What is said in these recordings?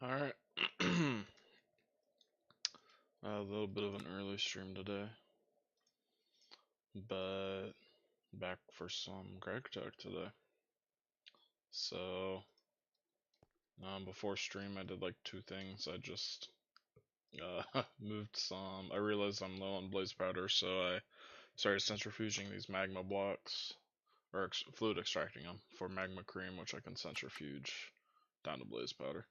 Alright. A little bit of an early stream today, but back for some Greg Tech today. So, before stream, I did like two things. I just moved some. I realized I'm low on blaze powder, so I started centrifuging these magma blocks, or fluid extracting them for magma cream, which I can centrifuge down to blaze powder.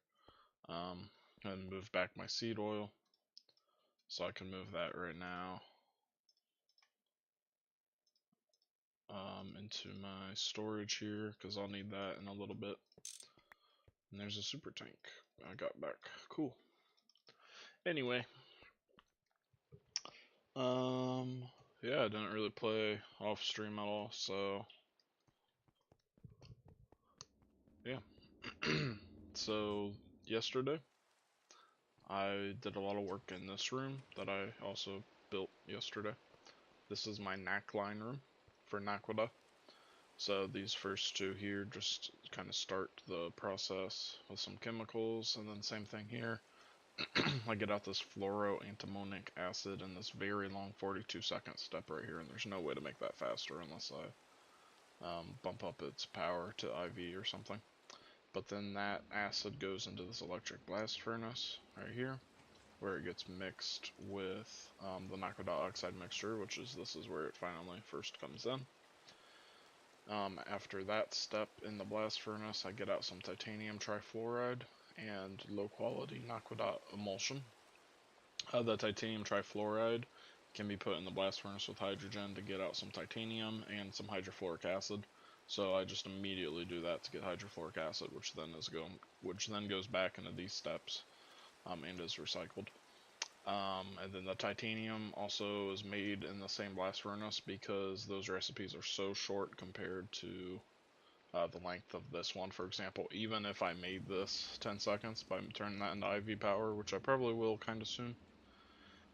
And move back my seed oil, so I can move that right now into my storage here, because I'll need that in a little bit. And there's a super tank I got back. Cool. Anyway, yeah, I didn't really play off stream at all, so yeah. So yesterday, I did a lot of work in this room that I also built yesterday. This is my Naqline room for Naquadah. So these first two here just kind of start the process with some chemicals, and then same thing here. I get out this fluoroantimonic acid in this very long 42-second step right here, and there's no way to make that faster unless I bump up its power to IV or something. But then that acid goes into this electric blast furnace right here, where it gets mixed with the Naquadah oxide mixture, this is where it finally first comes in. After that step in the blast furnace, I get out some titanium trifluoride and low quality Naquadah emulsion. The titanium trifluoride can be put in the blast furnace with hydrogen to get out some titanium and some hydrofluoric acid. So I just immediately do that to get hydrofluoric acid, which then goes back into these steps and is recycled. And then the titanium also is made in the same blast furnace because those recipes are so short compared to the length of this one. For example, even if I made this 10 seconds by turning that into IV power, which I probably will kind of soon.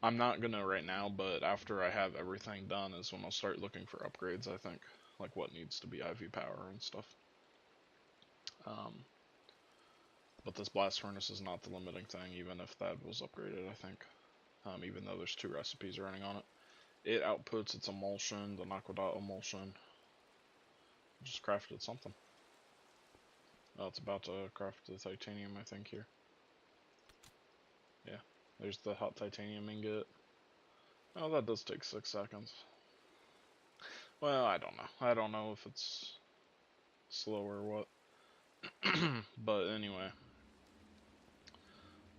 I'm not gonna right now, but after I have everything done is when I'll start looking for upgrades, I think. Like what needs to be IV power and stuff. But this blast furnace is not the limiting thing, even if that was upgraded, I think. Even though there's two recipes running on it. It outputs its emulsion, the Naquadah emulsion. Just crafted something. Oh, it's about to craft the titanium, I think, here. Yeah, there's the hot titanium ingot. Oh, that does take 6 seconds. Well, I don't know. I don't know if it's slow or what. But anyway.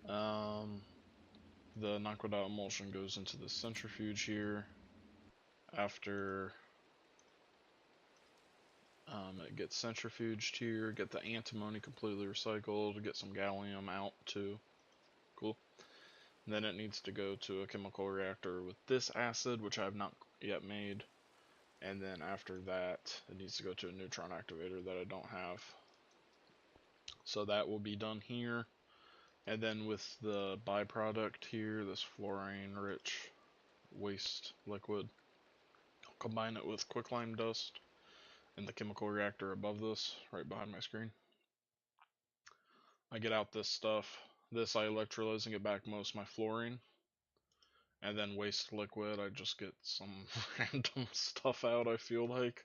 The Naquadah emulsion goes into the centrifuge here. After it gets centrifuged here, get the antimony completely recycled, get some gallium out too. Cool. And then it needs to go to a chemical reactor with this acid, which I have not yet made. And then after that, it needs to go to a neutron activator that I don't have. So that will be done here. And then with the byproduct here, this fluorine-rich waste liquid, I'll combine it with quicklime dust in the chemical reactor above this, right behind my screen. I get out this stuff. This I electrolyze and get back most of my fluorine. And then waste liquid, I just get some random stuff out, I feel like.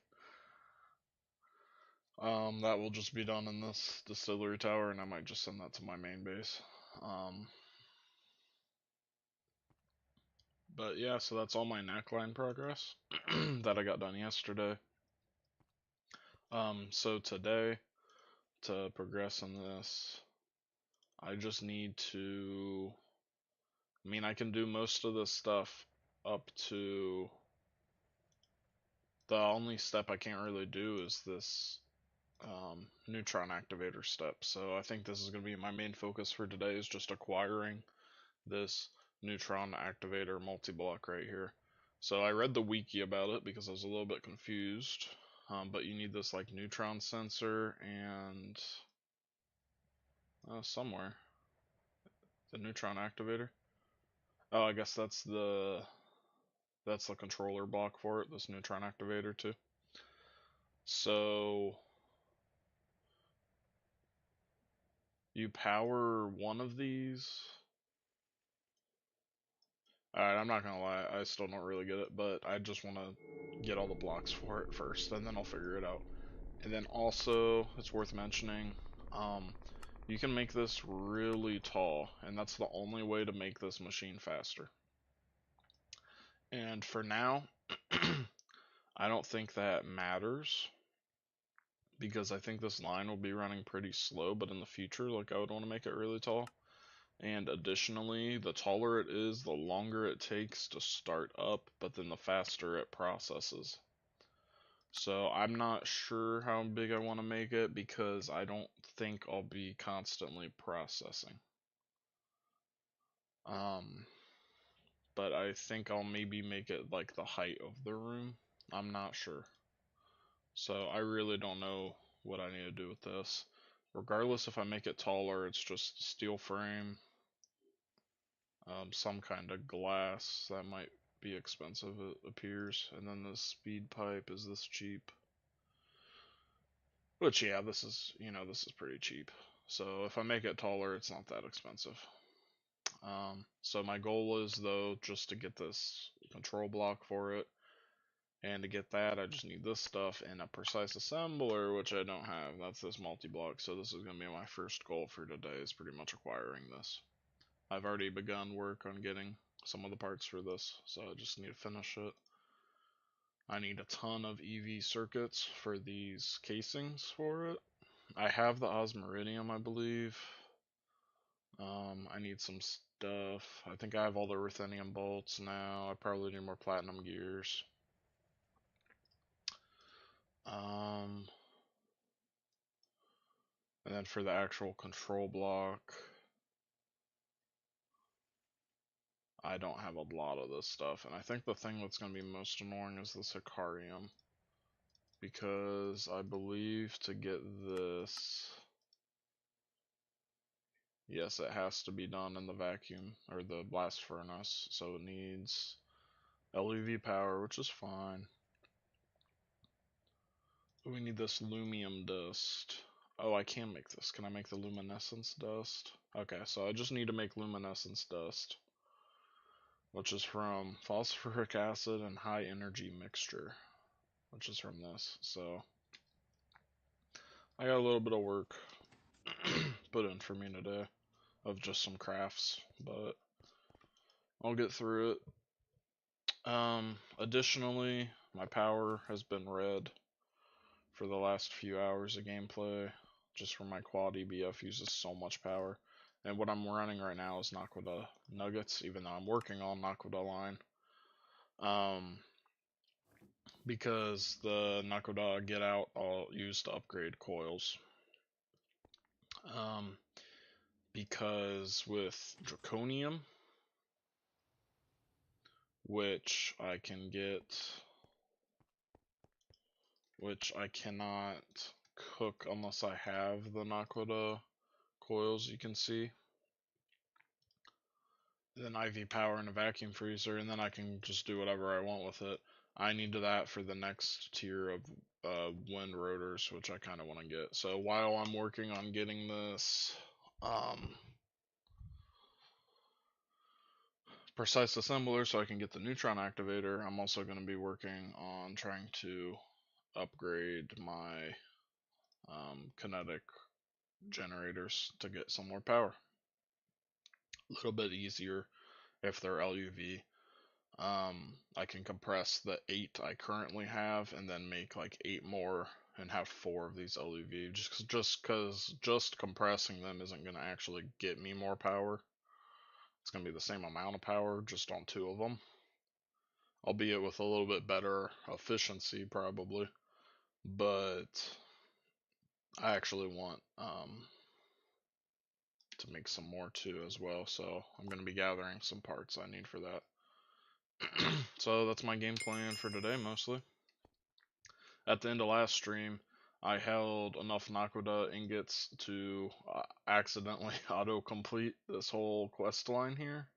That will just be done in this distillery tower, and I might just send that to my main base. But yeah, so that's all my Naqline progress that I got done yesterday. So today, to progress in this, I just need to... I mean, I can do most of this stuff up to... The only step I can't really do is this neutron activator step. So I think this is going to be my main focus for today, is just acquiring this neutron activator multi-block right here. So I read the wiki about it because I was a little bit confused. But you need this like neutron sensor and somewhere the neutron activator. Oh, I guess that's the controller block for it, this neutron activator too. So You power one of these. Alright, I'm not gonna lie, I still don't really get it, but I just want to get all the blocks for it first, and then I'll figure it out. And then also, it's worth mentioning, you can make this really tall, and that's the only way to make this machine faster. And for now, I don't think that matters, because I think this line will be running pretty slow, but in the future, like, I would want to make it really tall. And additionally, the taller it is, the longer it takes to start up, but then the faster it processes. So I'm not sure how big I want to make it because I don't think I'll be constantly processing. But I think I'll maybe make it like the height of the room. I'm not sure. So I really don't know what I need to do with this. Regardless if I make it taller, it's just steel frame. Some kind of glass that might be expensive, it appears. And then the speed pipe, is this cheap? Which, yeah, this is, this is pretty cheap. So if I make it taller, it's not that expensive. So my goal is, though, just to get this control block for it. And to get that, I just need this stuff and a precise assembler, which I don't have. That's this multi-block. So this is going to be my first goal for today, is pretty much acquiring this. I've already begun work on getting some of the parts for this, so I just need to finish it. I need a ton of EV circuits for these casings for it. I have the osmiridium, I believe. I need some stuff. I think I have all the ruthenium bolts now. I probably need more platinum gears. And then for the actual control block, I don't have a lot of this stuff. And I think the thing that's going to be most annoying is this Icarium. Because I believe to get this, yes, it has to be done in the vacuum, or the blast furnace. So it needs LuV power, which is fine. We need this lumium dust. Oh, I can make this. Can I make the luminescence dust? Okay, so I just need to make luminescence dust, which is from phosphoric acid and high energy mixture, which is from this. So I got a little bit of work put in for me today of just some crafts, but I'll get through it. Additionally, my power has been red for the last few hours of gameplay, just from my quad EBF uses so much power. And what I'm running right now is Naquadah nuggets, even though I'm working on Naquadah line. Because the Naquadah get out, I'll use to upgrade coils. Because with Draconium, which I can get, which I cannot cook unless I have the Naquadah coils, you can see. Then IV power in a vacuum freezer, and then I can just do whatever I want with it. I need that for the next tier of wind rotors, which I kind of want to get. So while I'm working on getting this precise assembler so I can get the neutron activator, I'm also going to be working on trying to upgrade my kinetic generators to get some more power. A little bit easier if they're LuV. I can compress the 8 I currently have and then make like 8 more and have 4 of these LuV, just because just compressing them isn't going to actually get me more power. It's going to be the same amount of power just on 2 of them, albeit with a little bit better efficiency probably, but I actually want to make some more too as well, so I'm going to be gathering some parts I need for that. So that's my game plan for today mostly. At the end of last stream, I held enough Naquadah ingots to accidentally auto-complete this whole quest line here.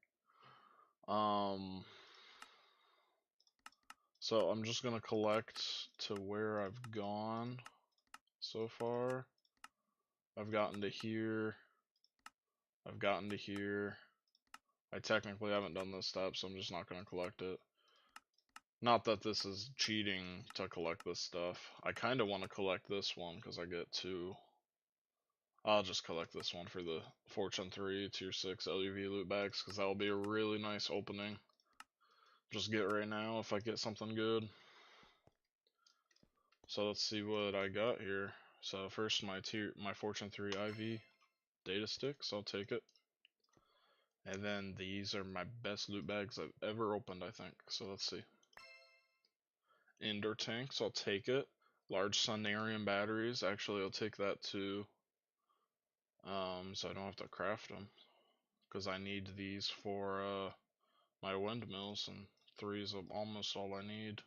So I'm just gonna collect to where I've gone so far. I've gotten to here. I've gotten to here. I technically haven't done this step, so I'm just not going to collect it. Not that this is cheating to collect this stuff. I kind of want to collect this one because I get 2. I'll just collect this one for the Fortune 3 Tier 6 LuV loot bags because that will be a really nice opening. Just get right now if I get something good. So let's see what I got here. So first my Fortune 3 IV data sticks, I'll take it. And then these are my best loot bags I've ever opened, I think. So let's see. Indoor tanks, I'll take it. Large Sunarium batteries, actually I'll take that too. So I don't have to craft them. Because I need these for my windmills, and 3 is almost all I need.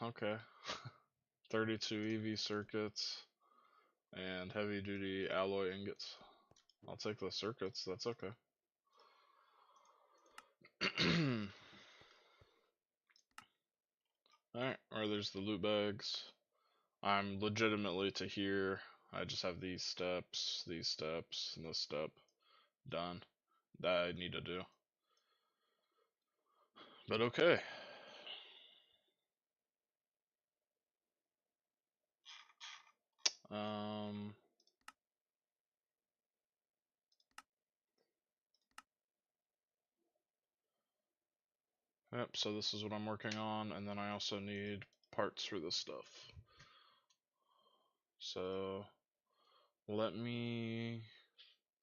Okay. 32 EV circuits and heavy duty alloy ingots. I'll take the circuits, that's okay. Alright, or there's the loot bags. I'm legitimately to here. I just have these steps, and this step done that I need to do. But okay. Yep, so this is what I'm working on, and then I also need parts for this stuff. So let me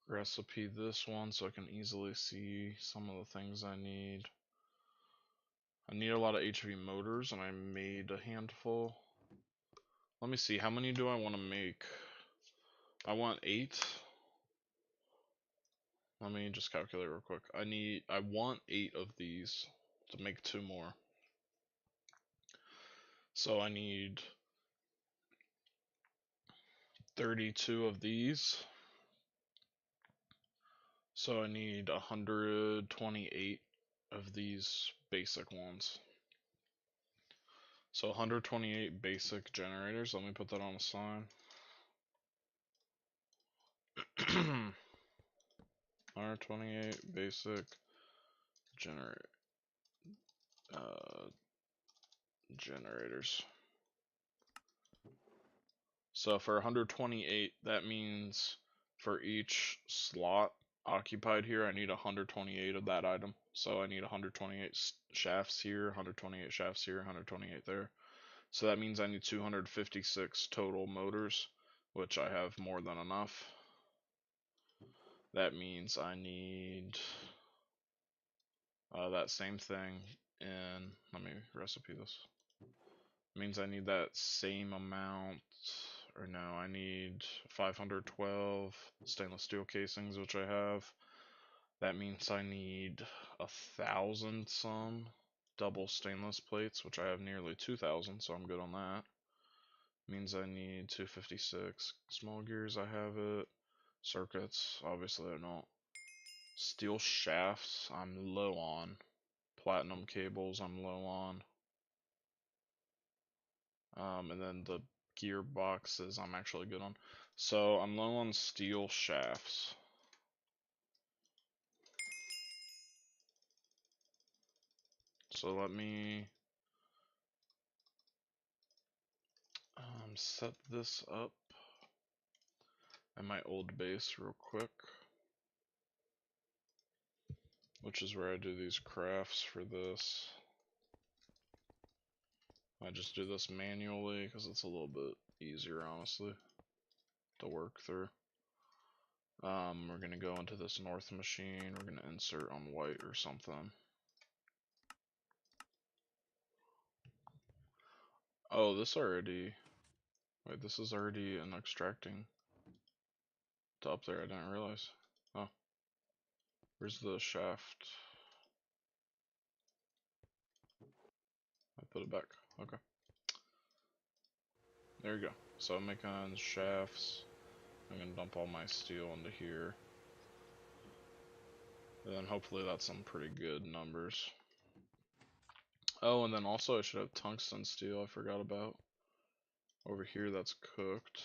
recipe this one so I can easily see some of the things I need. I need a lot of HV motors, and I made a handful. Let me see, how many do I want to make? I want 8. Let me just calculate real quick. I want 8 of these to make 2 more. So I need 32 of these. So I need 128 of these basic ones. So 128 basic generators. Let me put that on the sign. 128 basic generators. So for 128, that means for each slot occupied here, I need 128 of that item. So I need 128 shafts here, 128 shafts here, 128 there. So that means I need 256 total motors, which I have more than enough. That means I need that same thing in, let me recipe this. It means I need that same amount, or no, I need 512 stainless steel casings, which I have. That means I need 1,000 some double stainless plates, which I have nearly 2,000, so I'm good on that. Means I need 256 small gears, I have it. Circuits, obviously I don't. Steel shafts, I'm low on. Platinum cables, I'm low on. And then the gearboxes, I'm actually good on. So I'm low on steel shafts. So let me set this up at my old base real quick, which is where I do these crafts for this. I just do this manually because it's a little bit easier, honestly, to work through. We're gonna go into this north machine. We're gonna insert on white or something. Oh, this already. Wait, this is already an extracting to up there. I didn't realize. Oh, where's the shaft? I put it back. Okay. There you go. So I'm making shafts. I'm gonna dump all my steel into here. And then hopefully that's some pretty good numbers. Oh, and then also I should have tungsten steel I forgot about. Over here that's cooked.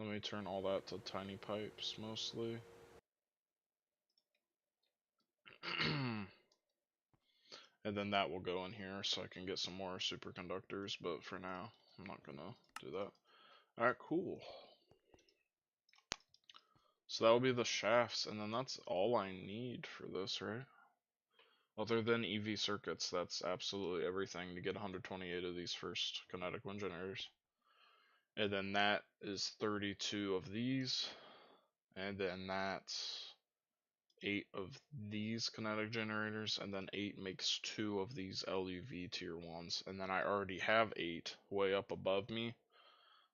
Let me turn all that to tiny pipes mostly. And then that will go in here so I can get some more superconductors, but for now, I'm not gonna do that. Alright, cool. So that will be the shafts, and then that's all I need for this, right? Other than EV circuits, that's absolutely everything to get 128 of these first kinetic wind generators. And then that is 32 of these, and then that's 8 of these kinetic generators, and then 8 makes 2 of these LuV tier 1s, and then I already have 8 way up above me,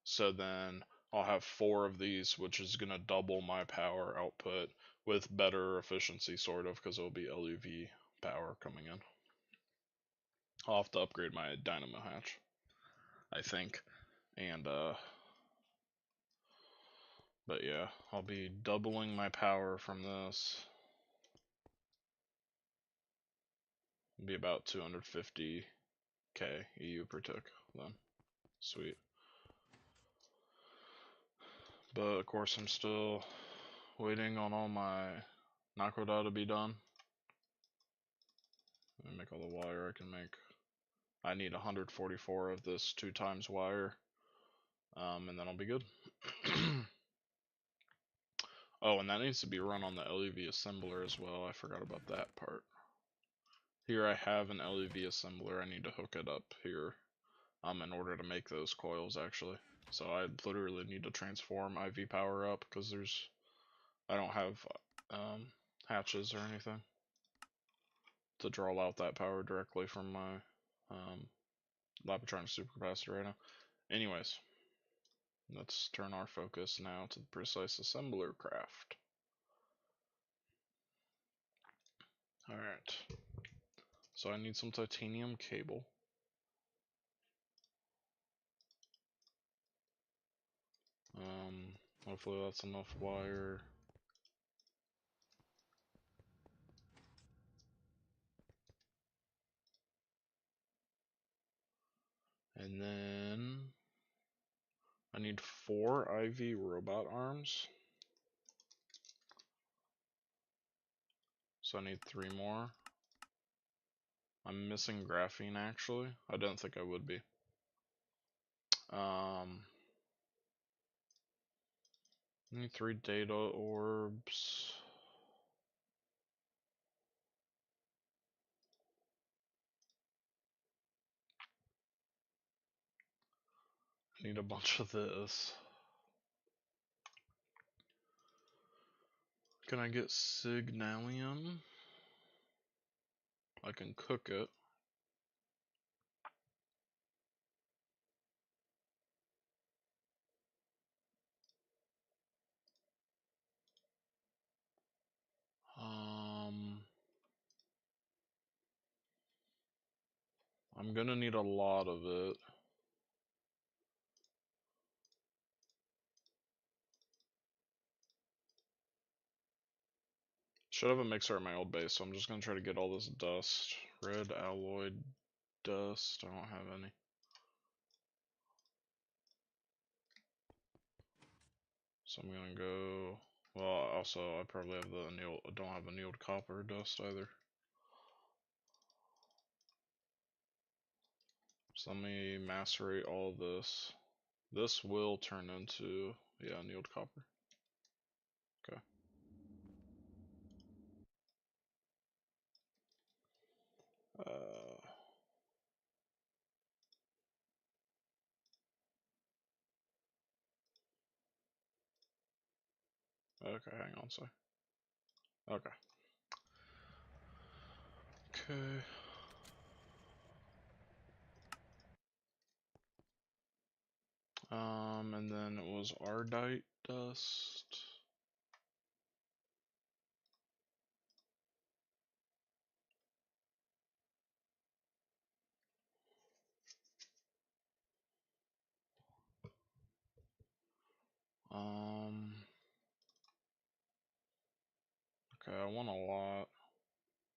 so then I'll have 4 of these, which is going to double my power output with better efficiency, sort of, because it'll be LuV power coming in. I'll have to upgrade my dynamo hatch, I think, and but yeah, I'll be doubling my power from this. It'll be about 250k EU per tick then. Sweet. But of course I'm still waiting on all my Naquadah to be done. Let me make all the wire I can make. I need 144 of this 2 times wire, and then I'll be good. Oh, and that needs to be run on the LuV assembler as well. I forgot about that part. Here I have an LuV assembler. I need to hook it up here in order to make those coils, actually. So I literally need to transform IV power up because I don't have hatches or anything to draw out that power directly from my Lapatronic supercapacitor right now. Anyways, let's turn our focus now to the precise assembler craft. Alright, so I need some titanium cable. Hopefully that's enough wire. And then I need 4 IV robot arms. So I need 3 more. I'm missing graphene actually. I don't think I would be. I need 3 data orbs. I need a bunch of this. Can I get signalium? I can cook it. I'm gonna need a lot of it. Should have a mixer at my old base, so I'm just gonna try to get all this dust. Red alloy dust. I don't have any. So I'm gonna go. Well, also I probably have the annealed. I don't have annealed copper dust either. So let me macerate all this. This will turn into, yeah, annealed copper. Okay. Okay, hang on, sorry. Okay. Okay. And then it was ardite dust. Okay, I want a lot,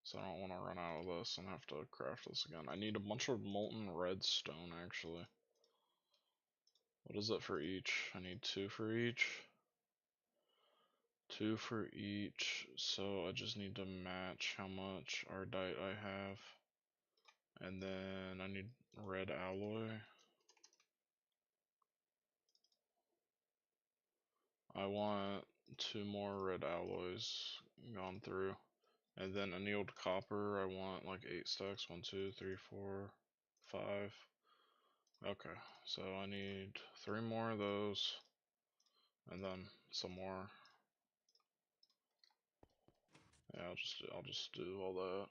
so I don't want to run out of this and have to craft this again. I need a bunch of molten redstone, actually. What is it for each? I need 2 for each. 2 for each, so I just need to match how much ardite I have. And then I need red alloy. I want 2 more red alloys gone through. And then annealed copper, I want like 8 stacks. 1, 2, 3, 4, 5. Okay, so I need 3 more of those. And then some more. Yeah, I'll just do all that.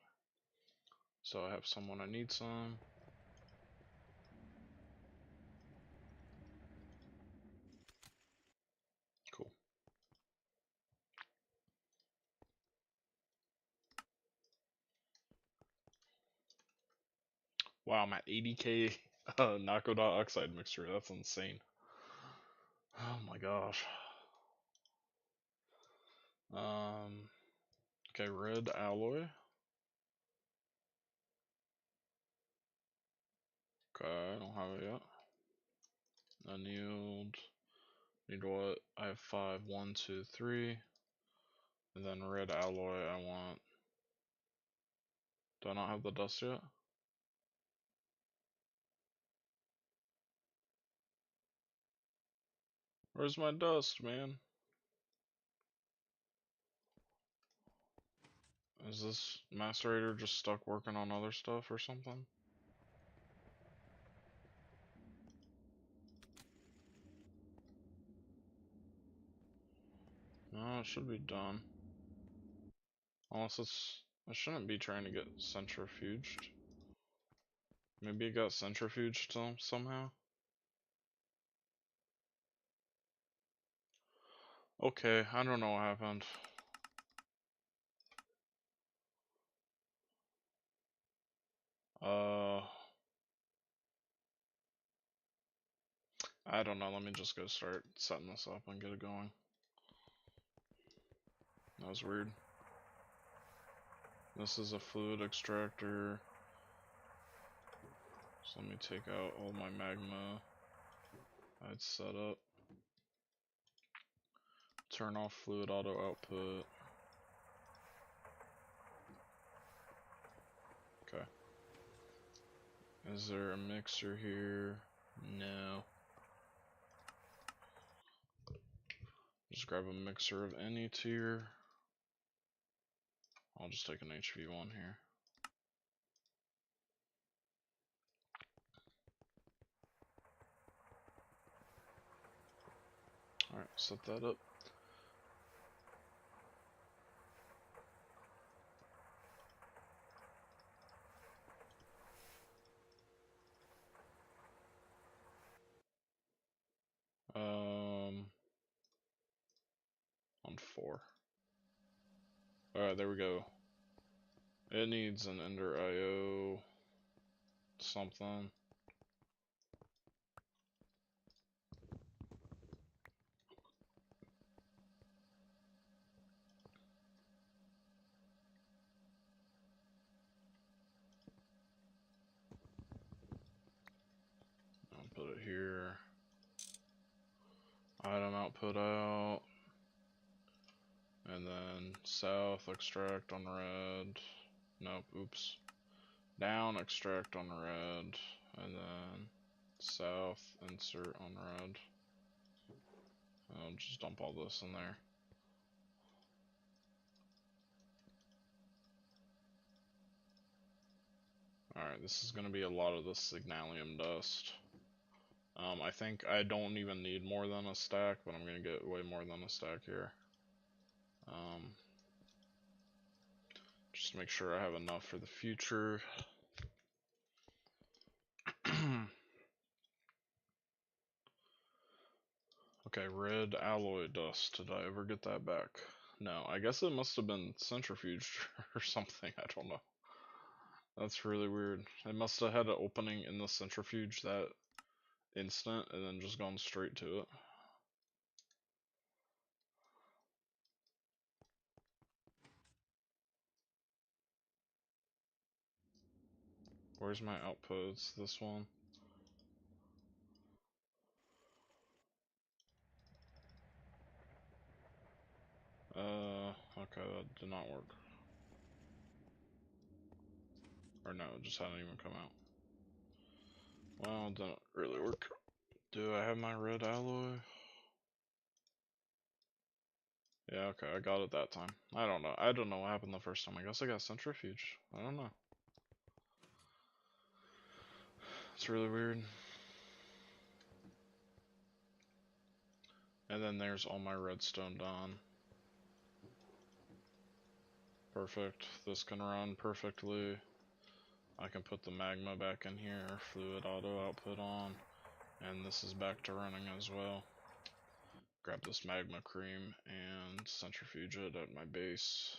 So I have some when I need some. Cool. Wow, I'm at 80k Naquadah oxide mixture. That's insane. Oh my gosh. Okay, red alloy. Okay, I don't have it yet. Annealed. Need what? I have 5. 1, 2, 3. And then red alloy, I want. Do I not have the dust yet? Where's my dust, man? Is this macerator just stuck working on other stuff or something? No, it should be done. Unless it shouldn't be trying to get centrifuged. Maybe it got centrifuged somehow. Okay, I don't know what happened. I don't know. Let me just go start setting this up and get it going. That was weird. This is a fluid extractor. So let me take out all my magma I'd set up. Turn off fluid auto output. Okay. Is there a mixer here? No. Just grab a mixer of any tier. I'll just take an HV1 here. Alright, set that up. On 4. Alright, there we go. It needs an Ender IO something. I'll put it here. Item output out. And then south extract on red. Nope, oops. Down extract on red. And then south insert on red. I'll just dump all this in there. Alright, this is going to be a lot of this signalium dust. I think I don't even need more than a stack, but I'm going to get way more than a stack here. Just to make sure I have enough for the future. Okay, red alloy dust. Did I ever get that back? No, I guess it must have been centrifuged or something. I don't know. That's really weird. It must have had an opening in the centrifuge that instant and then just gone straight to it. Where's my outputs? This one. Okay, that did not work. Or no, it just hadn't even come out. Well, it didn't really work. Do I have my red alloy? Yeah, okay, I got it that time. I don't know. I don't know what happened the first time. I guess I got centrifuge. I don't know. It's really weird. And then there's all my redstone done. Perfect. This can run perfectly. I can put the magma back in here, fluid auto output on, and this is back to running as well. Grab this magma cream and centrifuge it at my base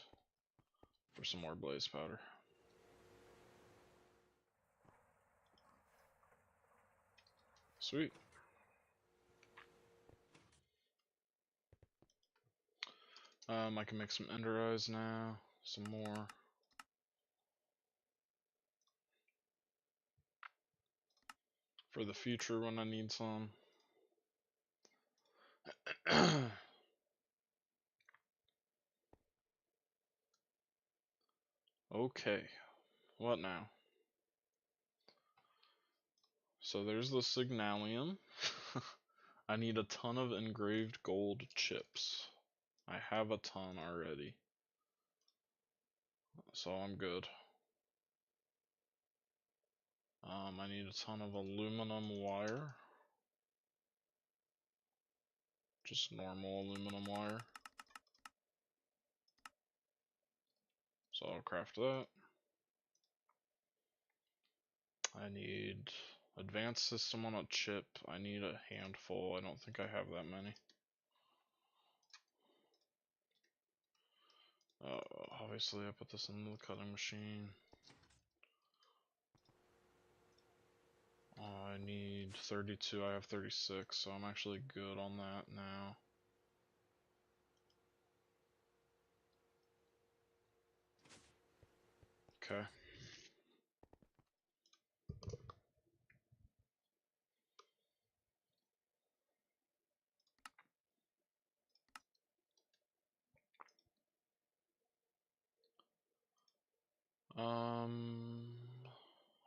for some more blaze powder. Sweet. I can make some ender eyes now, some more. For the future when I need some. Okay, what now? So there's the signalium. I need a ton of engraved gold chips. I have a ton already, so I'm good. I need a ton of aluminum wire. Just normal aluminum wire. So I'll craft that. I need advanced system on a chip. I need a handful. I don't think I have that many. Obviously I put this in the cutting machine. I need 32, I have 36, so I'm actually good on that now. Okay.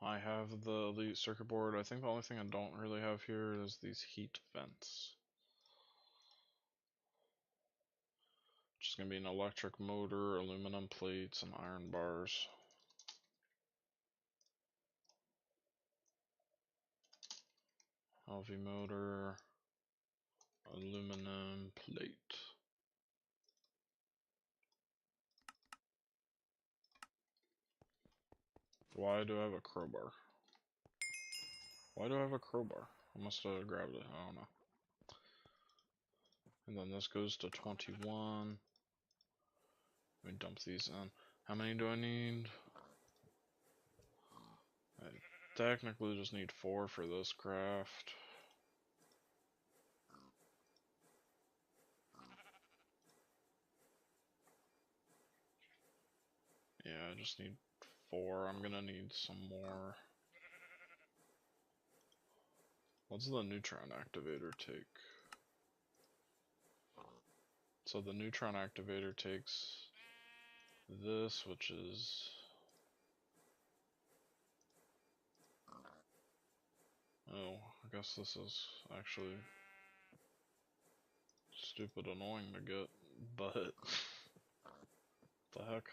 I have the elite circuit board. I think the only thing I don't really have here is these heat vents. Just gonna be an electric motor, aluminum plates, and iron bars. LV motor, aluminum plate. Why do I have a crowbar? Why do I have a crowbar? I must have grabbed it, I don't know. And then this goes to 21. Let me dump these in. How many do I need? I technically just need 4 for this craft. Yeah, I just need 4. I'm gonna need some more. What's the neutron activator take? So the neutron activator takes this, which is... Oh, I guess this is actually stupid annoying to get, but the heck.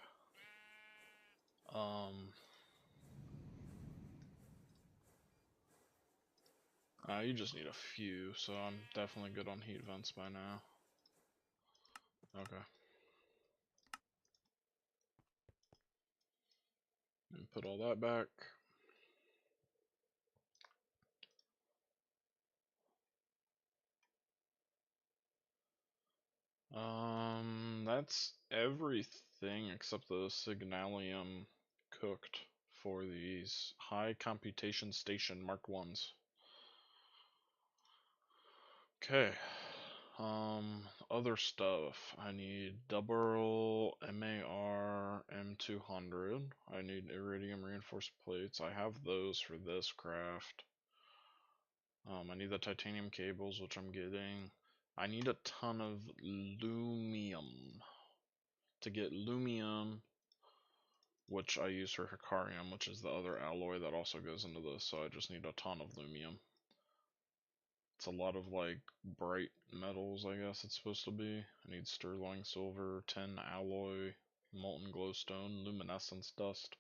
You just need a few, so I'm definitely good on heat vents by now. Okay. And put all that back. That's everything except the signalium cooked for these high computation station Mark 1s. Okay. Other stuff. I need double MAR M200. I need iridium reinforced plates. I have those for this craft. I need the titanium cables, which I'm getting. I need a ton of lumium. to get Lumium, which I use for Hikarium, which is the other alloy that also goes into this, so I just need a ton of Lumium. It's a lot of like bright metals, I guess it's supposed to be. I need sterling silver, tin alloy, molten glowstone, luminescence dust.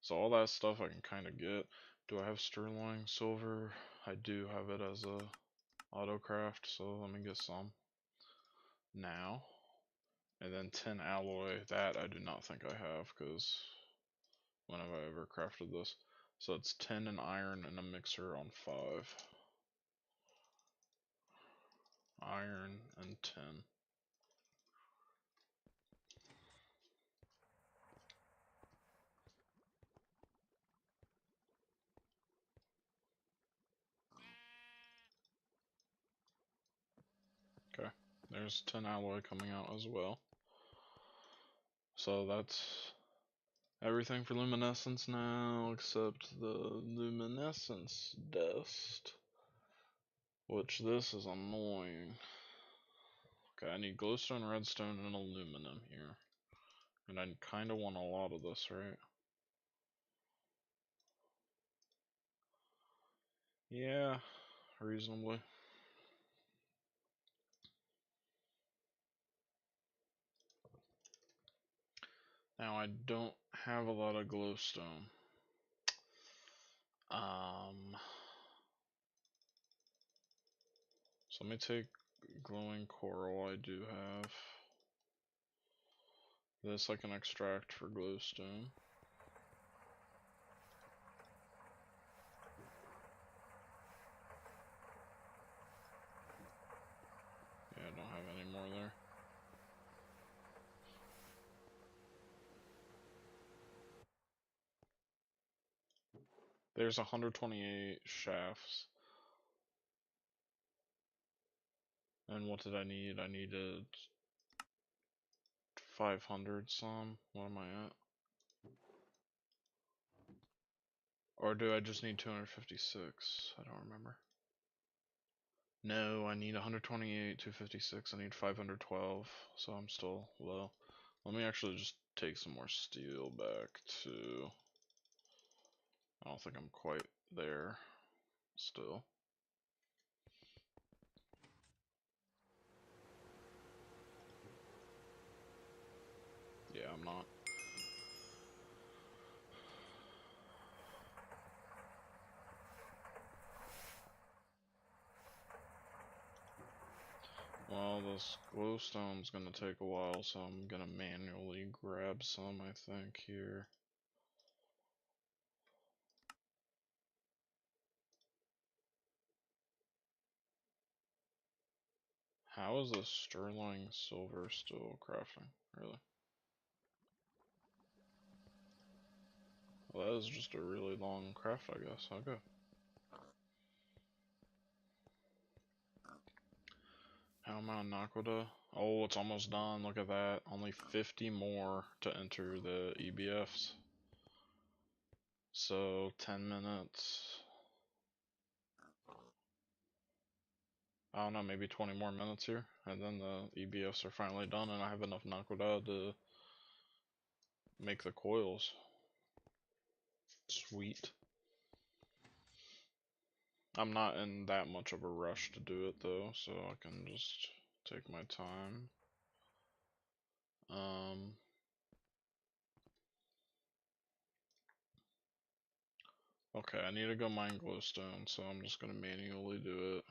So all that stuff I can kind of get. Do I have sterling silver? I do have it as a autocraft, so let me get some now. And then tin alloy, that I do not think I have, because when have I ever crafted this? So it's tin and iron in a mixer on 5. Iron and tin. Okay, there's tin alloy coming out as well. So that's everything for luminescence now, except the luminescence dust. Which this is annoying. Okay, I need glowstone, redstone, and aluminum here. And I kinda want a lot of this, right? Yeah, reasonably. Now I don't have a lot of glowstone. So let me take glowing coral. I do have this I can extract for glowstone. Yeah, I don't have any more there. There's 128 shafts. And what did I need? I needed 500 some. What am I at? Or do I just need 256? I don't remember. No, I need 128, 256. I need 512, so I'm still low. Let me actually just take some more steel back too. I don't think I'm quite there still. Yeah, I'm not. Well, this glowstone's gonna take a while, so I'm gonna manually grab some, I think, here. How is this sterling silver still crafting? Really? Well, that is just a really long craft, I guess. Okay. How am I on Naquadah? Oh, it's almost done. Look at that. Only 50 more to enter the EBFs. So, 10 minutes. I don't know, maybe 20 more minutes here. And then the EBFs are finally done, and I have enough Naquadah to make the coils. Sweet. I'm not in that much of a rush to do it, though, so I can just take my time. Okay, I need to go mine glowstone, so I'm just gonna manually do it.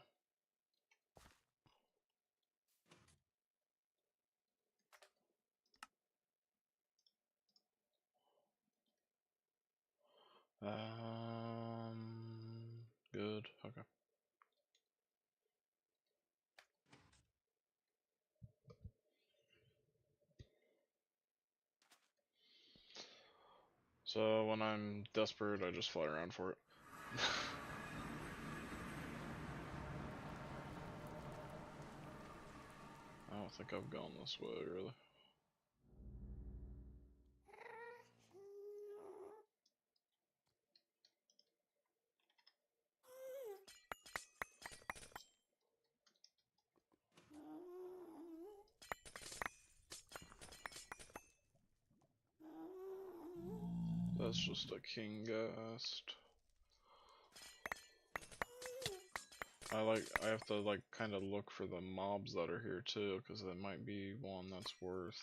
Good, okay. So when I'm desperate, I just fly around for it. I don't think I've gone this way, really. it's just a king ghast. I have to like kind of look for the mobs that are here too, because there might be one that's worth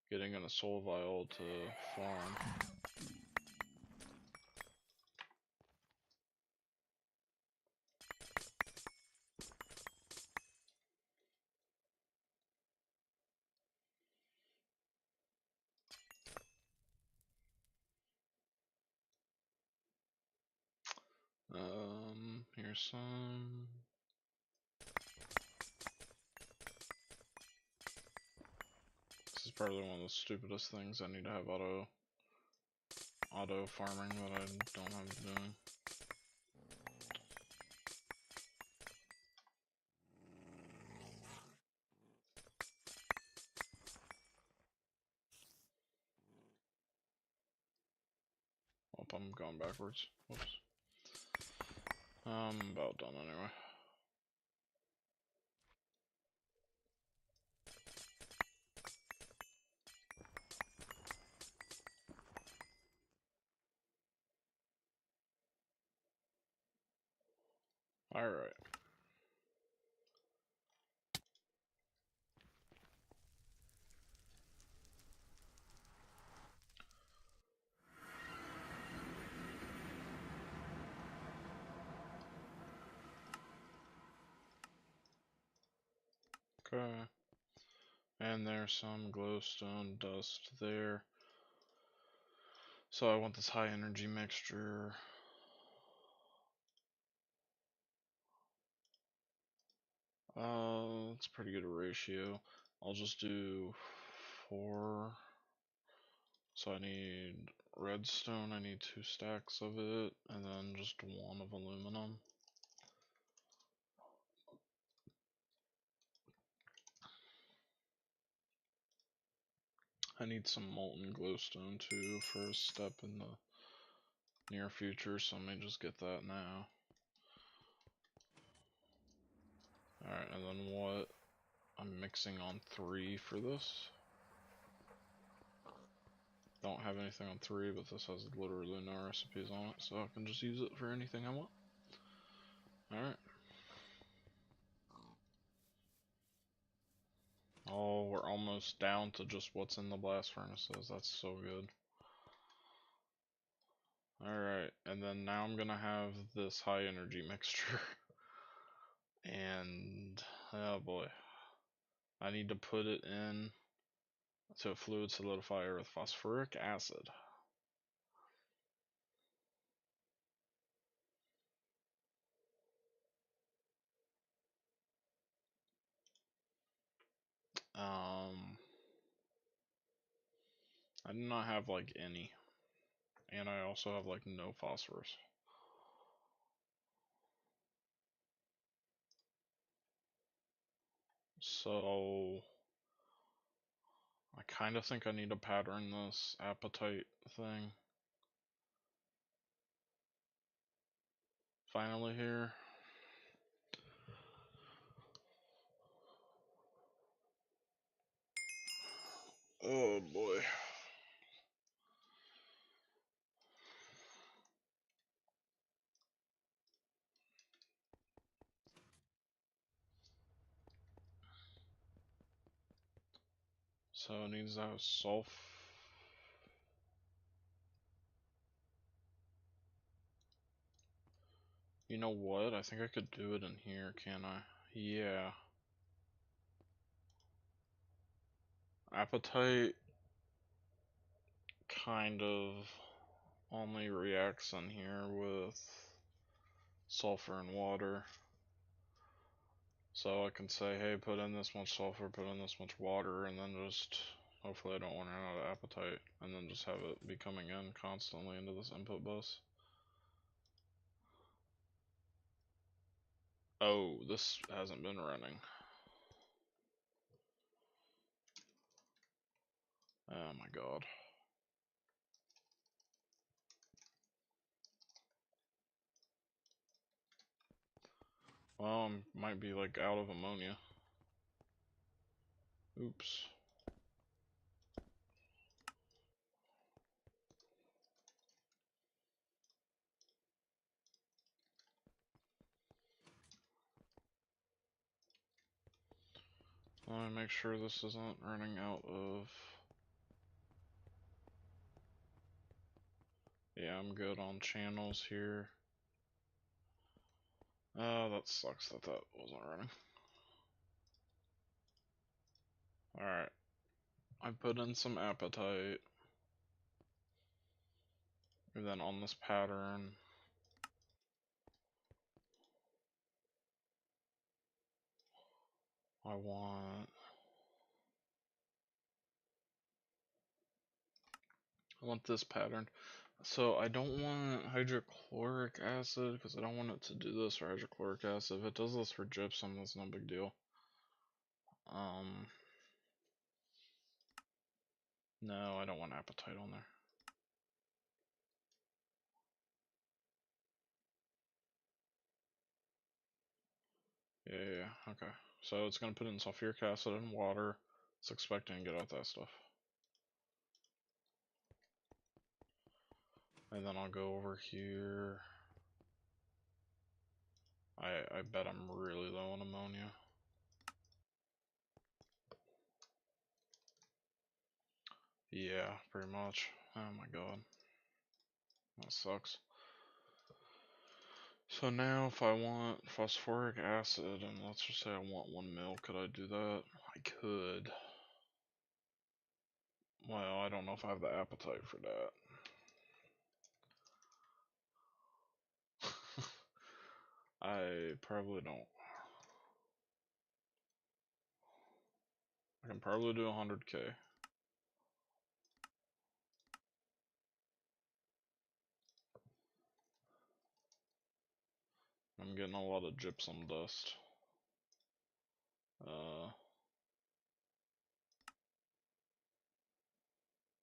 getting in a soul vial to farm. Here's some. This is probably one of the stupidest things I need to have auto farming that I don't have doing. Oh, I'm going backwards. Whoops. I'm about done anyway. Alright. Okay. And there's some glowstone dust there. So I want this high energy mixture. It's a pretty good ratio. I'll just do 4. So I need redstone, I need 2 stacks of it, and then just 1 of aluminum. I need some molten glowstone too for a step in the near future, so let me just get that now. Alright, and then what? I'm mixing on 3 for this. Don't have anything on 3, but this has literally no recipes on it, so I can just use it for anything I want. Alright. Oh, we're almost down to just what's in the blast furnaces. That's so good. Alright, and then now I'm gonna have this high energy mixture. And, oh boy. I need to put it in to a fluid solidifier with phosphoric acid. I do not have like any. And I also have like no phosphorus. So I kind of think I need to pattern this appetite thing. Finally here. Oh boy. So it needs to have sulf. You know what? I think I could do it in here, can I? Yeah. Appetite kind of only reacts in here with sulfur and water. So I can say, hey, put in this much sulfur, put in this much water, and then just, hopefully I don't run out of appetite, and then just have it be coming in constantly into this input bus. Oh, this hasn't been running. Oh my god. Well, I might be like out of ammonia. Oops. me make sure this isn't running out of... Yeah, I'm good on channels here. That sucks that wasn't running. Alright. I put in some appetite. And then on this pattern, I want this pattern. So I don't want hydrochloric acid because I don't want it to do this for hydrochloric acid. If it does this for gypsum, that's no big deal. No, I don't want appetite on there. Yeah, okay. So it's gonna put in sulfuric acid and water. It's expecting to get out that stuff. And then I'll go over here. I bet I'm really low on ammonia. Yeah, pretty much. Oh my god. That sucks. So now if I want phosphoric acid, and let's just say I want 1 mil, could I do that? I could. Well, I don't know if I have the appetite for that. I probably don't. I can probably do 100k. I'm getting a lot of gypsum dust.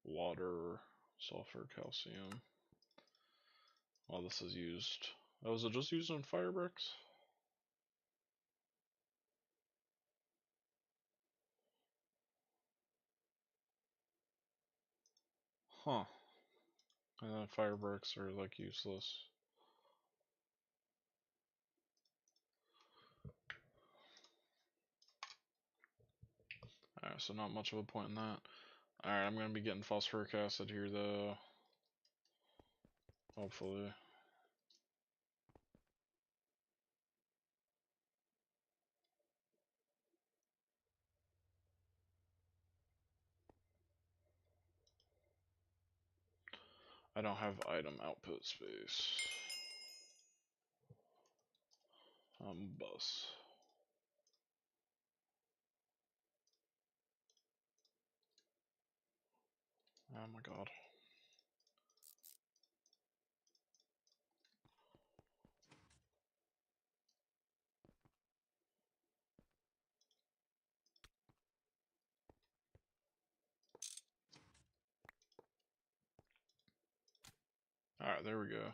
Water, sulfur, calcium. Oh, this is used. Oh, is it just used in fire bricks? Huh. And then fire bricks are like useless. Alright, so not much of a point in that. Alright, I'm gonna be getting phosphoric acid here though. Hopefully. I don't have item output space. Bus. Oh my god. Alright, there we go.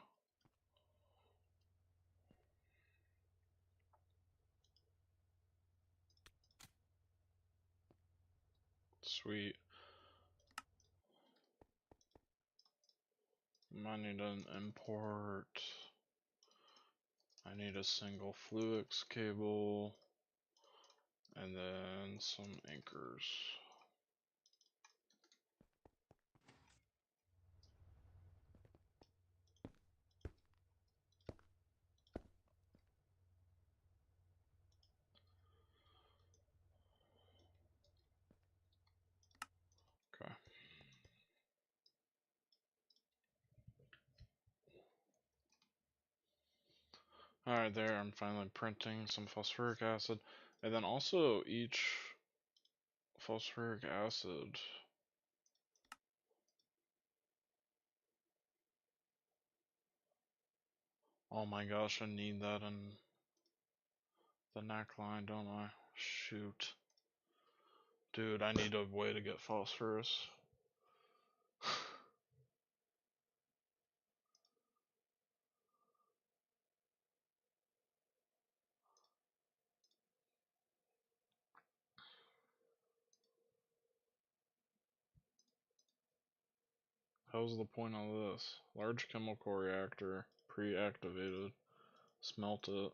Sweet. I need an import. I need a single Fluix cable. And then some anchors. Okay. Alright, there, I'm finally printing some phosphoric acid. And then also each phosphoric acid. Oh my gosh, I need that in the Naqline, don't I? Shoot. Dude, I need a way to get phosphorus. How's the point of this? Large chemical reactor, pre-activated. Smelt it.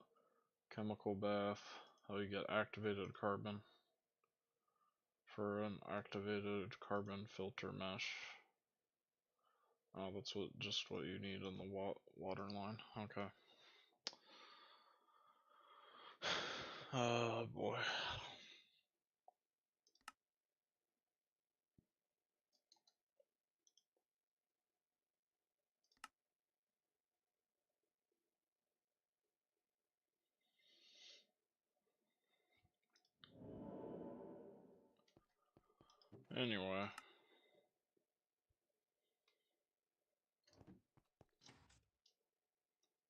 Chemical bath. How you get activated carbon. for an activated carbon filter mesh. Oh, that's just what you need in the water line. Okay. Oh boy. Anyway.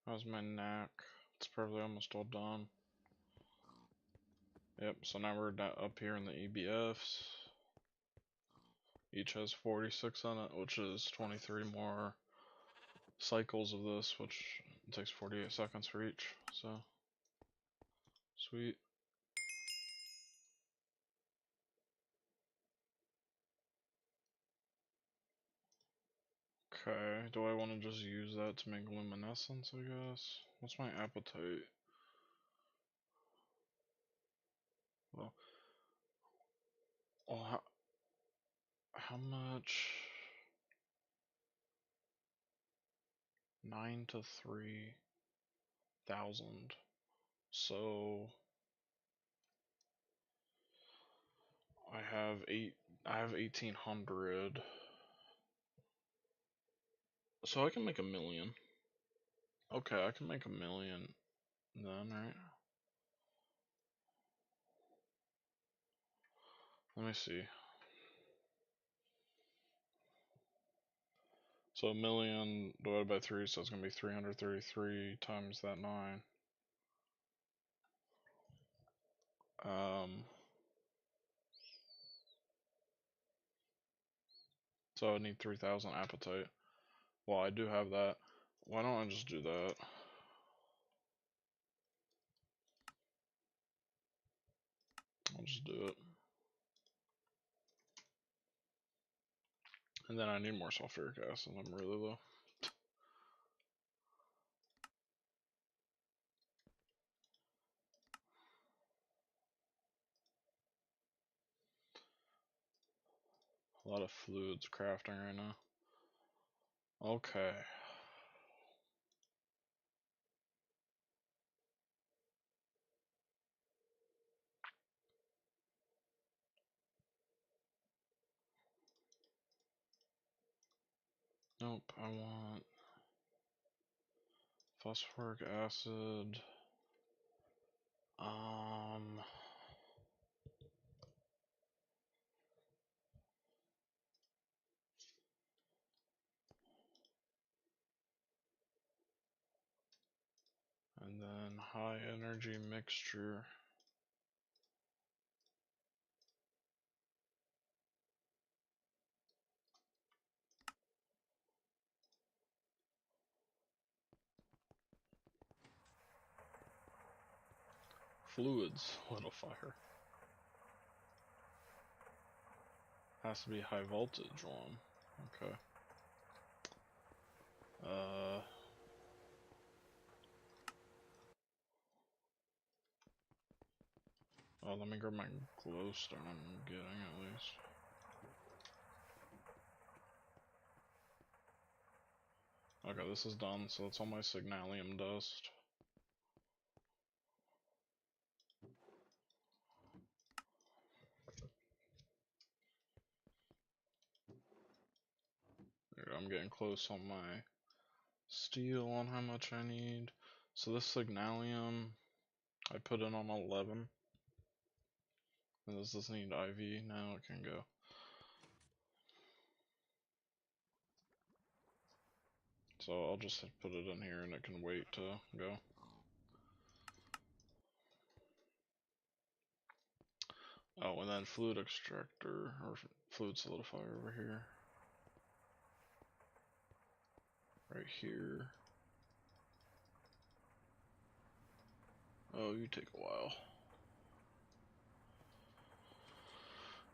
How's my knack? It's probably almost all done. Yep, so now we're up here in the EBFs. Each has 46 on it, which is 23 more cycles of this, which takes 48 seconds for each, so sweet. Okay, do I want to just use that to make luminescence, I guess? What's my appetite? Well, how much? 9 to 3,000. So I have 1,800. So I can make 1,000,000. Okay, I can make 1,000,000 then, right? Let me see. So 1,000,000 divided by 3, so it's gonna be 333 times that 9. So I need 3,000 appetite. Well, I do have that. Why don't I just do that? I'll just do it. And then I need more sulfuric acid. I'm really low. A lot of fluids crafting right now. Okay. Nope, I want phosphoric acid. And then high energy mixture. Fluids, little fire. Has to be high voltage one. Okay. Oh, let me grab my glowstone I'm getting at least. Okay, this is done, so that's all my signalium dust. I'm getting close on my steel on how much I need. So this signalium, I put in on 11. And does this need IV? Now it can go. So I'll just put it in here and it can wait to go. Oh, and then fluid extractor, or fluid solidifier over here. Right here. Oh, you take a while.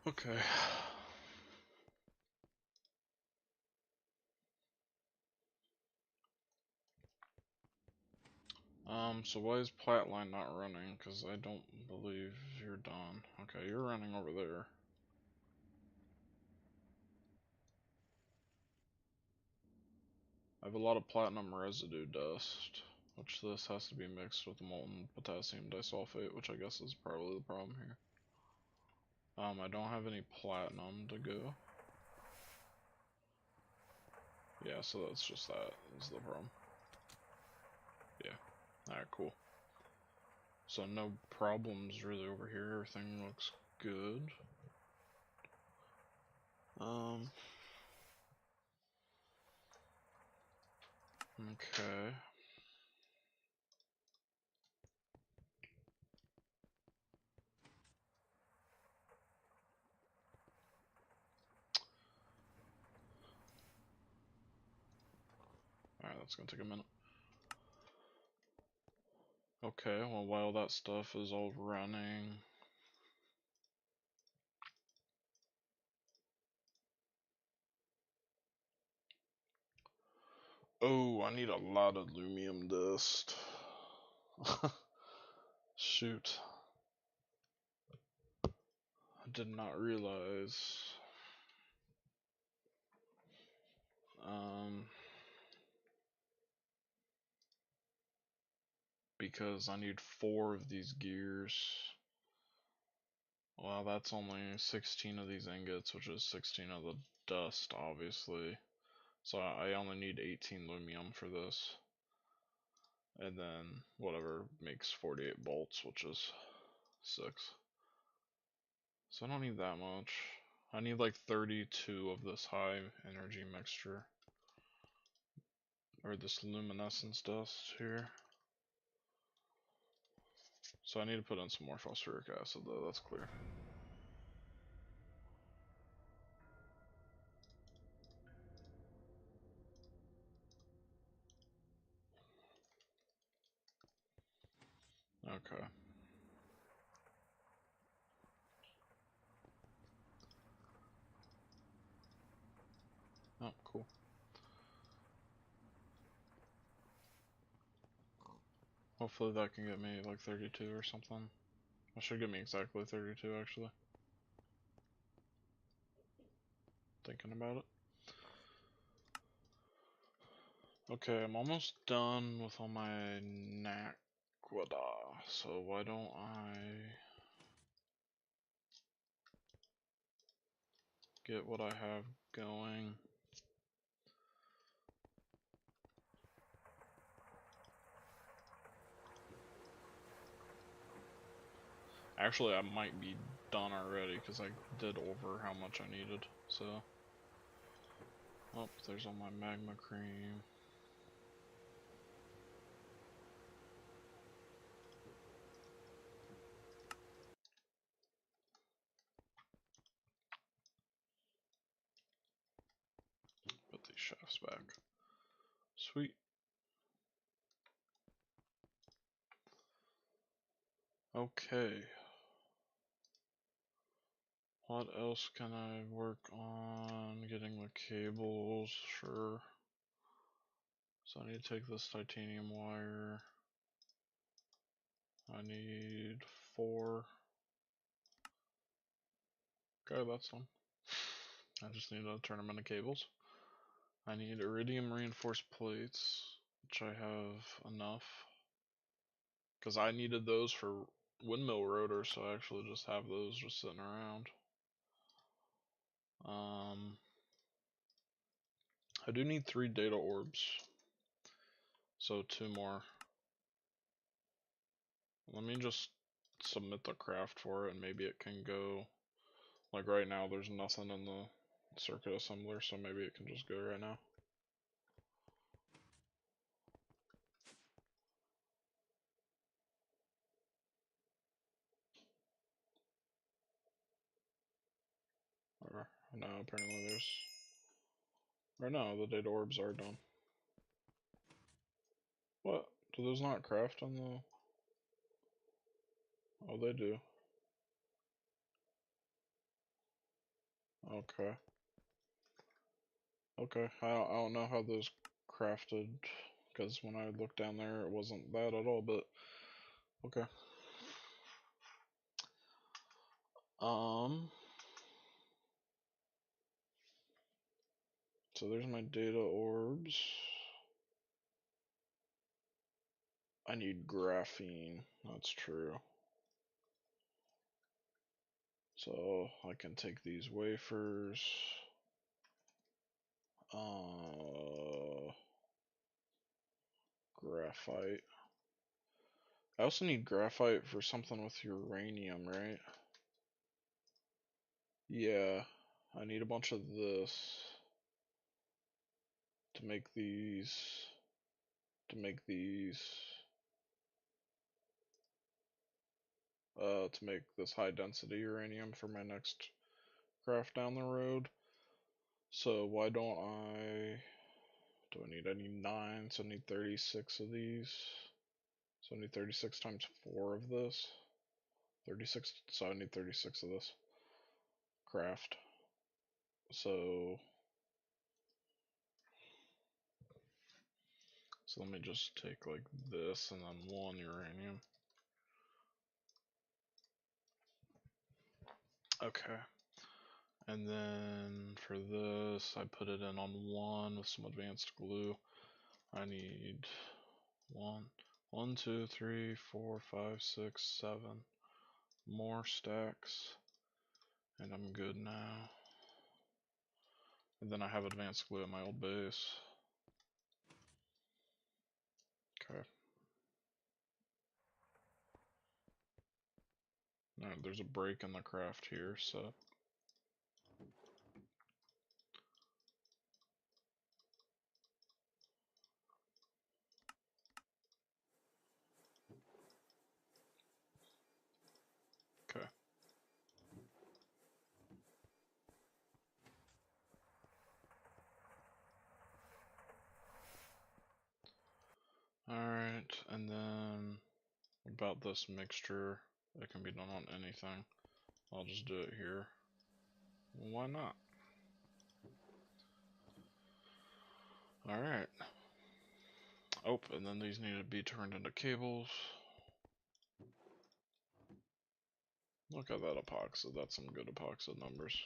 Okay. So why is Platline not running? Because I don't believe you're done. Okay, you're running over there. have a lot of platinum residue dust, which this has to be mixed with molten potassium disulfate, which I guess is probably the problem here. I don't have any platinum to go. Yeah, so that's just that is the problem. Yeah. Alright, cool. So no problems really over here. Everything looks good. Okay. Alright, that's gonna take a minute. Okay, well, while that stuff is all running, oh, I need a lot of aluminum dust. Shoot. I did not realize. Because I need 4 of these gears. Well, that's only 16 of these ingots, which is 16 of the dust, obviously. So I only need 18 aluminum for this. And then whatever makes 48 bolts, which is 6. So I don't need that much. I need like 32 of this high energy mixture. Or this luminescence dust here. So I need to put in some more phosphoric acid though, that's clear. Okay. Oh, cool. Hopefully that can get me like 32 or something. That should get me exactly 32 actually. Thinking about it. Okay, I'm almost done with all my Naquadah, so why don't I get what I have going. Actually, I might be done already because I did over how much I needed, so. Oh, there's all my magma cream. Put these shafts back. Sweet. Okay. What else can I work on? Getting the cables, sure. So I need to take this titanium wire. I need 4. Okay, that's done. I just need to turn them into cables. I need iridium reinforced plates, which I have enough. Because I needed those for windmill rotors, so I actually just have those just sitting around. I do need 3 data orbs. So 2 more. Let me just submit the craft for it and maybe it can go. Like right now there's nothing in the circuit assembler, so maybe it can just go right now. Or no, apparently there's. Or no, the data orbs are done. What? Do those not craft on the? Oh, they do. Okay. Okay. I don't know how those crafted, because when I looked down there, it wasn't that at all. But okay. So there's my data orbs. I need graphene. That's true. So I can take these wafers. Graphite. I also need graphite for something with uranium, right? Yeah, I need a bunch of this to make these, to make this high density uranium for my next craft down the road. So why don't I need 9, so I need 36 of these. So I need 36 times 4 of this. 36, so I need 36 of this craft. So let me just take like this and then 1 uranium. Okay. And then for this, I put it in on 1 with some advanced glue. I need 1, 2, 3, 4, 5, 6, 7 more stacks, and I'm good now. And then I have advanced glue at my old base. Okay. Alright, there's a break in the craft here, so. Okay. Alright, and then about this mixture, it can be done on anything. I'll just do it here. Why not? Alright. Oh, and then these need to be turned into cables. Look at that epoxy. That's some good epoxy numbers.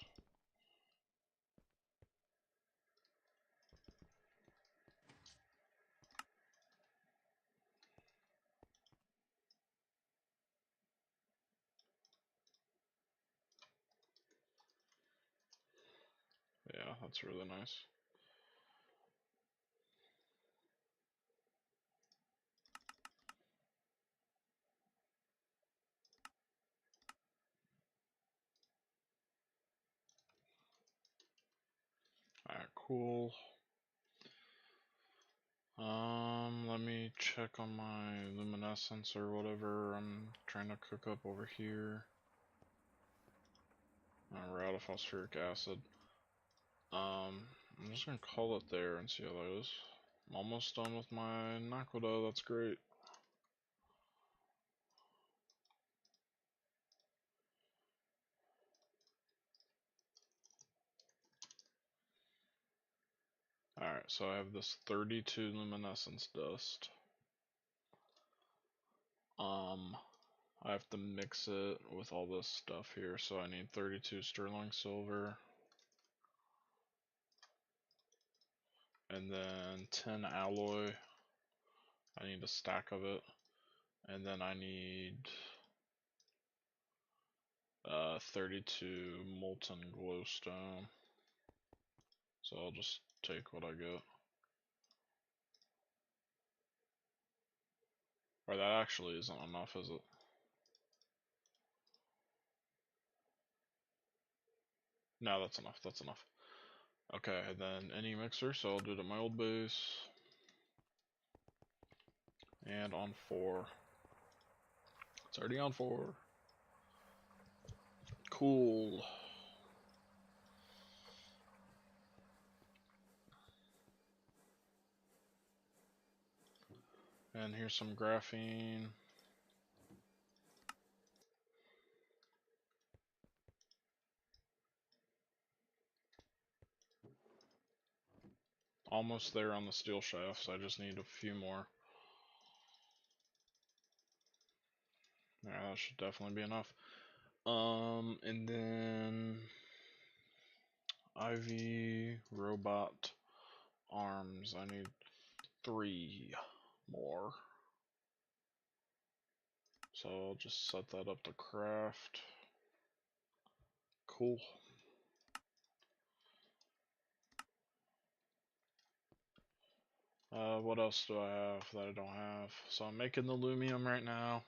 Yeah, that's really nice. Alright, cool. Let me check on my luminescence or whatever I'm trying to cook up over here. We're out of phosphoric acid. I'm just gonna call it there and see how that is. I'm almost done with my Naquadah, that's great. Alright, so I have this 32 luminescence dust. I have to mix it with all this stuff here, so I need 32 sterling silver. And then 10 alloy. I need a stack of it. And then I need 32 molten glowstone. So I'll just take what I get. Or that actually isn't enough, is it? No, that's enough, that's enough. Okay, then any mixer, so I'll do it at my old base. And on 4. It's already on 4. Cool. And here's some graphene. Almost there on the steel shafts, I just need a few more. Yeah, that should definitely be enough. And then IV robot arms. I need 3 more. So I'll just set that up to craft. Cool. What else do I have that I don't have? So I'm making the aluminum right now.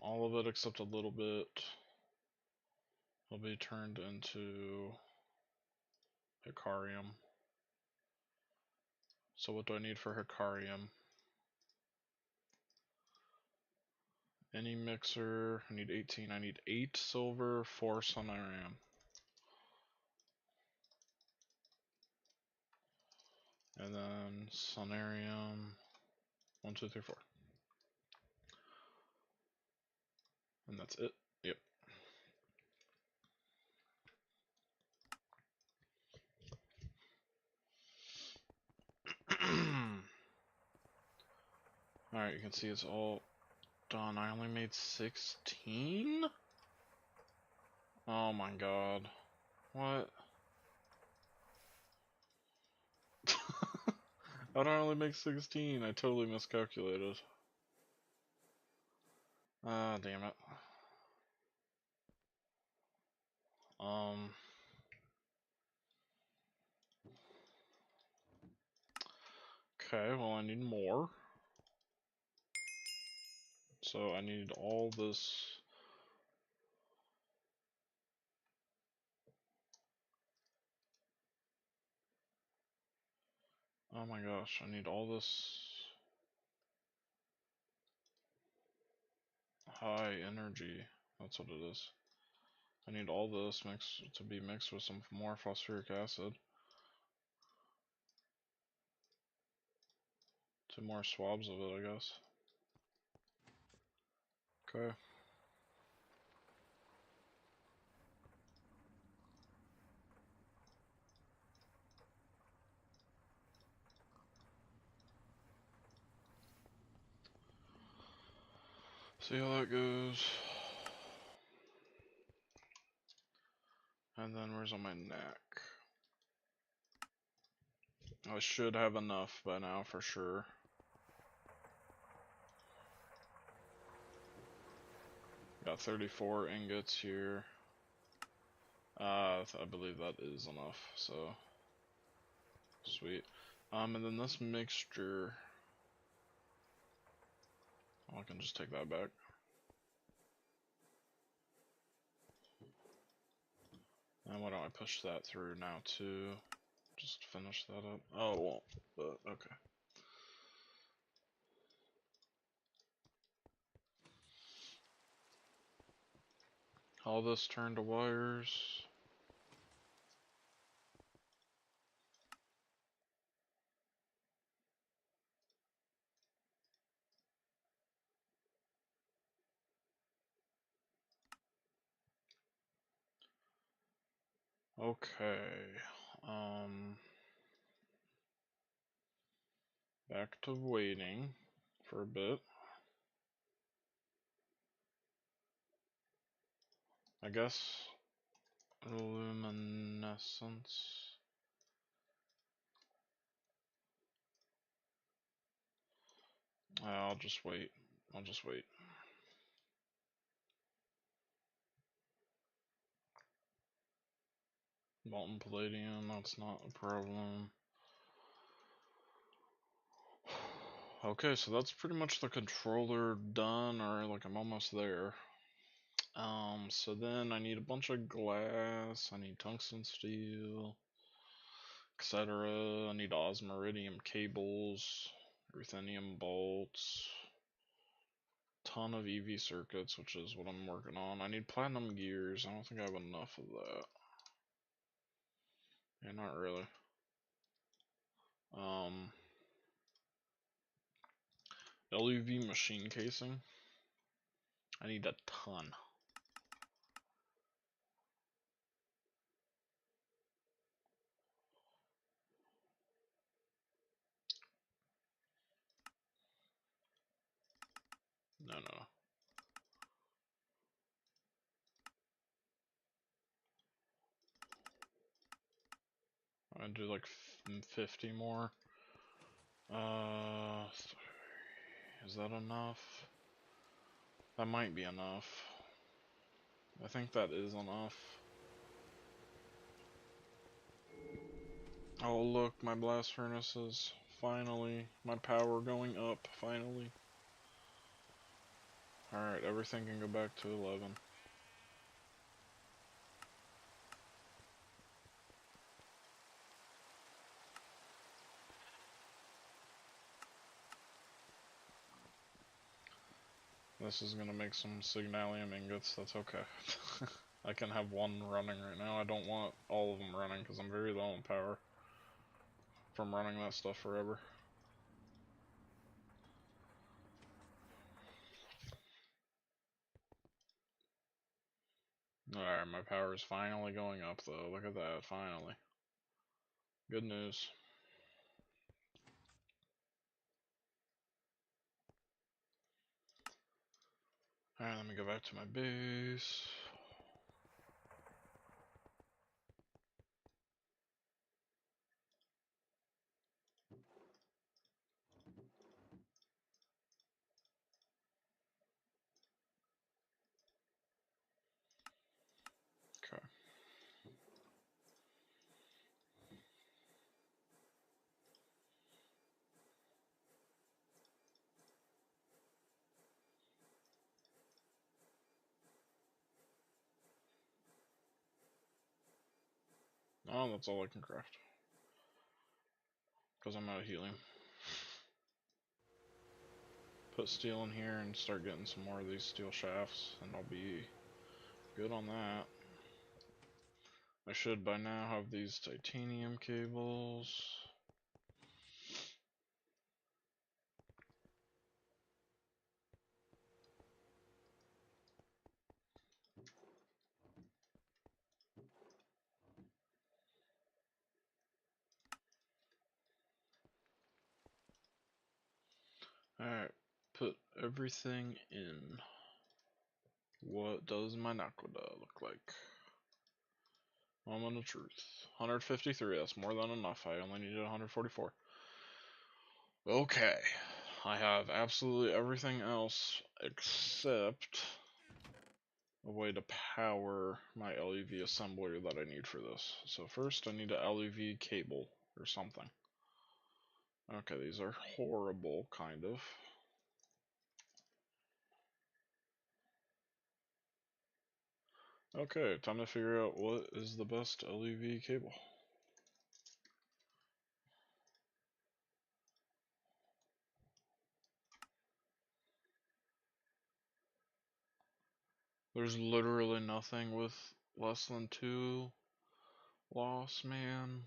All of it except a little bit will be turned into Hicarium. So what do I need for Hicarium? Any mixer, I need 18. I need 8 silver, 4 sonarium. And then sonarium, 1, 2, 3, 4. And that's it. Yep. Alright, you can see it's all done. I only made 16? Oh my god. What? How did I only make 16? I totally miscalculated. Ah, damn it. Okay, well I need more. So I need all this. Oh my gosh, I need all this high energy. That's what it is. I need all this mixed to be mixed with some more phosphoric acid. 2 more swabs of it, I guess. Okay. See how that goes. And then where's on my neck? I should have enough by now for sure. Got 34 ingots here. I believe that is enough, so sweet. And then this mixture, I can just take that back. And why don't I push that through now too? Just finish that up. Oh, it won't, but okay. All this turned to wires. Okay. Back to waiting for a bit. I guess luminescence. I'll just wait. I'll just wait. Molten palladium, that's not a problem. Okay, so that's pretty much the controller done, or like I'm almost there. So then I need a bunch of glass, I need tungsten steel, etc. I need osmiridium cables, ruthenium bolts, ton of EV circuits, which is what I'm working on. I need platinum gears. I don't think I have enough of that. Yeah, not really. LuV machine casing. I need a ton. No, no. I'm gonna do like 50 more. Is that enough? That might be enough. I think that is enough. Oh look, my blast furnaces. Finally. My power going up, finally. Alright, everything can go back to 11. This is gonna make some signalium ingots, that's okay. I can have one running right now. I don't want all of them running because I'm very low on power from running that stuff forever. Alright, my power is finally going up though. Look at that, finally. Good news. Alright, let me go back to my base. Okay. Oh, that's all I can craft. Because I'm out of helium. Put steel in here and start getting some more of these steel shafts, and I'll be good on that. I should by now have these titanium cables. Alright, put everything in. What does my Naquadah look like? Moment of truth. 153, that's more than enough. I only needed 144. Okay. I have absolutely everything else except a way to power my LuV assembler that I need for this. So first I need a LuV cable or something. Okay, these are horrible, kind of. Okay, time to figure out what is the best LuV cable. There's literally nothing with less than 2 loss, man.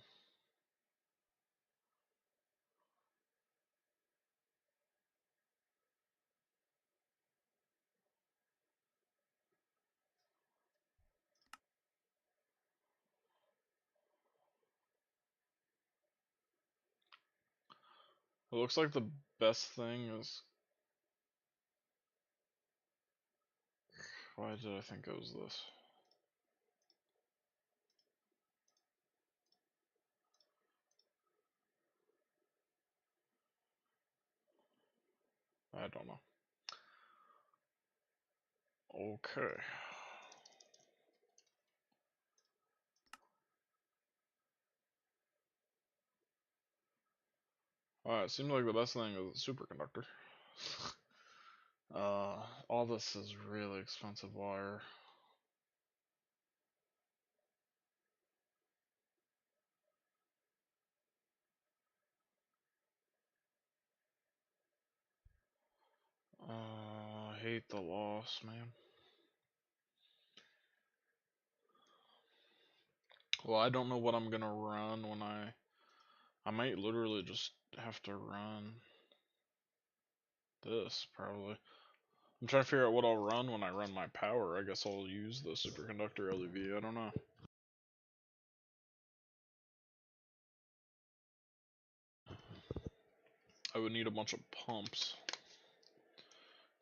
It looks like the best thing is... Why did I think it was this? I don't know. Okay. Alright, seems like the best thing is a superconductor. All this is really expensive wire. I hate the loss, man. Well, I don't know what I'm gonna run when I might literally just have to run this, probably. I'm trying to figure out what I'll run when I run my power. I guess I'll use the superconductor LuV, I don't know. I would need a bunch of pumps.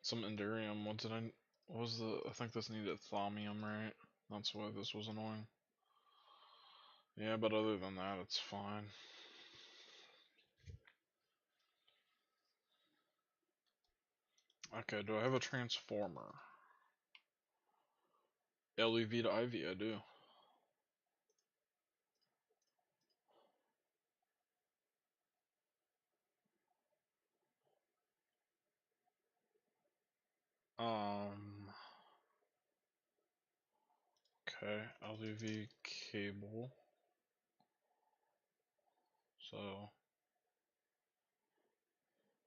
Some Endurium. What did I... What was the... I think this needed Thaumium, right? That's why this was annoying. Yeah, but other than that, it's fine. Okay, do I have a transformer? LuV to IV, I do. Okay, LuV cable. So,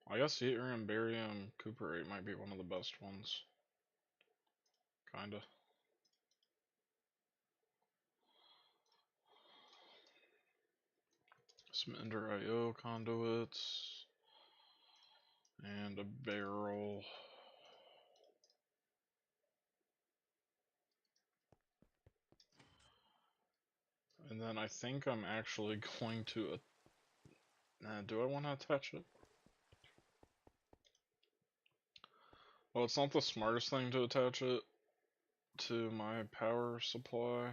I guess yttrium, barium, cuprate might be one of the best ones. Kinda. Some ender IO conduits. And a barrel. And then I think I'm actually going to... do I want to attach it? Well, it's not the smartest thing to attach it to my power supply.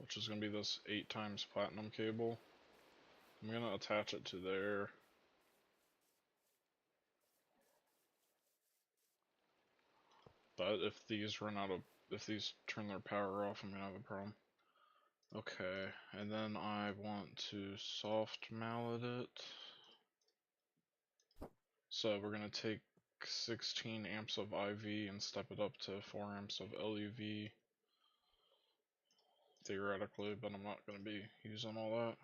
Which is going to be this 8 times platinum cable. I'm going to attach it to there. But if these run out of... if these turn their power off, I'm going to have a problem. Okay, and then I want to soft mallet it. So we're going to take 16 amps of IV and step it up to 4 amps of LuV. Theoretically, but I'm not going to be using all that.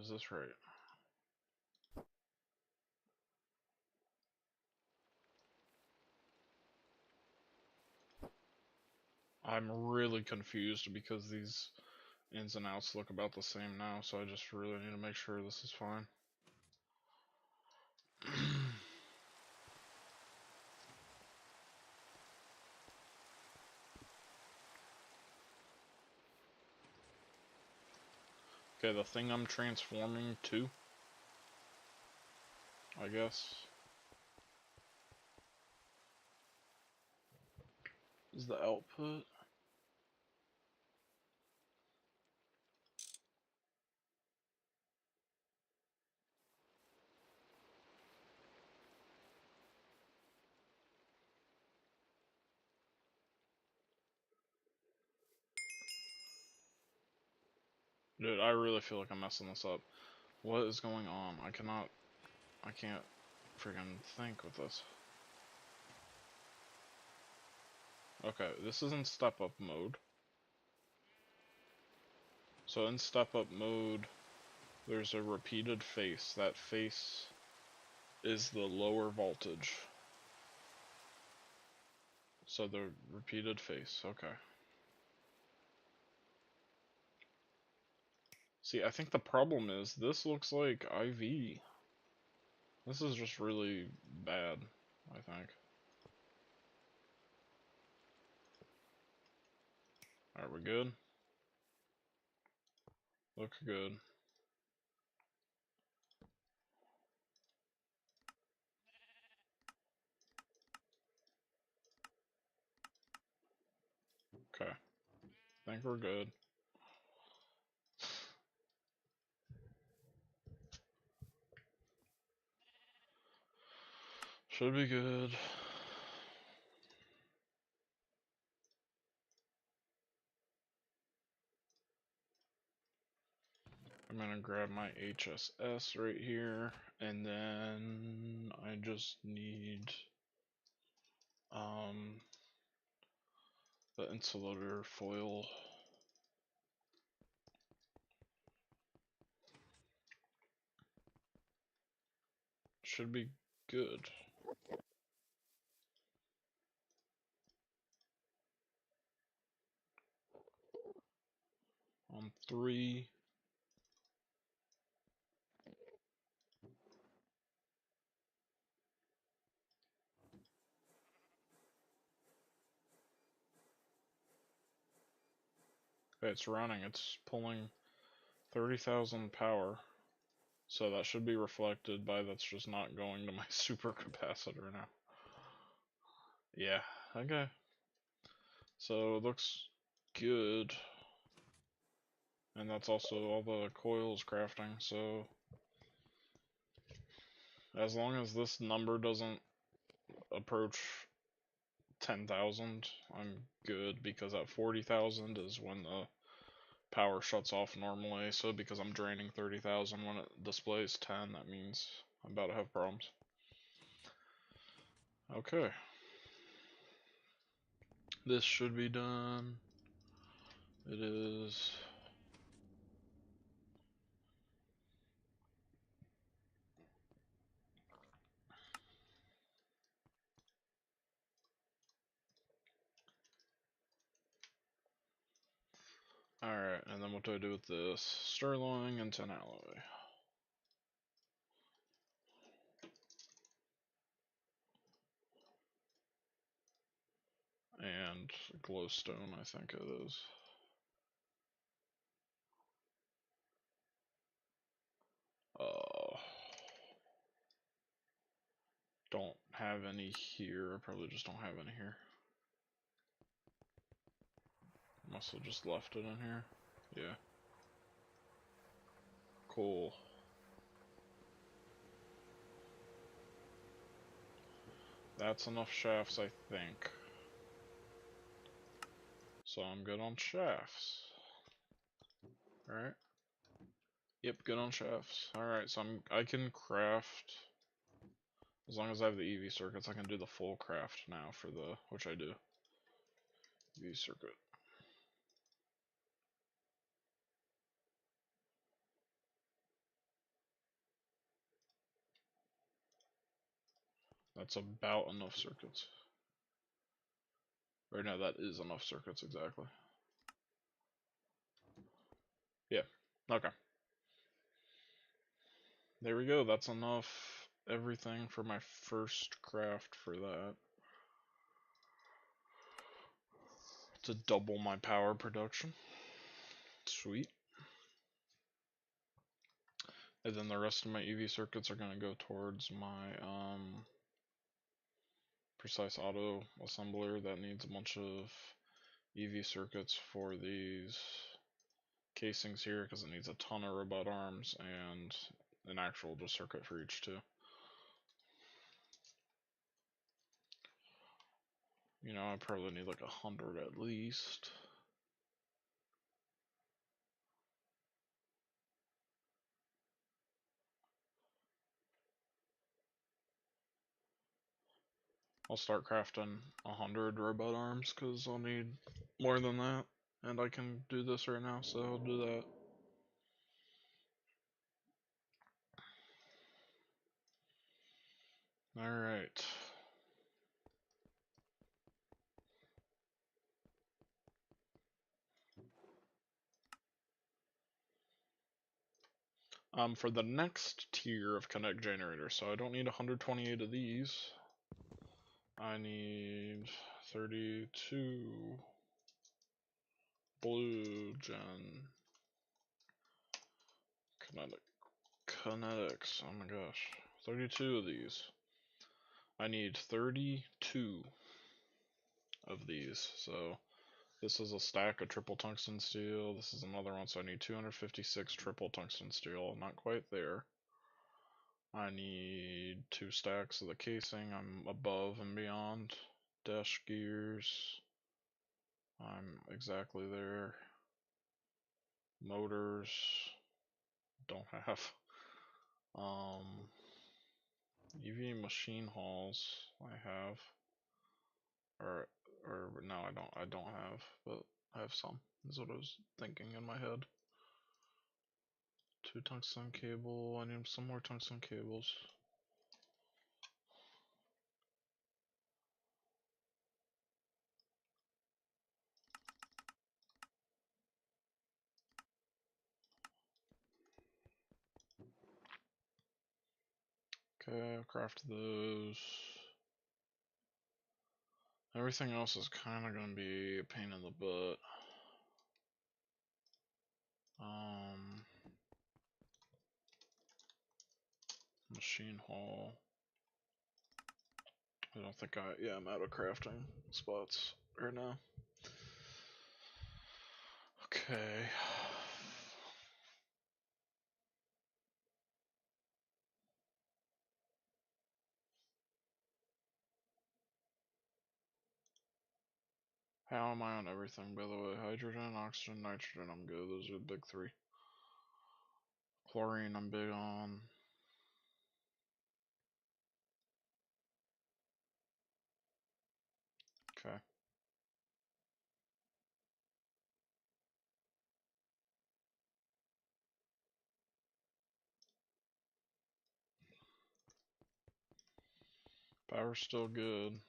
Is this right? I'm really confused because these ins and outs look about the same now, so I just really need to make sure this is fine. Okay, the thing I'm transforming to, I guess, is the output. Dude, I really feel like I'm messing this up. What is going on? I can't freaking think with this. Okay, this is in step up mode. So in step up mode, there's a repeated face. That face is the lower voltage. So the repeated face, okay. See, I think the problem is this looks like IV. This is just really bad, I think. Alright, we good? Look good. Okay. Think we're good. Should be good. I'm gonna grab my HSS right here, and then I just need the insulator foil. Should be good. On 3. Okay, it's running. It's pulling 30,000 power. So that should be reflected by that's just not going to my supercapacitor now. Yeah, okay. So it looks good. And that's also all the coils crafting, so as long as this number doesn't approach 10,000, I'm good, because at 40,000 is when the power shuts off normally, so because I'm draining 30,000 when it displays 10, that means I'm about to have problems. Okay. This should be done. It is. Alright, and then what do I do with this? Sterling and tin alloy. And glowstone, I think it is. Don't have any here. I probably just don't have any here. Must have just left it in here. Yeah. Cool. That's enough shafts, I think. So I'm good on shafts. Alright. Yep, good on shafts. Alright, so I can craft, as long as I have the EV circuits, I can do the full craft now for the, which I do. EV circuit. That's about enough circuits. Right now, that is enough circuits, exactly. Yeah, okay. There we go, that's enough everything for my first craft for that. To double my power production. Sweet. And then the rest of my EV circuits are going to go towards my precise auto assembler that needs a bunch of EV circuits for these casings here, because it needs a ton of robot arms and an actual just circuit for each too. You know, I probably need like 100 at least. I'll start crafting 100 robot arms because I'll need more than that, and I can do this right now, so I'll do that. Alright. For the next tier of connect generators, so I don't need 128 of these. I need 32 blue gen kinetics. Oh my gosh, 32 of these. I need 32 of these. So this is a stack of triple tungsten steel. This is another one, so I need 256 triple tungsten steel. Not quite there. I need 2 stacks of the casing. I'm above and beyond. Dash gears. I'm exactly there. Motors. Don't have. EV machine halls. I have. Or no, I don't. I don't have, but I have some. Is what I was thinking in my head. 2 tungsten cable. I need some more tungsten cables. Okay, I'll craft those. Everything else is kind of going to be a pain in the butt. machine hall. I don't think yeah, I'm out of crafting spots right now. Okay. How am I on everything, by the way? Hydrogen, oxygen, nitrogen, I'm good. Those are the big three. Chlorine, I'm big on. Okay. Power's still good.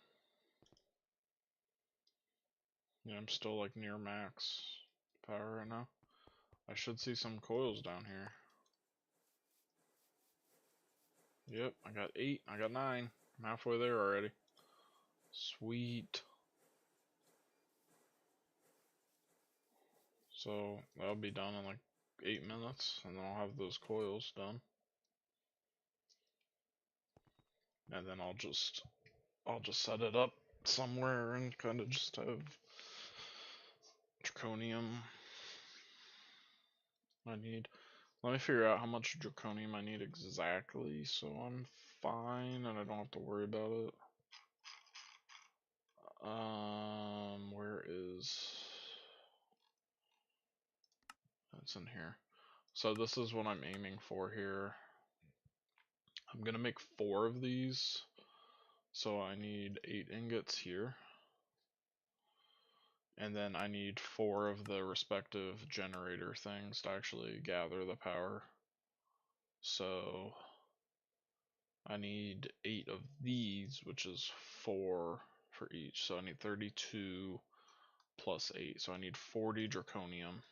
Yeah, I'm still like near max power right now. I should see some coils down here. Yep, I got 8, I got 9. I'm halfway there already. Sweet. So that'll be done in like 8 minutes, and then I'll have those coils done. And then I'll just set it up somewhere and kind of just have draconium I need. Let me figure out how much draconium I need exactly, so I'm fine and I don't have to worry about it. Where is... It's in here. So this is what I'm aiming for here. I'm gonna make 4 of these. So I need 8 ingots here. And then I need 4 of the respective generator things to actually gather the power. So I need 8 of these, which is 4 for each. So I need 32 plus 8. So I need 40 draconium.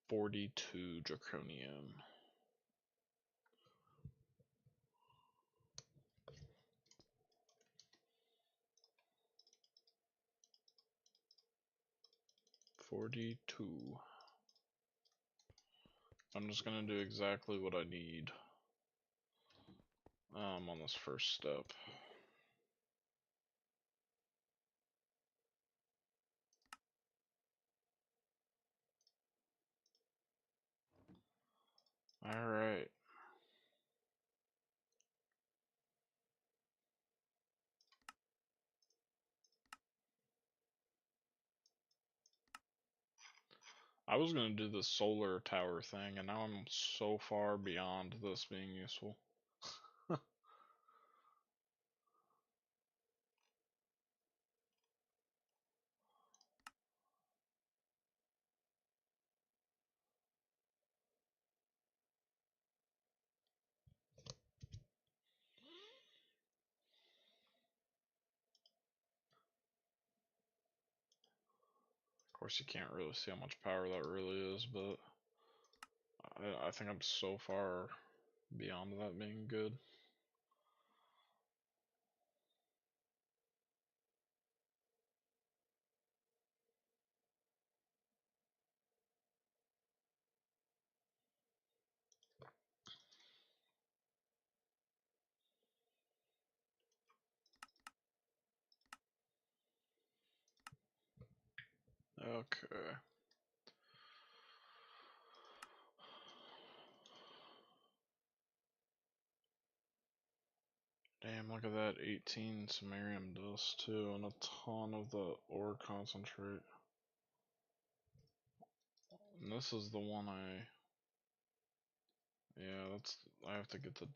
42 draconium. $42. I'm just gonna do exactly what I need on this first step. Alright. I was gonna do the solar tower thing, and now I'm so far beyond this being useful. Of course, you can't really see how much power that really is, but I think I'm so far beyond that being good. Okay. Damn, look at that, 18 samarium dust too, and a ton of the ore concentrate. And this is the one yeah, I have to get the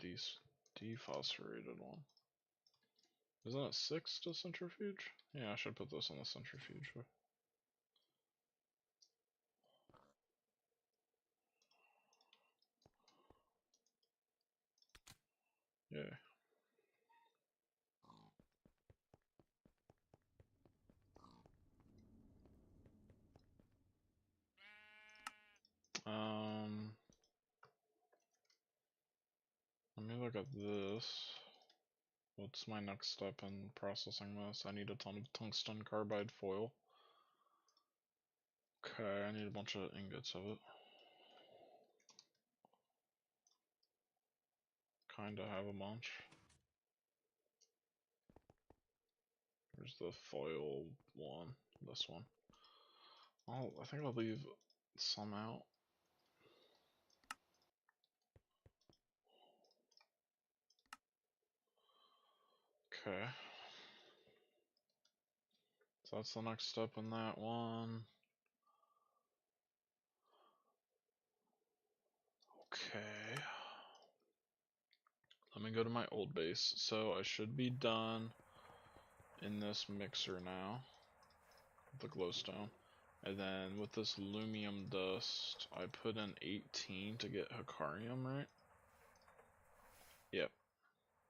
dephosphorated one. Isn't it 6 to centrifuge? Yeah, I should put this on the centrifuge. Yeah. Let me look at this. What's my next step in processing this? I need a ton of tungsten carbide foil. Okay, I need a bunch of ingots of it. kinda have a bunch. There's the foil one, this one. I think I'll leave some out. Okay. So that's the next step in that one. Okay. Let me go to my old base. So I should be done in this mixer now. The glowstone. And then with this lumium dust, I put in 18 to get Hecarium, right? Yep.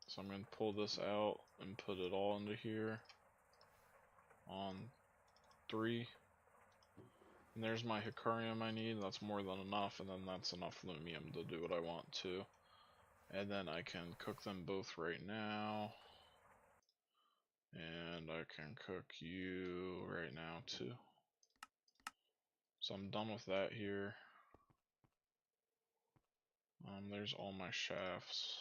So I'm going to pull this out and put it all into here on 3. And there's my Hecarium I need. That's more than enough, and then that's enough lumium to do what I want to. And then I can cook them both right now. And I can cook you right now too. So I'm done with that here. There's all my shafts.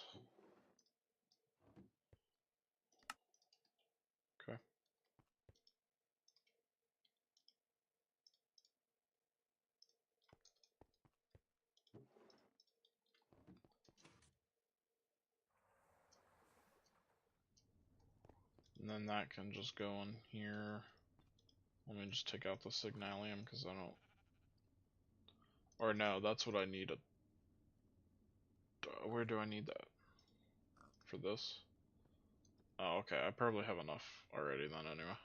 Okay. And then that can just go in here. Let me just take out the signalium because I don't. Or no, that's what I need. Where do I need that? For this? Oh, okay. I probably have enough already then anyway.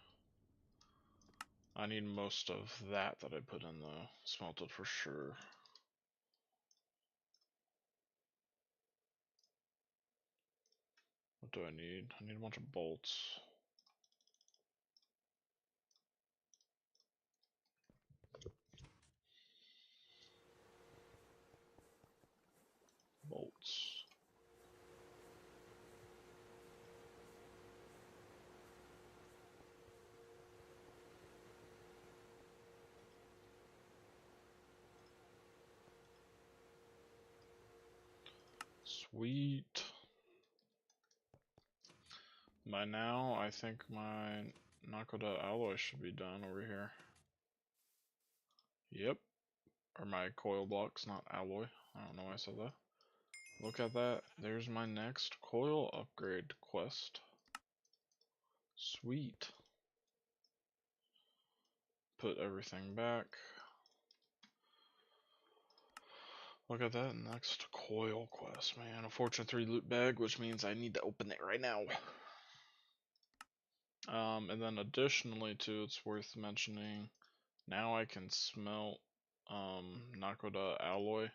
I need most of that I put in the smelted for sure. What do I need? I need a bunch of bolts. Bolts. Sweet. By now, I think my Naquadah alloy should be done over here. Yep. Or my coil blocks, not alloy. I don't know why I said that. Look at that. There's my next coil upgrade quest. Sweet. Put everything back. Look at that, next coil quest, man. A Fortune 3 loot bag, which means I need to open it right now. And then additionally too, it's worth mentioning, now I can smelt Naquadah alloy.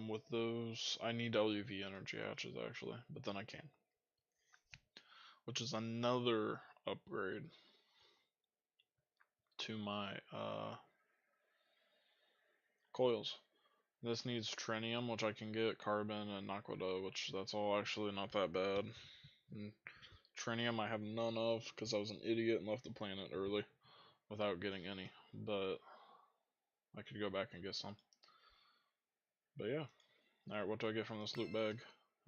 With those, I need LuV energy hatches actually, but then I can. Which is another upgrade to my coils. This needs trinium, which I can get, carbon, and Naquadah, which that's all actually not that bad. And trinium I have none of because I was an idiot and left the planet early without getting any, but I could go back and get some. But yeah. Alright, what do I get from this loot bag?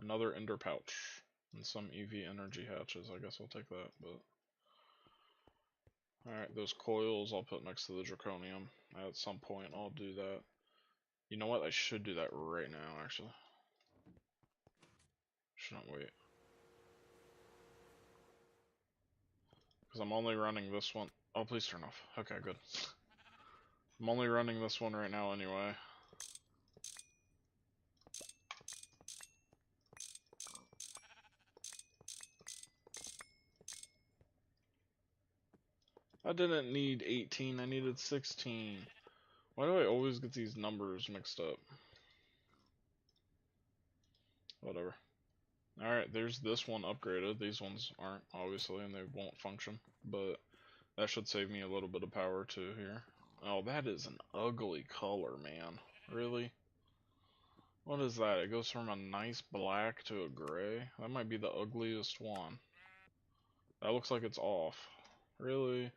Another ender pouch and some EV energy hatches. I guess I'll take that, but alright, those coils I'll put next to the draconium. At some point I'll do that. You know what? I should do that right now, actually. Shouldn't wait. Because I'm only running this one. Oh, please turn off. Okay, good. I'm only running this one right now anyway. I didn't need 18, I needed 16. Why do I always get these numbers mixed up? Whatever. Alright, there's this one upgraded. These ones aren't, obviously, and they won't function. But that should save me a little bit of power too here. Oh, that is an ugly color, man. Really? What is that? It goes from a nice black to a gray? That might be the ugliest one. That looks like it's off. Really?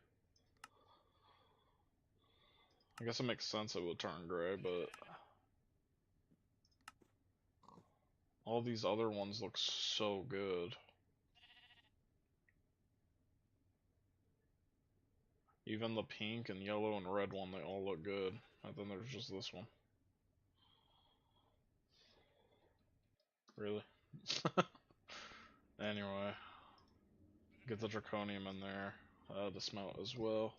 I guess it makes sense it would turn gray, but All these other ones look so good. Even the pink and yellow and red one, they all look good. And then there's just this one. Really? Anyway. Get the draconium in there. To smelt as well.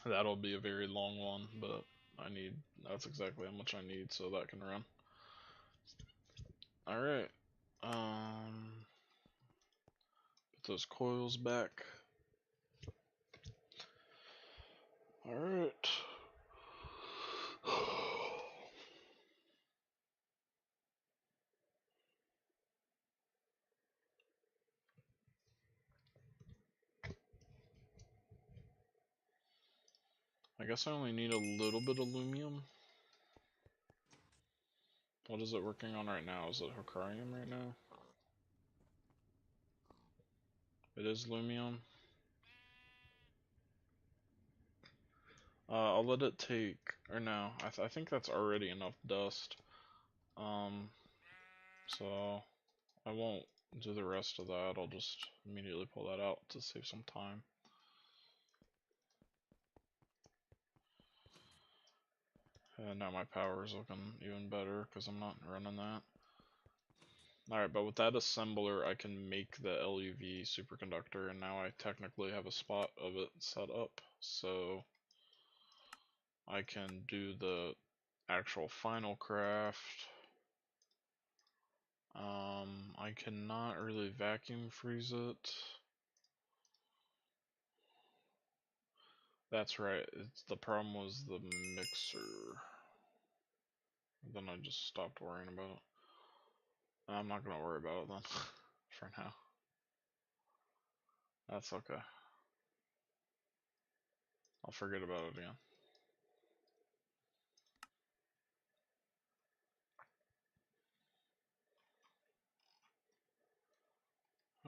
That'll be a very long one, but that's exactly how much I need so that can run. Alright. Put those coils back. Alright. I guess I only need a little bit of lumium. What is it working on right now? Is it Hokarium right now? It is lumium. I'll let it take, or no, I think that's already enough dust. So I won't do the rest of that. I'll just immediately pull that out to save some time. And now my power is looking even better because I'm not running that. Alright, but with that assembler, I can make the LuV superconductor, and now I technically have a spot of it set up, so I can do the actual final craft. I cannot really vacuum freeze it. That's right, the problem was the mixer. Then I just stopped worrying about it. I'm not gonna worry about it then, for now. That's okay. I'll forget about it again.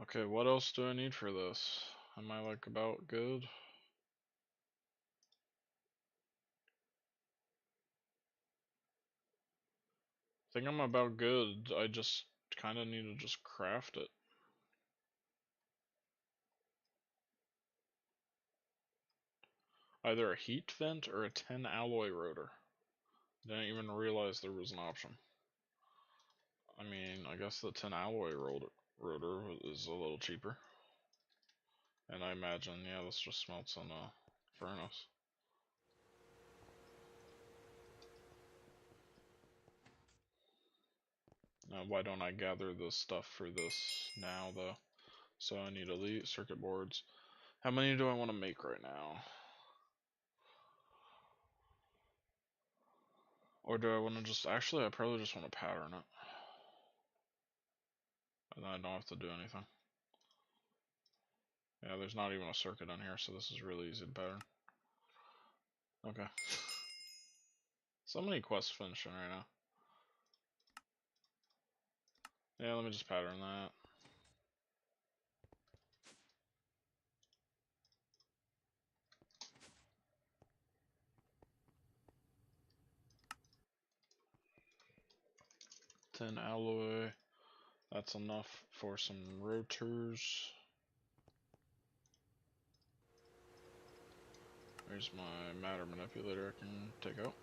Okay, what else do I need for this? Am I like about good? I think I'm about good. I just kind of need to just craft it. Either a heat vent or a tin alloy rotor. Didn't even realize there was an option. I mean, I guess the tin alloy rotor is a little cheaper. And I imagine, yeah, this just smelts in a furnace. Now, why don't I gather the stuff for this now, though? So I need elite circuit boards. How many do I want to make right now? Or do I want to just... Actually, I probably just want to pattern it. And then I don't have to do anything. Yeah, there's not even a circuit on here, so this is really easy to pattern. Okay. So many quests finishing right now. Yeah, let me just pattern that. Tin alloy. That's enough for some rotors. There's my matter manipulator I can take out.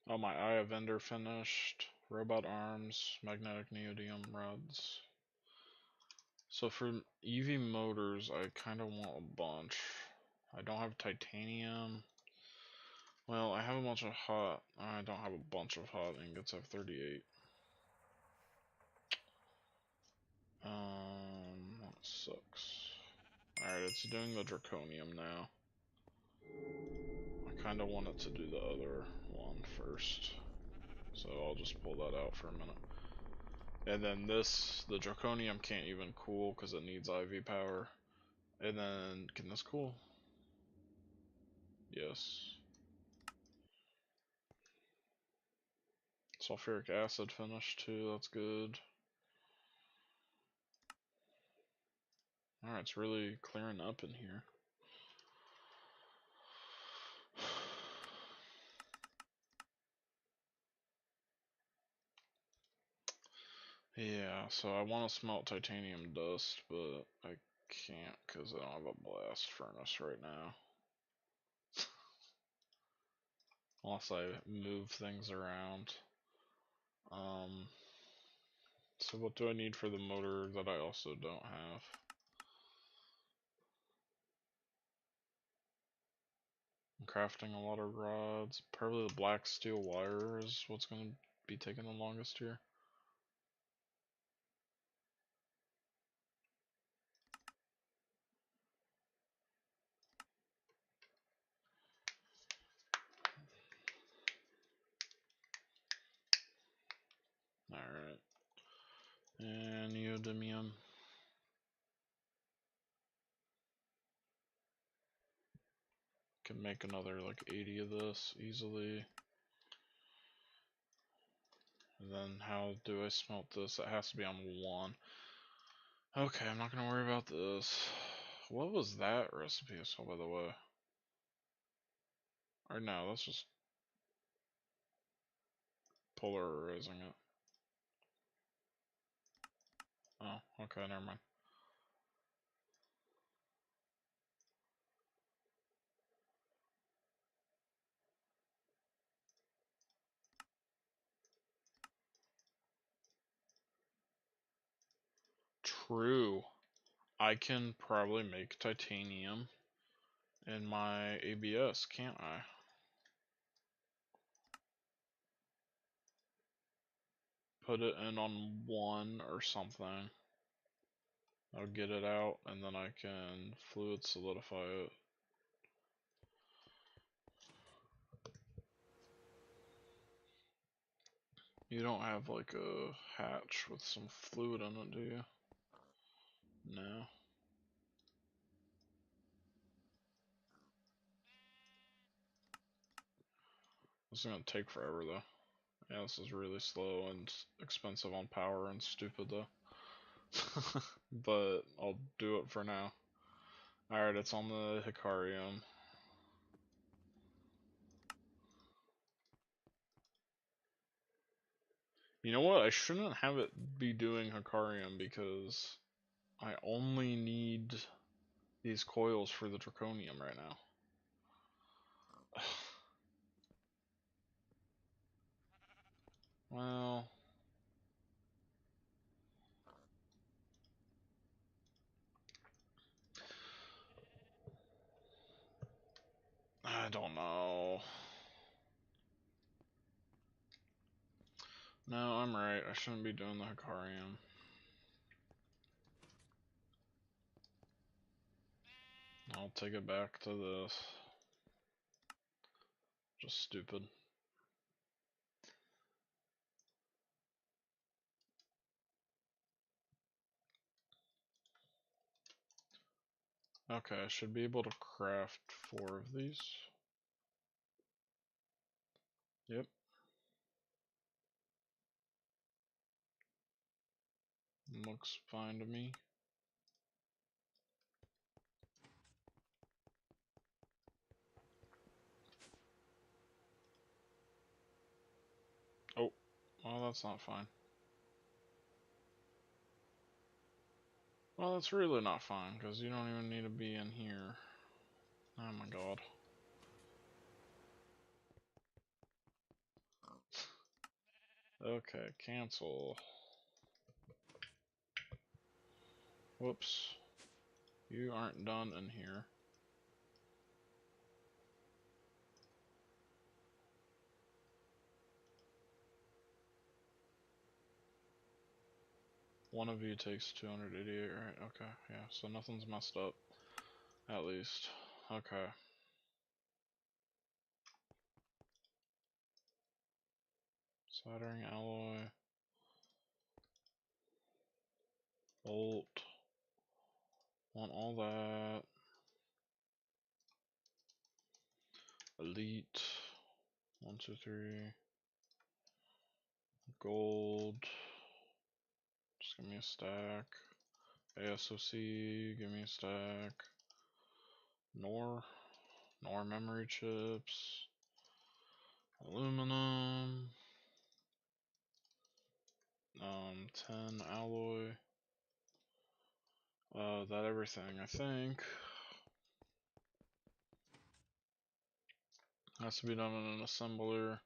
Oh, my Eye of Ender finished. Robot arms, magnetic neodymium rods. So for EV motors, I kind of want a bunch. I don't have titanium. Well, I have a bunch of hot. I don't have a bunch of hot ingots. I have 38. That sucks. Alright, it's doing the draconium now. I kind of wanted to do the other one first. So I'll just pull that out for a minute. And then this, the draconium can't even cool because it needs IV power. And then, can this cool? Yes. Sulfuric acid finished too, that's good. Alright, it's really clearing up in here. Yeah, so I want to smelt titanium dust, but I can't because I don't have a blast furnace right now. Unless I move things around. So what do I need for the motor that I also don't have? I'm crafting a lot of rods. Probably the black steel wire is what's going to be taking the longest here. Alright. And neodymium. Can make another like 80 of this easily. And then how do I smelt this? It has to be on 1. Okay, I'm not gonna worry about this. What was that recipe I saw, by the way? Or no, that's just polarizing it. Oh, okay, never mind. True. I can probably make titanium in my ABS, can't I? Put it in on 1 or something. I'll get it out and then I can fluid solidify it. You don't have like a hatch with some fluid in it, do you? No. This is gonna take forever though. Yeah, this is really slow and expensive on power and stupid though. But I'll do it for now. Alright, it's on the Hicarium. You know what? I shouldn't have it be doing Hicarium because I only need these coils for the Draconium right now. Well, I don't know. No, I'm right. I shouldn't be doing the Hicarium. I'll take it back to this. Just stupid. Okay, I should be able to craft 4 of these. Yep. Looks fine to me. Oh, well, that's not fine. Well, that's really not fine, because you don't even need to be in here. Oh my god. Okay, cancel. Whoops. You aren't done in here. One of you takes 288, right? Okay, yeah, so nothing's messed up. At least. Okay. Soldering alloy. Bolt. Want all that. Elite. 1, 2, 3. Gold. Just give me a stack. ASOC, give me a stack. Nor memory chips. Aluminum. 10 alloy. That everything, I think. Has to be done in an assembler.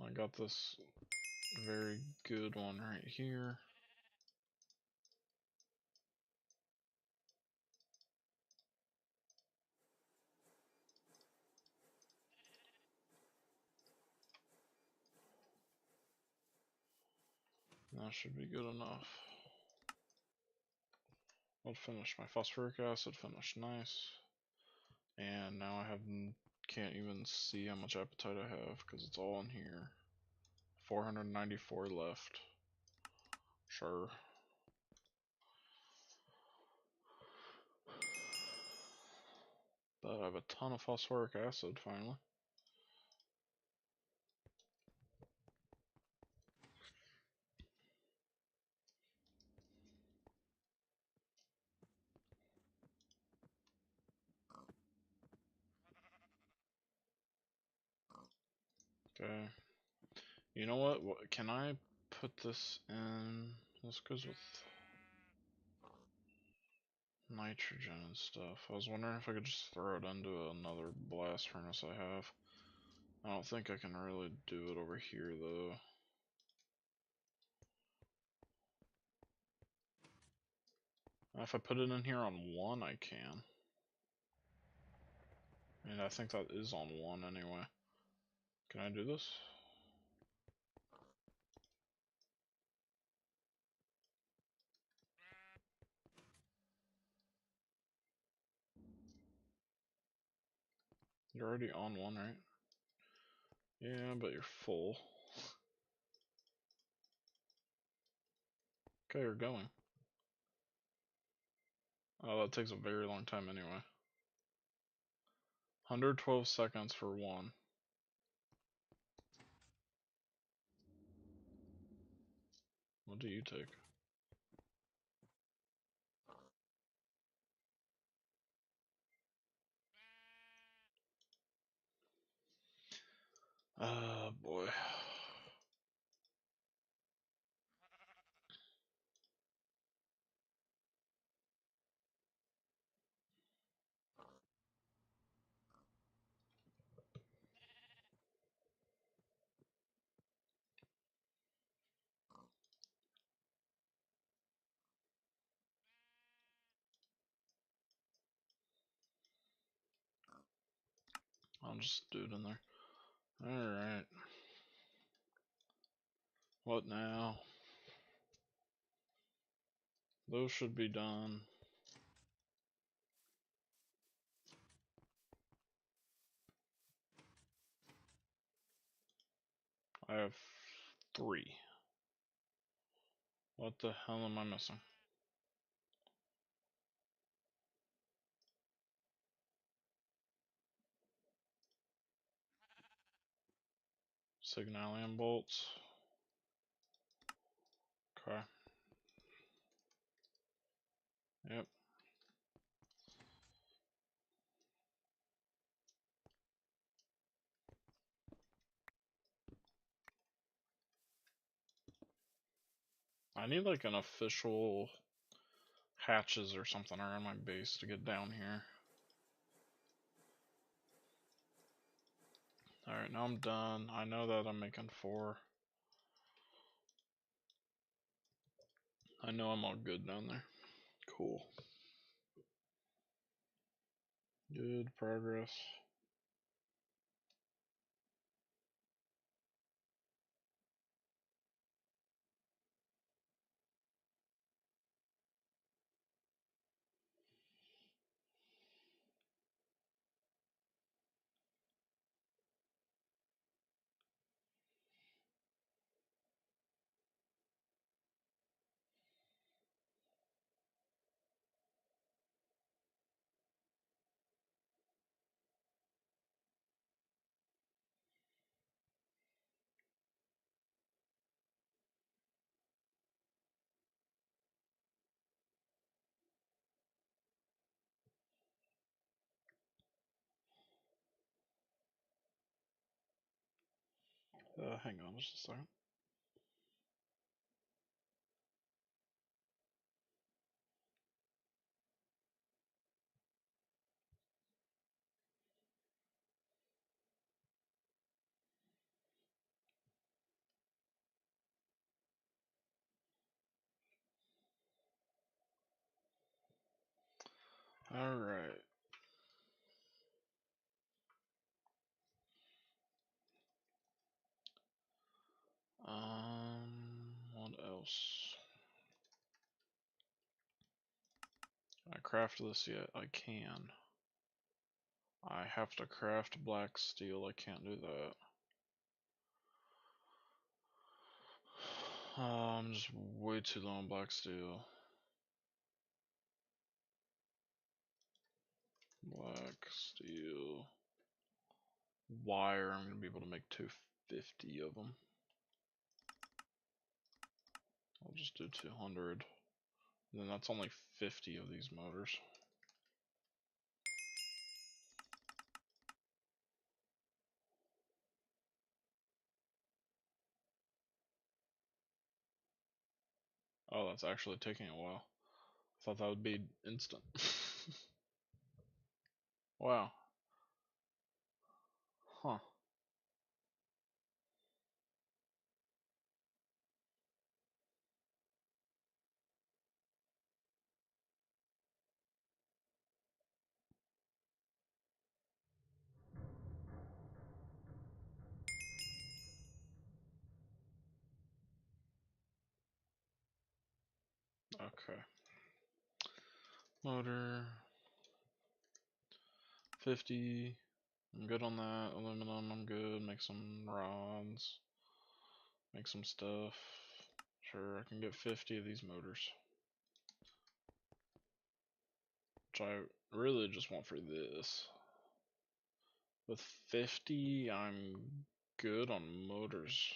I got this very good one right here. That should be good enough. I'll finish my phosphoric acid, finish nice. And now I can't even see how much appetite I have because it's all in here. 494 left. Sure. But I have a ton of phosphoric acid finally. Okay. You know what? Can I put this in? This goes with nitrogen and stuff. I was wondering if I could just throw it into another blast furnace I have. I don't think I can really do it over here though. If I put it in here on 1, I can. And I think that is on 1 anyway. Can I do this? You're already on 1, right? Yeah, but you're full. Okay, you're going. Oh, that takes a very long time anyway. 112 seconds for 1. What do you take? Boy. I'll just do it in there. Alright. What now? Those should be done. I have 3. What the hell am I missing? Signalium bolts. Okay. Yep. I need like an official hatches or something around my base to get down here. Alright, now I'm done. I know that I'm making 4. I know I'm all good down there. Cool. Good progress. Hang on just a second. Alright. What else? Can I craft this yet? I can. I have to craft black steel. I can't do that. I'm just way too low on black steel. Black steel. Wire, I'm gonna be able to make 250 of them. I'll just do 200. And then that's only 50 of these motors. Oh, that's actually taking a while. I thought that would be instant. Wow. Huh. Okay. Motor. 50. I'm good on that. Aluminum, I'm good. Make some rods. Make some stuff. Sure, I can get 50 of these motors. Which I really just want for this. With 50, I'm good on motors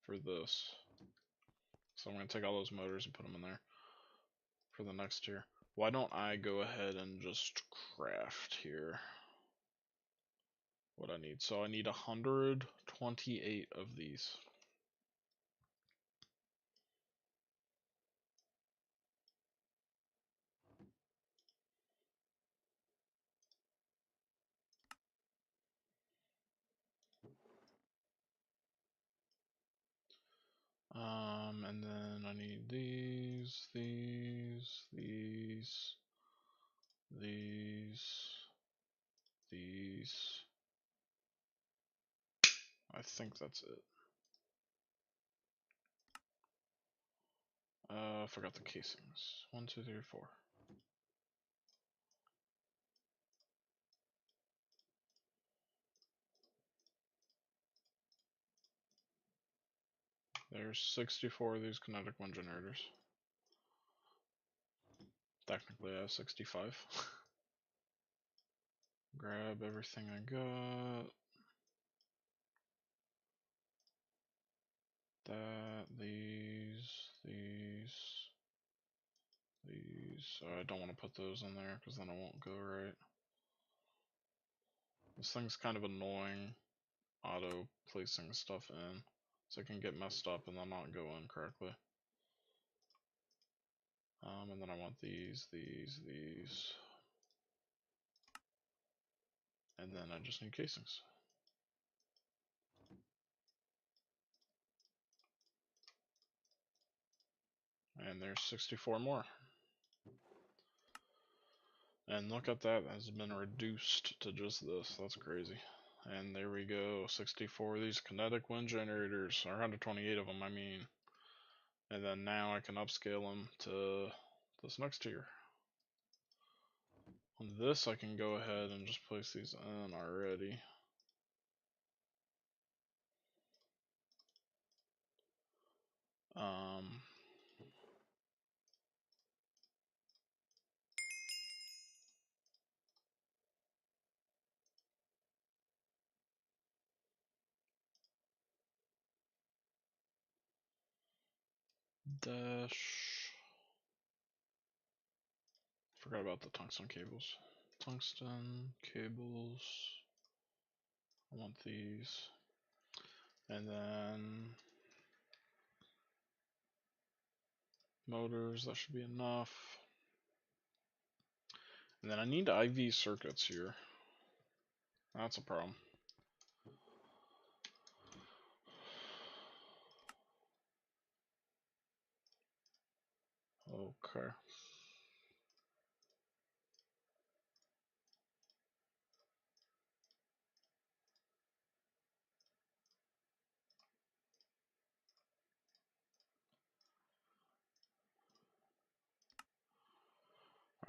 for this. So I'm going to take all those motors and put them in there for the next tier. Why don't I go ahead and just craft here what I need. So I need 128 of these. And then I need these, these. I think that's it. I forgot the casings. 1, 2, 3, 4. There's 64 of these kinetic wind generators. Technically, I have 65. Grab everything I got. That, these. I don't want to put those in there because then it won't go right. This thing's kind of annoying, auto placing stuff in, so it can get messed up and then not go in correctly. And then I want these. And then I just need casings. And there's 64 more. And look at that, has been reduced to just this. That's crazy. And there we go, 64 of these kinetic wind generators, or 128 of them, I mean. And then now I can upscale them to this next tier. On this, I can go ahead and just place these in already. Dash. Forgot about the tungsten cables. Tungsten cables. I want these. And then motors, that should be enough. And then I need IV circuits here. That's a problem. Okay.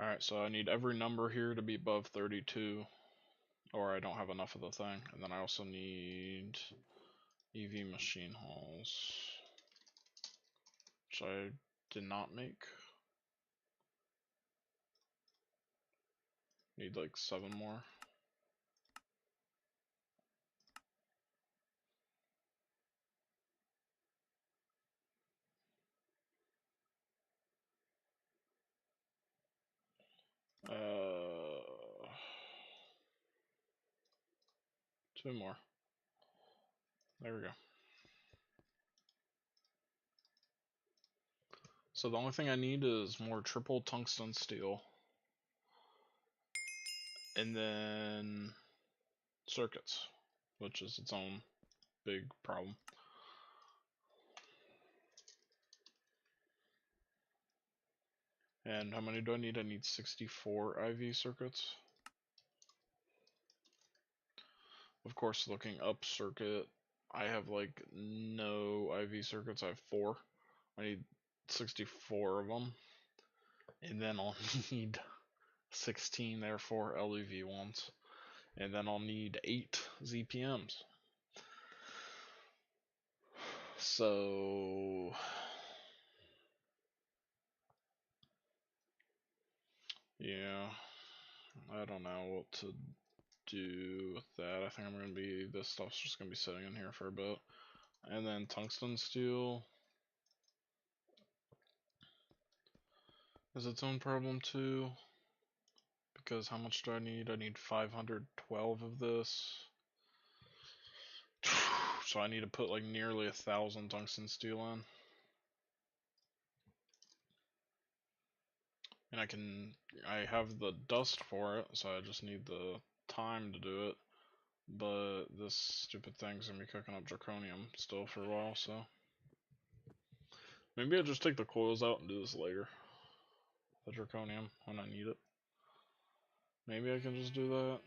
Alright, so I need every number here to be above 32, or I don't have enough of the thing. And then I also need EV machine halls, which I did not make. Need like 7 more. Uh, 2 more. There we go. So the only thing I need is more triple tungsten steel. And then circuits, which is its own big problem. And how many do I need? I need 64 IV circuits. Of course, looking up circuit, I have like no IV circuits. I have 4. I need 64 of them. And then I'll need 16, therefore, LuV ones. And then I'll need 8 ZPMs. So yeah, I don't know what to do with that. I think I'm gonna be, this stuff's just gonna be sitting in here for a bit. And then tungsten steel is its own problem too, because how much do I need? I need 512 of this. So I need to put like nearly 1,000 tungsten steel in. And I have the dust for it, so I just need the time to do it. But this stupid thing's gonna be cooking up zirconium still for a while, so maybe I just take the coils out and do this later. The zirconium when I need it. Maybe I can just do that.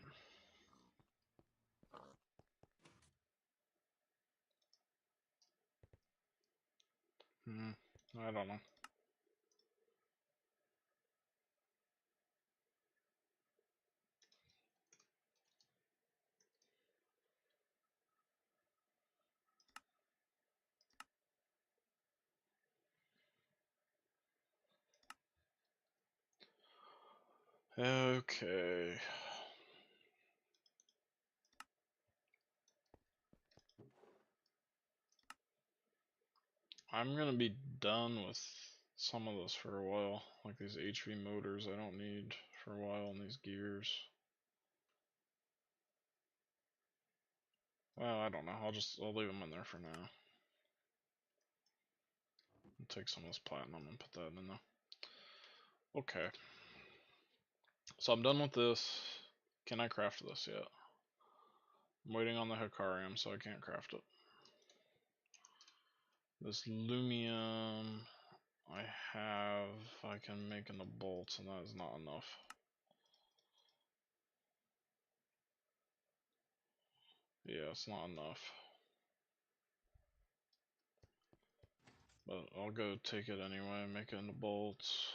I don't know. Okay. I'm gonna be done with some of this for a while. Like these HV motors I don't need for a while, and these gears. Well, I don't know. I'll leave them in there for now. I'll take some of this platinum and put that in there. Okay. So I'm done with this. Can I craft this yet? I'm waiting on the Hikarium, so I can't craft it. This Lumium I can make into bolts, and that is not enough. Yeah, it's not enough. But I'll go take it anyway and make it into bolts.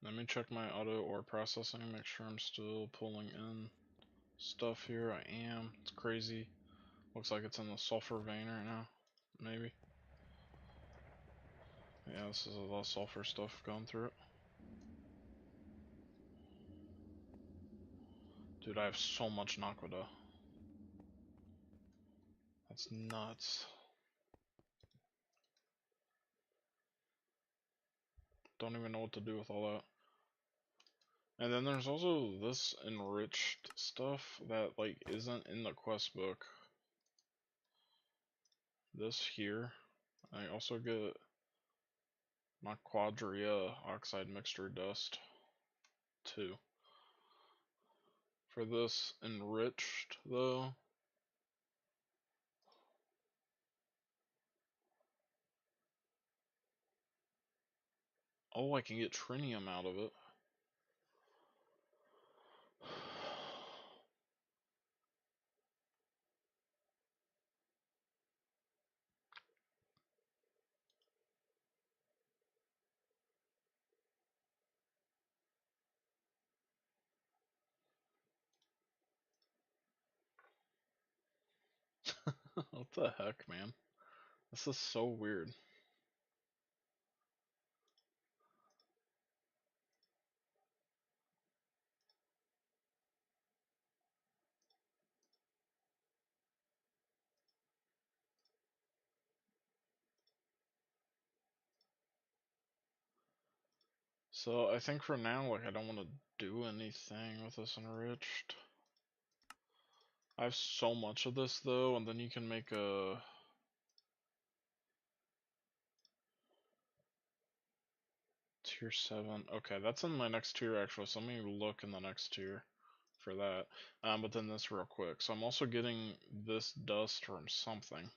Let me check my auto ore processing, make sure I'm still pulling in stuff here. I am. It's crazy. Looks like it's in the sulfur vein right now. Maybe. Yeah, this is a lot of sulfur stuff going through it. Dude, I have so much Naquadah. That's nuts. Don't even know what to do with all that. And then there's also this enriched stuff that like isn't in the quest book. This here. I also get Naquadah oxide mixture dust too. For this enriched though, oh, I can get trinium out of it. What the heck, man? This is so weird. So I think for now, like, I don't want to do anything with this enriched. I have so much of this though, and then you can make a tier 7. Okay, that's in my next tier actually, so let me look in the next tier for that. But then this real quick. So I'm also getting this dust from something.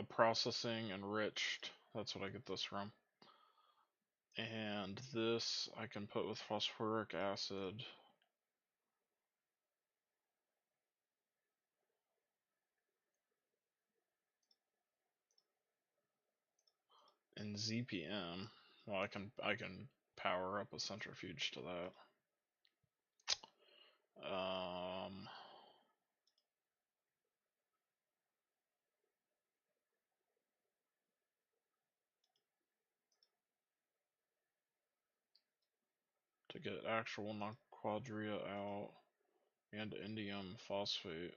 Processing enriched. That's what I get this from. And this I can put with phosphoric acid. And ZPM. Well, I can power up a centrifuge to that. To get actual Naquadah out and indium phosphate.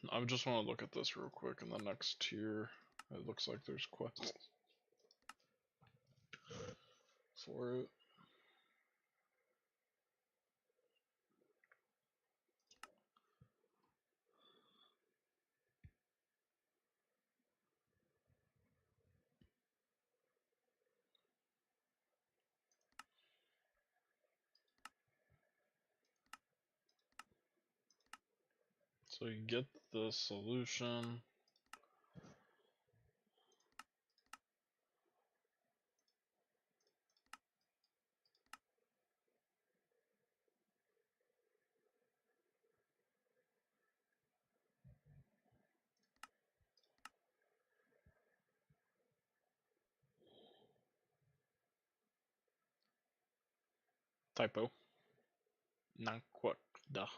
I just want to look at this real quick in the next tier. It looks like there's quests for it. So you get the solution. Typo. Naquadah.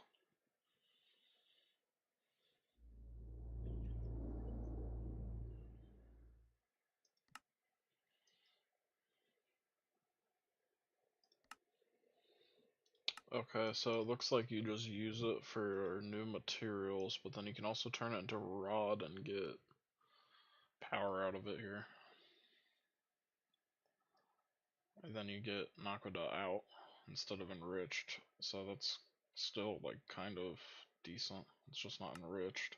Okay, so it looks like you just use it for new materials, but then you can also turn it into rod and get power out of it here. And then you get Naquadah out instead of enriched, so that's still like kind of decent. It's just not enriched.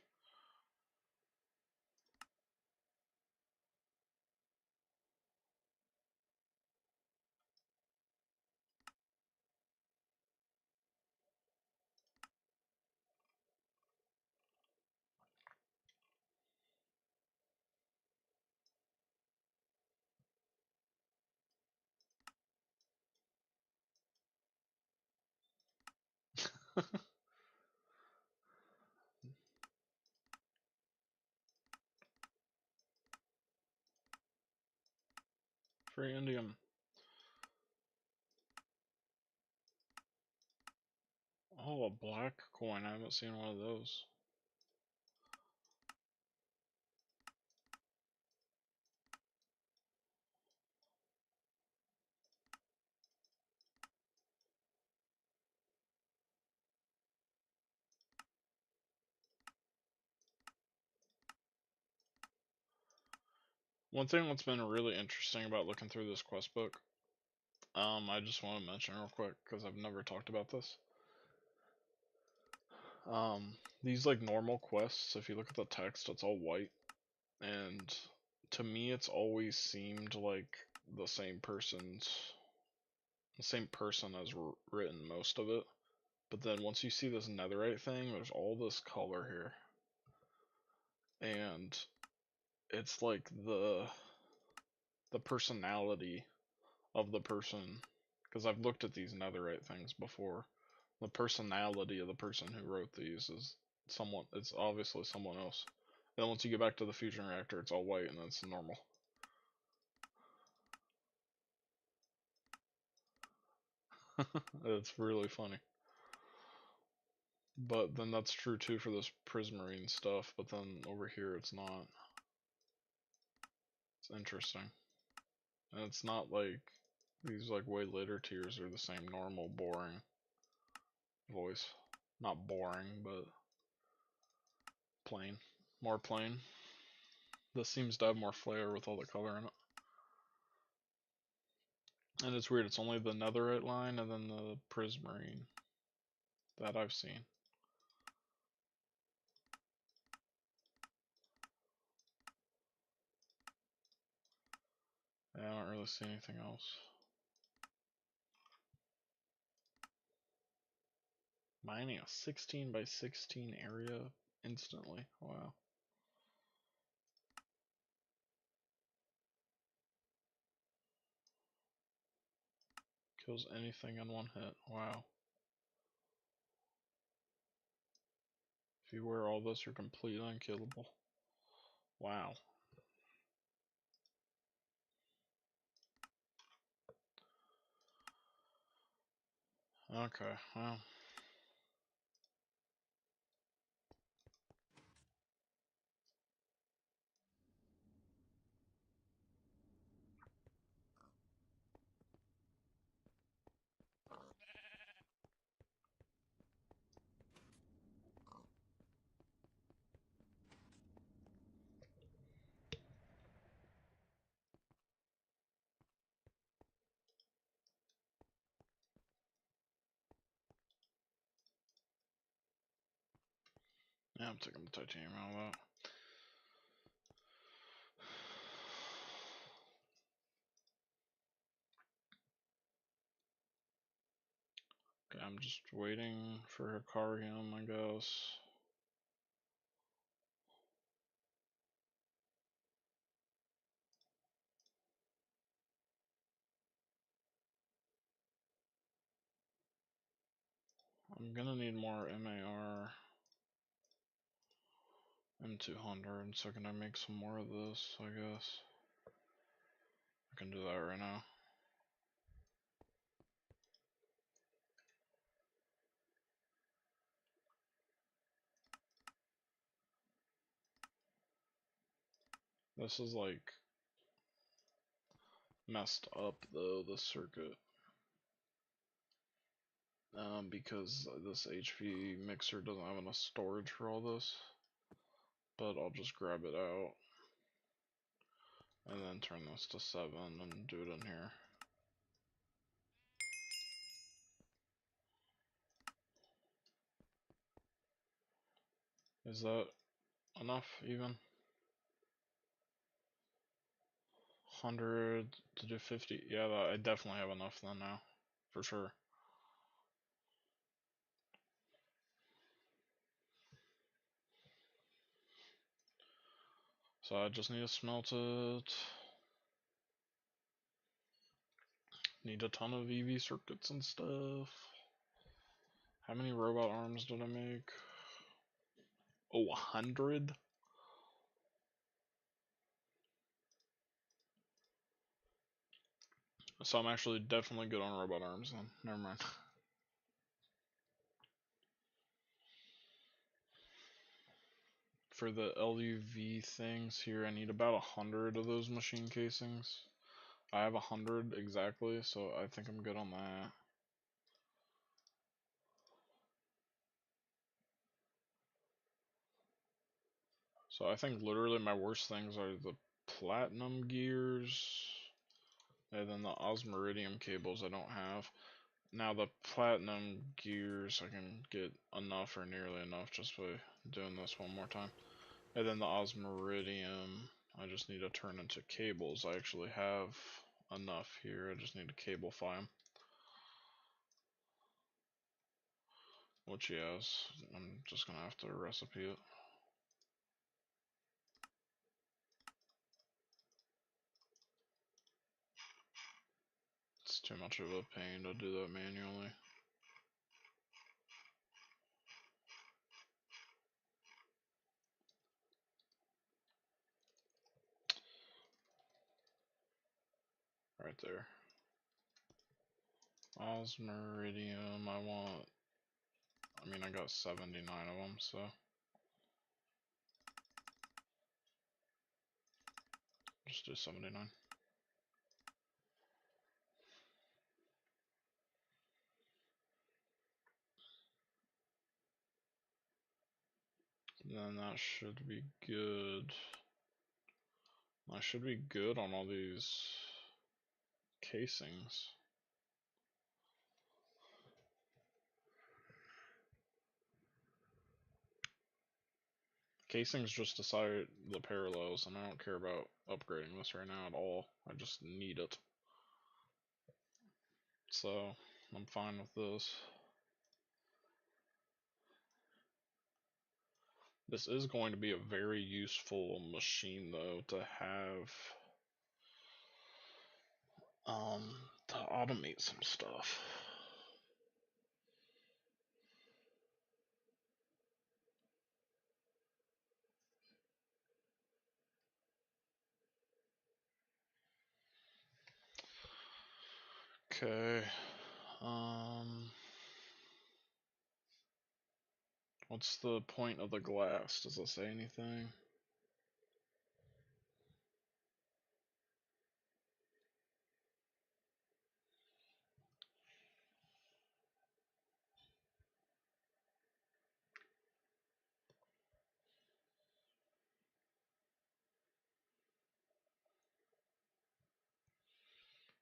Free indium. Oh, a black coin. I haven't seen one of those. One thing that's been really interesting about looking through this quest book, I just want to mention real quick because I've never talked about this. These like normal quests, if you look at the text, it's all white, and to me, it's always seemed like the same person has written most of it. But then once you see this netherite thing, there's all this color here, and it's like the personality of the person, because I've looked at these netherite things before. The personality of the person who wrote these is someone. It's obviously someone else. Then once you get back to the fusion reactor, it's all white and it's normal. It's really funny. But then that's true too for this prismarine stuff, but then over here it's not. It's interesting. And it's not like these like way later tiers are the same normal boring voice. Not boring, but plain. More plain. This seems to have more flair with all the color in it. And it's weird, it's only the netherite line and then the prismarine that I've seen. Yeah, I don't really see anything else. Mining a 16 by 16 area instantly. Wow. Kills anything in one hit. Wow. If you wear all this, you're completely unkillable. Wow. Okay, well. Yeah, I'm taking the titanium out of that. Okay, I'm just waiting for Hikarium, I guess. I'm gonna need more MAR M200, so can I make some more of this, I guess? I can do that right now. This is like messed up though, this circuit. Because this HP mixer doesn't have enough storage for all this. But I'll just grab it out. And then turn this to 7 and do it in here. Is that enough even? 100 to do 50? Yeah, I definitely have enough then now. For sure. So I just need to smelt it. Need a ton of EV circuits and stuff. How many robot arms did I make? Oh, 100? So I'm actually definitely good on robot arms then. Never mind. For the LuV things here, I need about 100 of those machine casings. I have 100 exactly, so I think I'm good on that. So I think literally my worst things are the platinum gears, and then the osmiridium cables I don't have. Now the platinum gears I can get enough or nearly enough just by doing this one more time. And then the osmiridium I just need to turn into cables. I actually have enough here, I just need to cablefy them. Which yes, I'm just gonna have to recipe it. It's too much of a pain to do that manually. right there. Osmiridium, I got 79 of them, so. Just do 79. Then that should be good. I should be good on all these casings. Casings just decide the parallels, and I don't care about upgrading this right now at all. I just need it. So, I'm fine with this. This is going to be a very useful machine, though, to have to automate some stuff. Okay. What's the point of the glass? Does it say anything?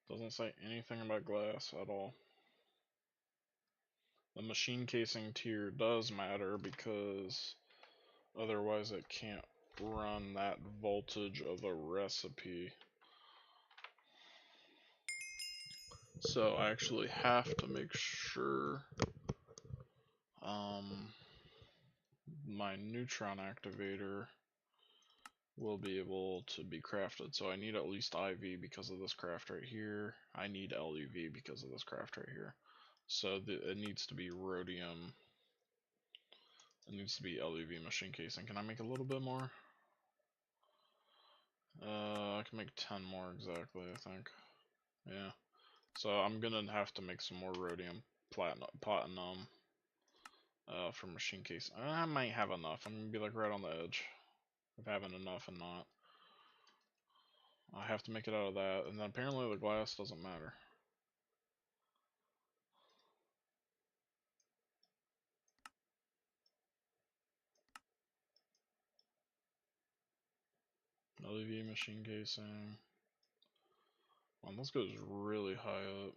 Doesn't say anything about glass at all. The machine casing tier does matter because otherwise it can't run that voltage of a recipe. So I actually have to make sure my neutron activator will be able to be crafted. So I need at least IV because of this craft right here. I need LuV because of this craft right here. So it needs to be rhodium. It needs to be LuV machine casing. Can I make a little bit more? I can make 10 more exactly, I think. Yeah. So I'm gonna have to make some more rhodium platinum for machine casing. I might have enough. I'm gonna be like right on the edge of having enough and not. I have to make it out of that, and then apparently the glass doesn't matter. LuV machine casing. Well, this goes really high up.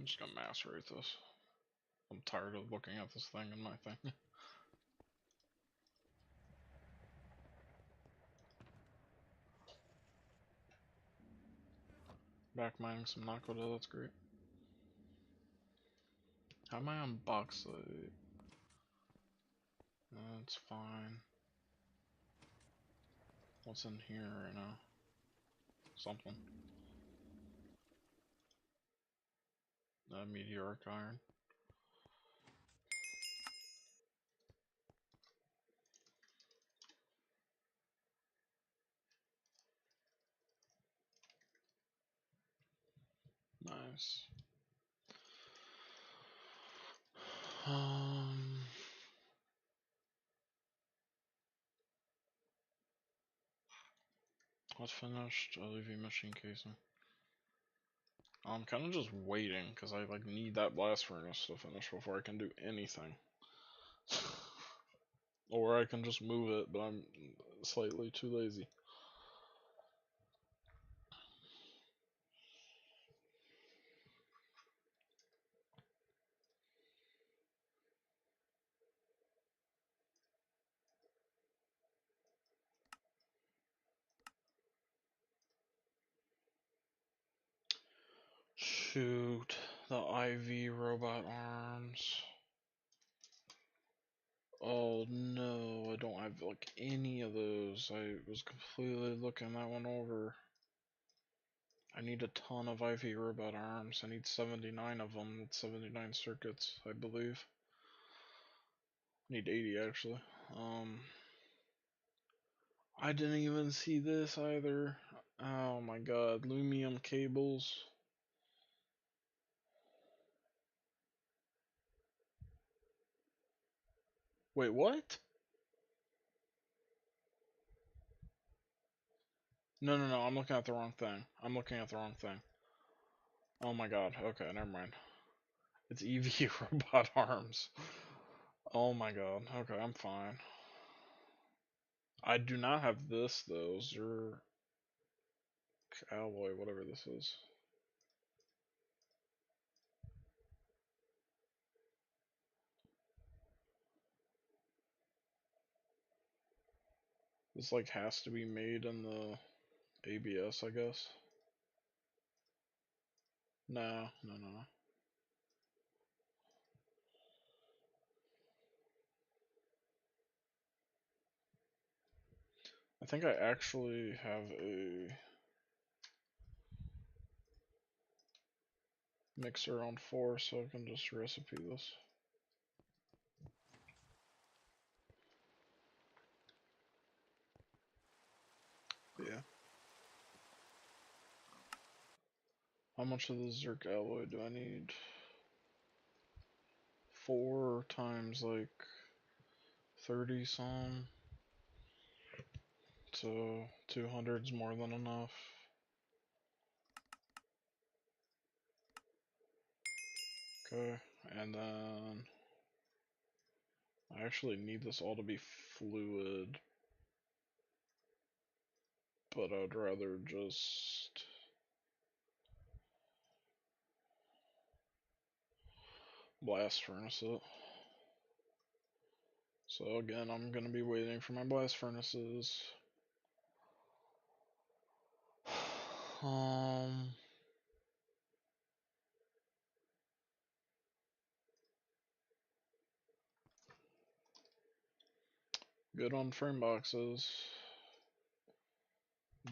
I'm just gonna macerate this. I'm tired of looking at this thing in my thing. Back mining some Naquadah, that's great. How am I on bauxite? That's fine. What's in here right now? Something. Meteoric iron. Nice. What's finished? LuV machine casing. I'm kind of just waiting because I need that blast furnace to finish before I can do anything. Or I can just move it, but I'm slightly too lazy. Shoot, the IV robot arms. Oh no, I don't have like any of those. I was completely looking that one over. I need a ton of IV robot arms. I need 79 of them. That's 79 circuits, I believe. I need 80 actually. I didn't even see this either. Oh my god, Lumium cables. Wait, what? No, no, no, I'm looking at the wrong thing. I'm looking at the wrong thing. Oh my god, okay, never mind. It's EV robot arms. Oh my god, okay, I'm fine. I do not have this though, Zerk alloy, whatever this is. This like has to be made in the ABS, I guess. No, no, no. I think I actually have a mixer on 4, so I can just recipe this. Yeah. How much of the Zerk alloy do I need? 4 times like 30 some. So 200's more than enough. Okay, and then I actually need this all to be fluid, but I'd rather just blast furnace it. So again, I'm gonna be waiting for my blast furnaces. um, Good on frame boxes.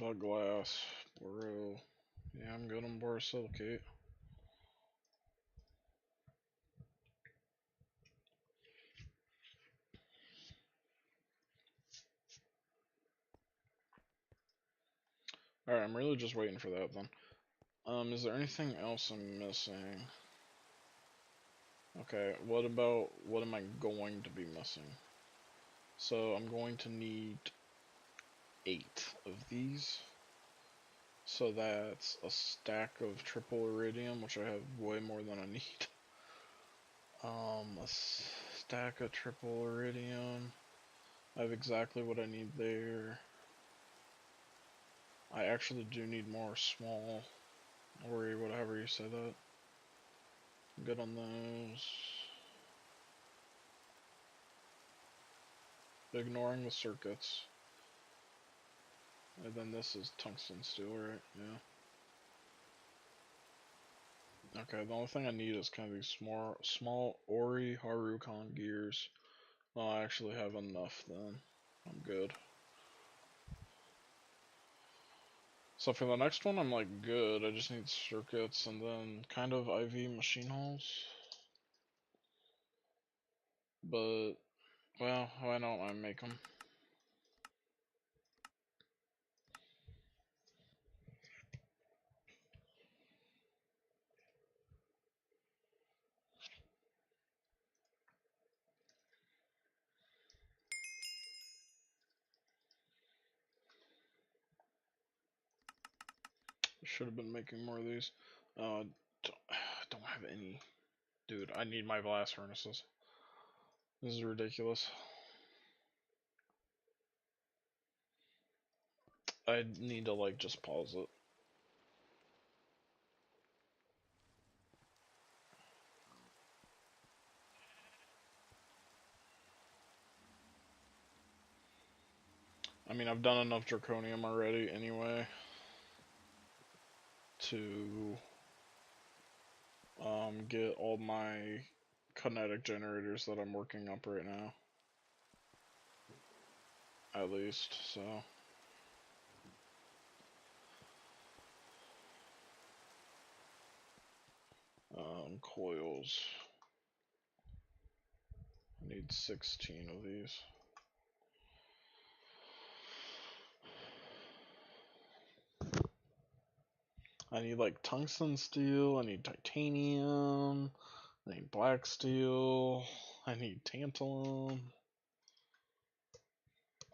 Bug glass, boro. Yeah, I'm good on borosilicate. Alright, I'm really just waiting for that then. Is there anything else I'm missing? Okay, what am I going to be missing? So I'm going to need 8 of these. So that's a stack of triple iridium, which I have way more than I need. A stack of triple iridium. I have exactly what I need there. I actually do need more small, or whatever you say that. I'm good on those. Ignoring the circuits. And then this is tungsten steel, right? Yeah. Okay, the only thing I need is kind of these small Ori Harukan gears. Oh, I actually have enough then. I'm good. So for the next one, I'm like good. I just need circuits and then kind of IV machine holes. But, well, why don't I make them? Should have been making more of these. Don't have any. Dude, I need my blast furnaces. This is ridiculous. I need to like just pause it. I mean, I've done enough draconium already anyway to get all my kinetic generators that I'm working up right now. At least, so. Coils. I need 16 of these. I need like tungsten steel, I need titanium, I need black steel, I need tantalum.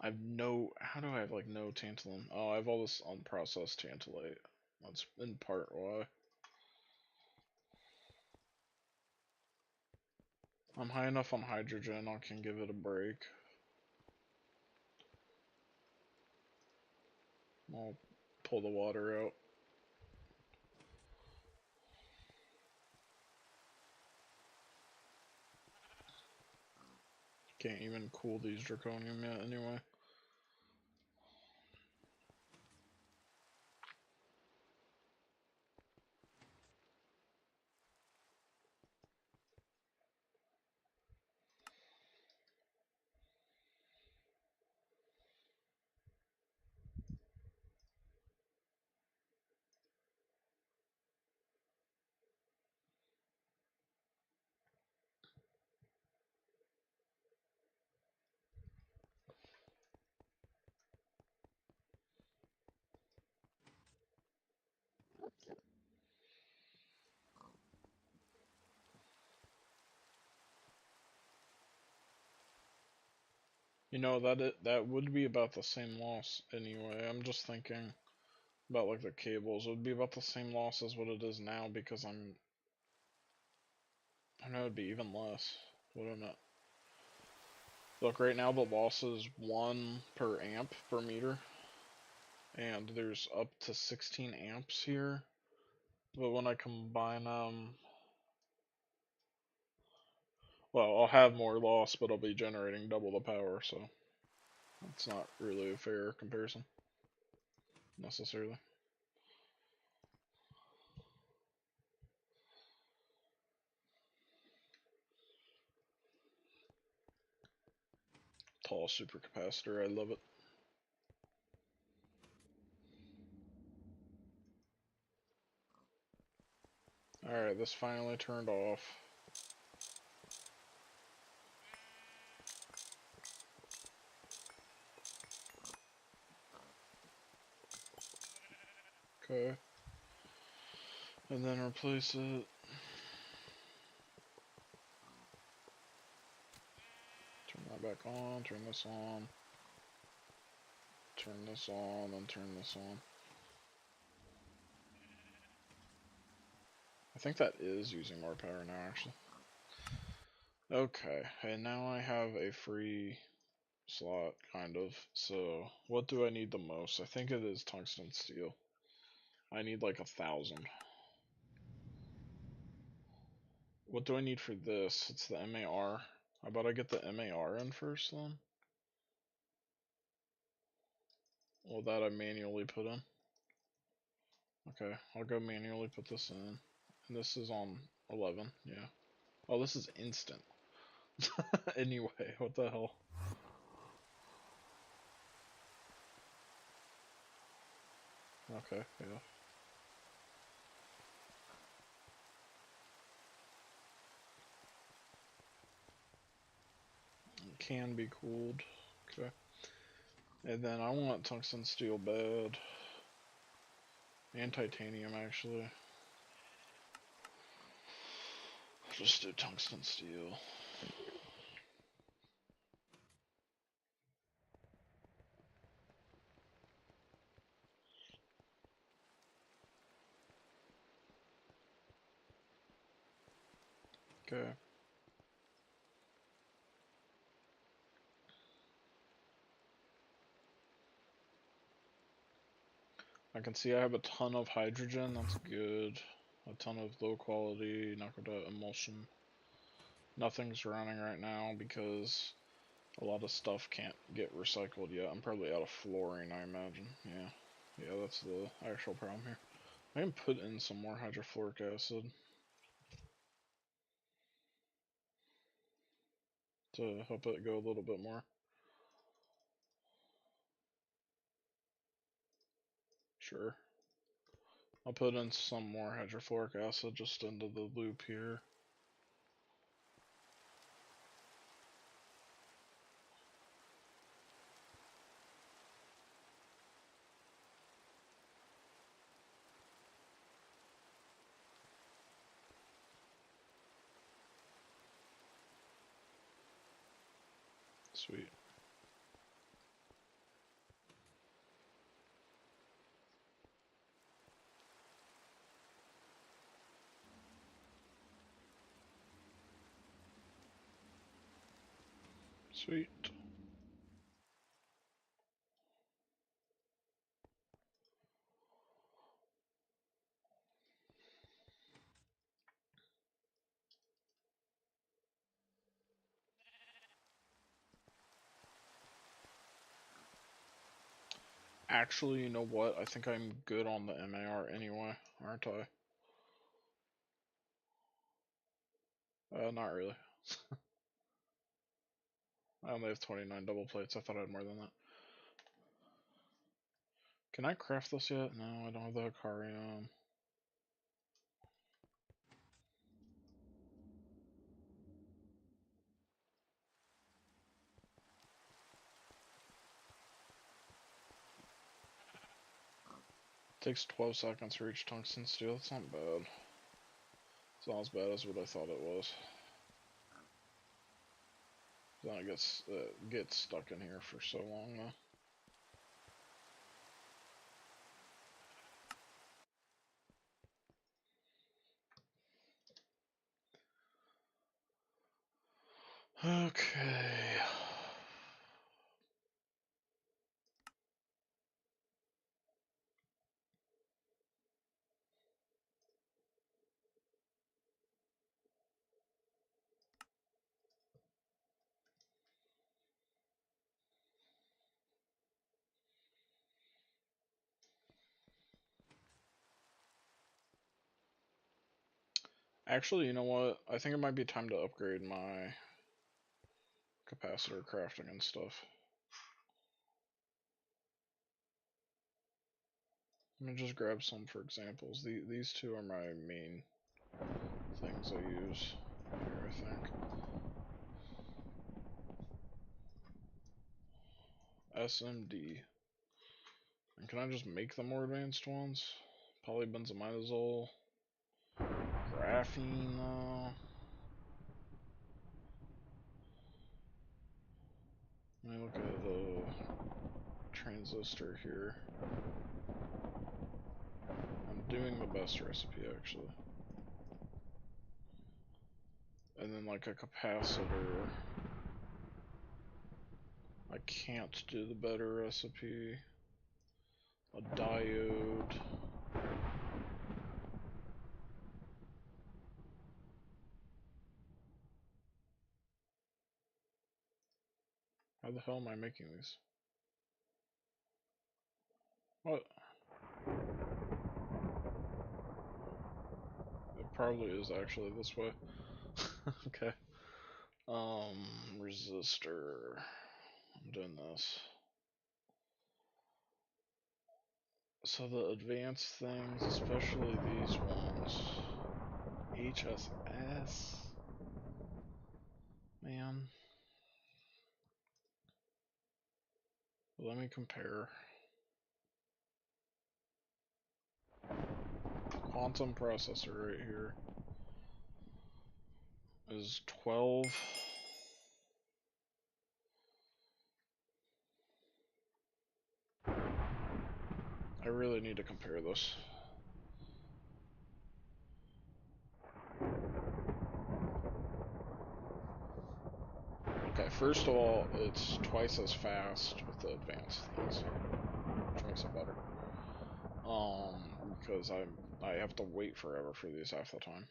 I have no, how do I have like no tantalum? Oh, I have all this unprocessed tantalite. That's in part why. I'm high enough on hydrogen, I can give it a break. I'll pull the water out. Can't even cool these draconium yet anyway. You know, that would be about the same loss anyway. I'm just thinking about like the cables. It would be about the same loss as what it is now because I know it'd be even less, wouldn't it? Look, right now the loss is 1 per amp per meter. And there's up to 16 amps here. But when I combine well, I'll have more loss, but I'll be generating double the power, so it's not really a fair comparison, necessarily. Tall supercapacitor, I love it. Alright, this finally turned off. Okay. And then replace it. Turn that back on, turn this on. Turn this on, and turn this on. I think that is using more power now, actually. Okay, and now I have a free slot, kind of. So, what do I need the most? I think it is tungsten steel. I need like 1,000. What do I need for this? It's the MAR. How about I get the MAR in first then? Well, that I manually put in. Okay, I'll go manually put this in. And this is on 11, yeah. Oh, this is instant. Anyway, what the hell? Okay, yeah. It can be cooled. Okay. And then I want tungsten steel bed. And titanium, actually. Just do tungsten steel. Okay. I can see I have a ton of hydrogen, that's good. A ton of low quality Naquadah emulsion. Nothing's running right now because a lot of stuff can't get recycled yet. I'm probably out of fluorine, I imagine. Yeah. Yeah, that's the actual problem here. I can put in some more hydrofluoric acid. to help it go a little bit more. Sure. I'll put in some more hydrofluoric acid just into the loop here. Sweet. Sweet. Actually, you know what? I think I'm good on the MAR anyway, aren't I? Not really. I only have 29 double plates. I thought I had more than that. Can I craft this yet? No, I don't have the Hikarium. Takes 12 seconds for each tungsten steel. That's not bad. It's not as bad as what I thought it was. Then it gets stuck in here for so long though. Okay. Actually, you know what? I think it might be time to upgrade my capacitor crafting and stuff. Let me just grab some for examples. These two are my main things I use here, I think. SMD. And can I just make the more advanced ones? Polybenzimidazole. Graphene, though. Let me look at the transistor here. I'm doing the best recipe, actually. And then, like, a capacitor. I can't do the better recipe. A diode. How the hell am I making these? What? It probably is actually this way. Okay. Resistor. I'm doing this. So the advanced things, especially these ones. HSS. Man. Let me compare. Quantum processor right here is 12. I really need to compare this. Okay, first of all, it's twice as fast with the advanced things, which makes it better. Because I have to wait forever for these half the time.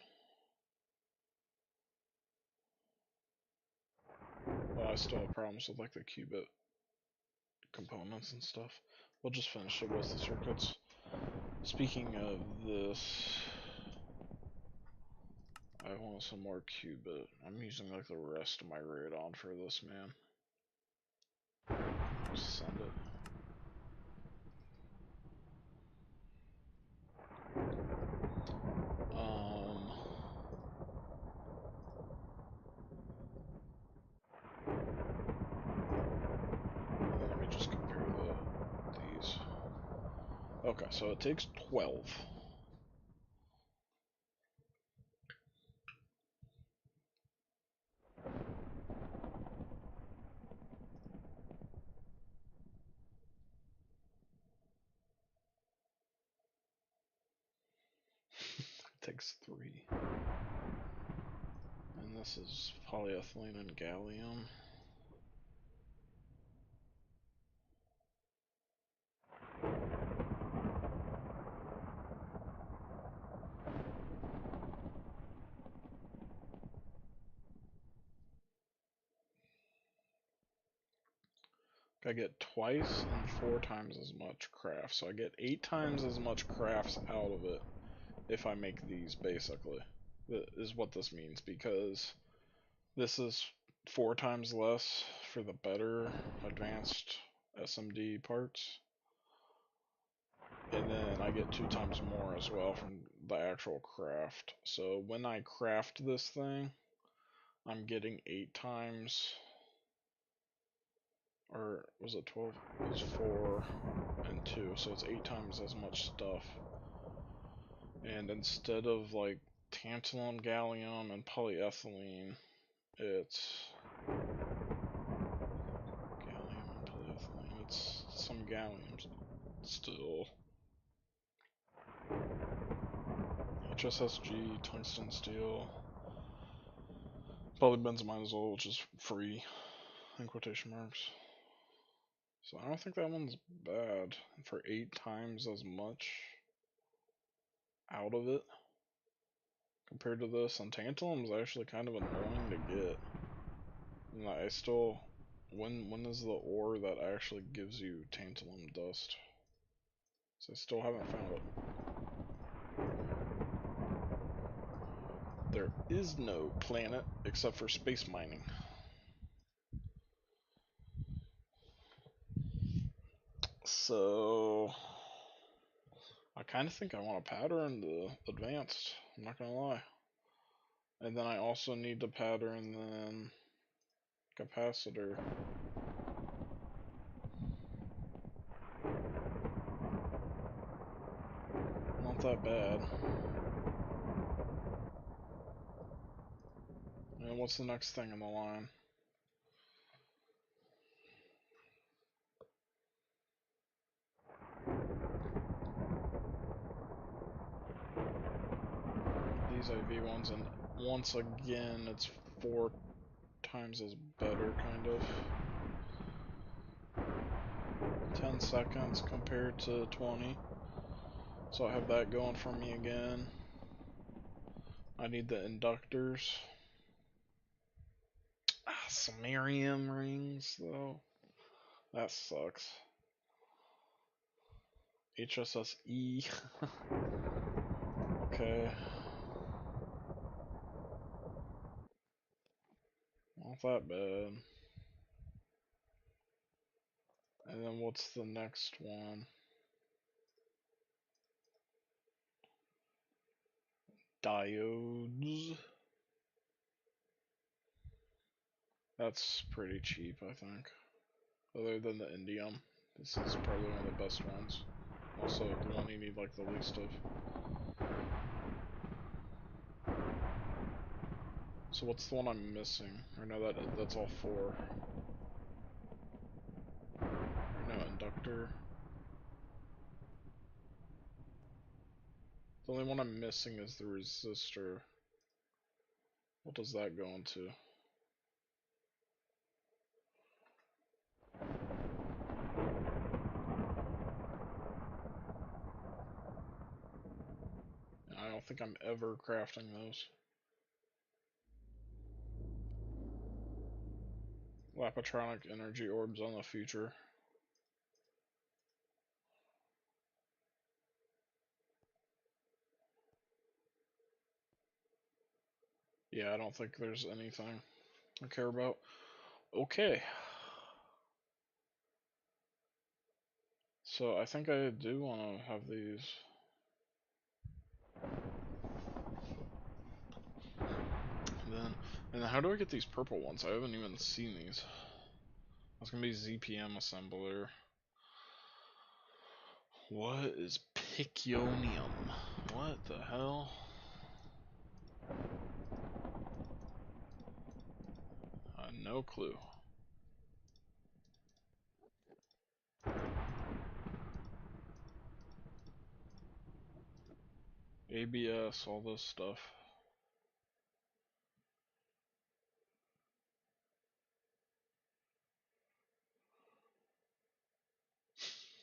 Well, I still have problems with like the qubit components and stuff. We'll just finish it with the circuits. Speaking of this, I want some more qubit. I'm using like the rest of my radon for this, man. Just send it. Let me just compare these. Okay, so it takes 12. It takes 3. And this is polyethylene and gallium. I get twice and 4 times as much craft. So I get 8 times as much crafts out of it if I make these, basically. That is what this means, because this is 4 times less for the better advanced SMD parts. And then I get 2 times more as well from the actual craft. So when I craft this thing, I'm getting 8 times, or was it 12? It was 4 and 2, so it's 8 times as much stuff. And instead of like tantalum, gallium, and polyethylene, it's gallium and polyethylene. It's some gallium still. HSSG, tungsten steel, polybenzimidazole, which is free, in quotation marks. So I don't think that one's bad for 8 times as much out of it compared to this. And tantalum is actually kind of annoying to get. And I still, when is the ore that actually gives you tantalum dust? So I still haven't found it. There is no planet except for space mining. So I kind of think I want to pattern the advanced, I'm not gonna lie. And then I also need to pattern then capacitor. Not that bad. And what's the next thing in the line? These IV ones, and once again, it's 4 times as better, kind of. 10 seconds compared to 20. So I have that going for me again. I need the inductors. Samarium rings, though. That sucks. HSSE. Okay. Not that bad. And then what's the next one? Diodes. That's pretty cheap, I think. Other than the indium. This is probably one of the best ones. Also, the one you need like the least of. So what's the one I'm missing? Or no, that's all 4. Or no, inductor. The only one I'm missing is the resistor. What does that go into? I don't think I'm ever crafting those. Lapatronic energy orbs on the future. Yeah, I don't think there's anything I care about. Okay. So I think I do want to have these. And then how do I get these purple ones? I haven't even seen these. That's gonna be ZPM assembler. What is Piconium? What the hell? No clue. ABS, all this stuff.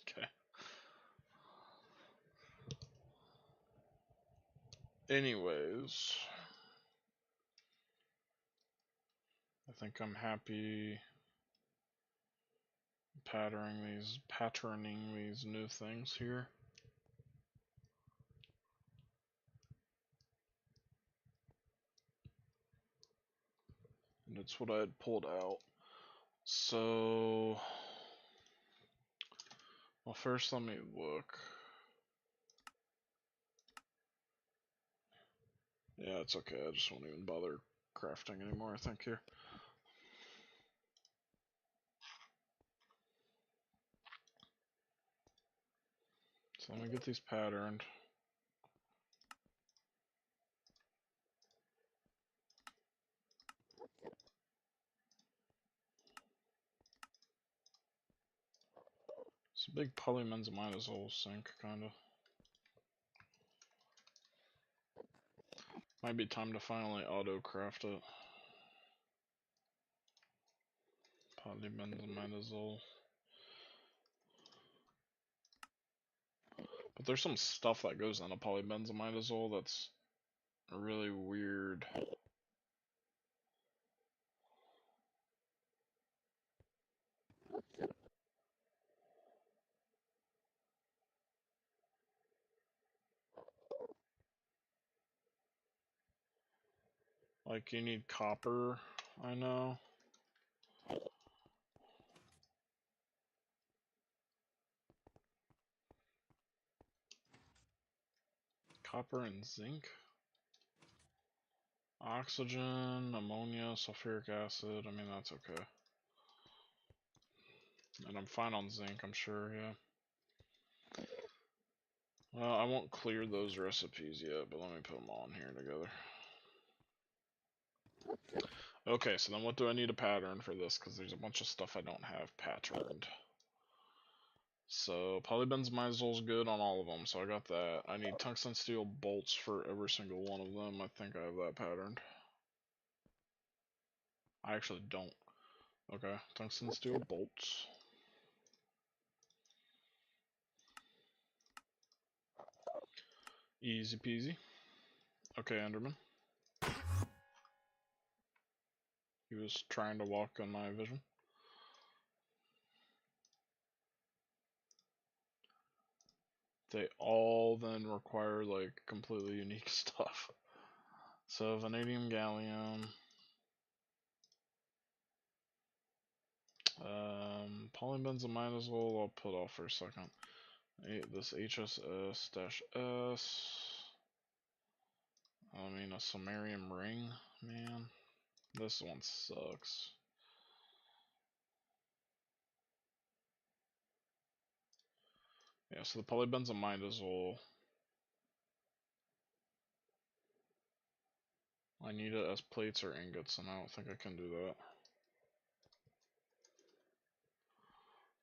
Okay. Anyways, I think I'm happy patterning these new things here. And it's what I had pulled out. So, well, first let me look. Yeah, it's okay. I just won't even bother crafting anymore, I think, here. So let me get these patterned. It's a big polybenzamidazole sink, kinda. Might be time to finally auto-craft it. Polybenzamidazole. But there's some stuff that goes into polybenzamidazole that's really weird. Like, you need copper, I know. Copper and zinc? Oxygen, ammonia, sulfuric acid, I mean, that's okay. And I'm fine on zinc, I'm sure, yeah. Well, I won't clear those recipes yet, but let me put them on here together. Okay, so then what do I need a pattern for this? Because there's a bunch of stuff I don't have patterned. So, polybenzamidazole is good on all of them, so I got that. I need tungsten steel bolts for every single one of them. I think I have that patterned. I actually don't. Okay, tungsten steel bolts. Easy peasy. Okay, Enderman. He was trying to walk on my vision. They all then require like completely unique stuff. So vanadium, gallium, polybenzamidazole I'll put off for a second. This HSS-S. I mean a samarium ring, man. This one sucks. Yeah, so the polybenzamidazole, I need it as plates or ingots, and I don't think I can do that.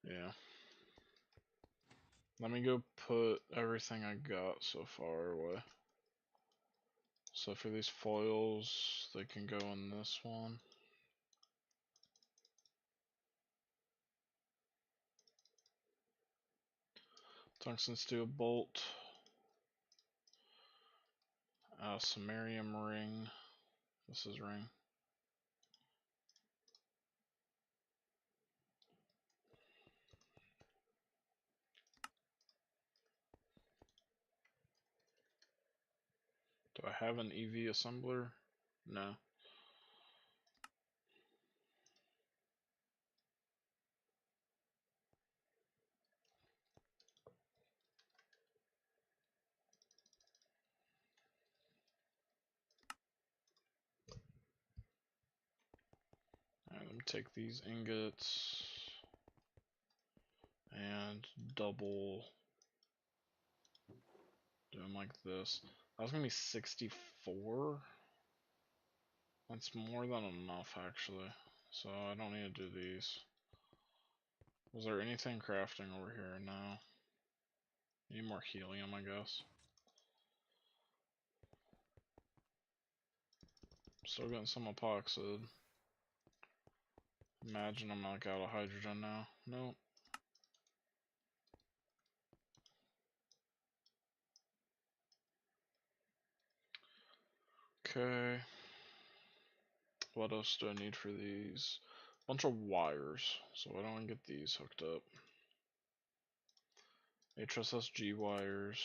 Yeah. Let me go put everything I got so far away. So for these foils, they can go in this one. Tungsten steel bolt. Samarium ring. This is ring. Do I have an EV assembler? No. Alright, let me take these ingots and double do them like this. That was gonna be 64. That's more than enough actually. So I don't need to do these. Was there anything crafting over here? No. Need more helium, I guess. Still getting some epoxid. Imagine I'm like out of hydrogen now. Nope. Okay. What else do I need for these? Bunch of wires. So why don't I get these hooked up? HSSG wires.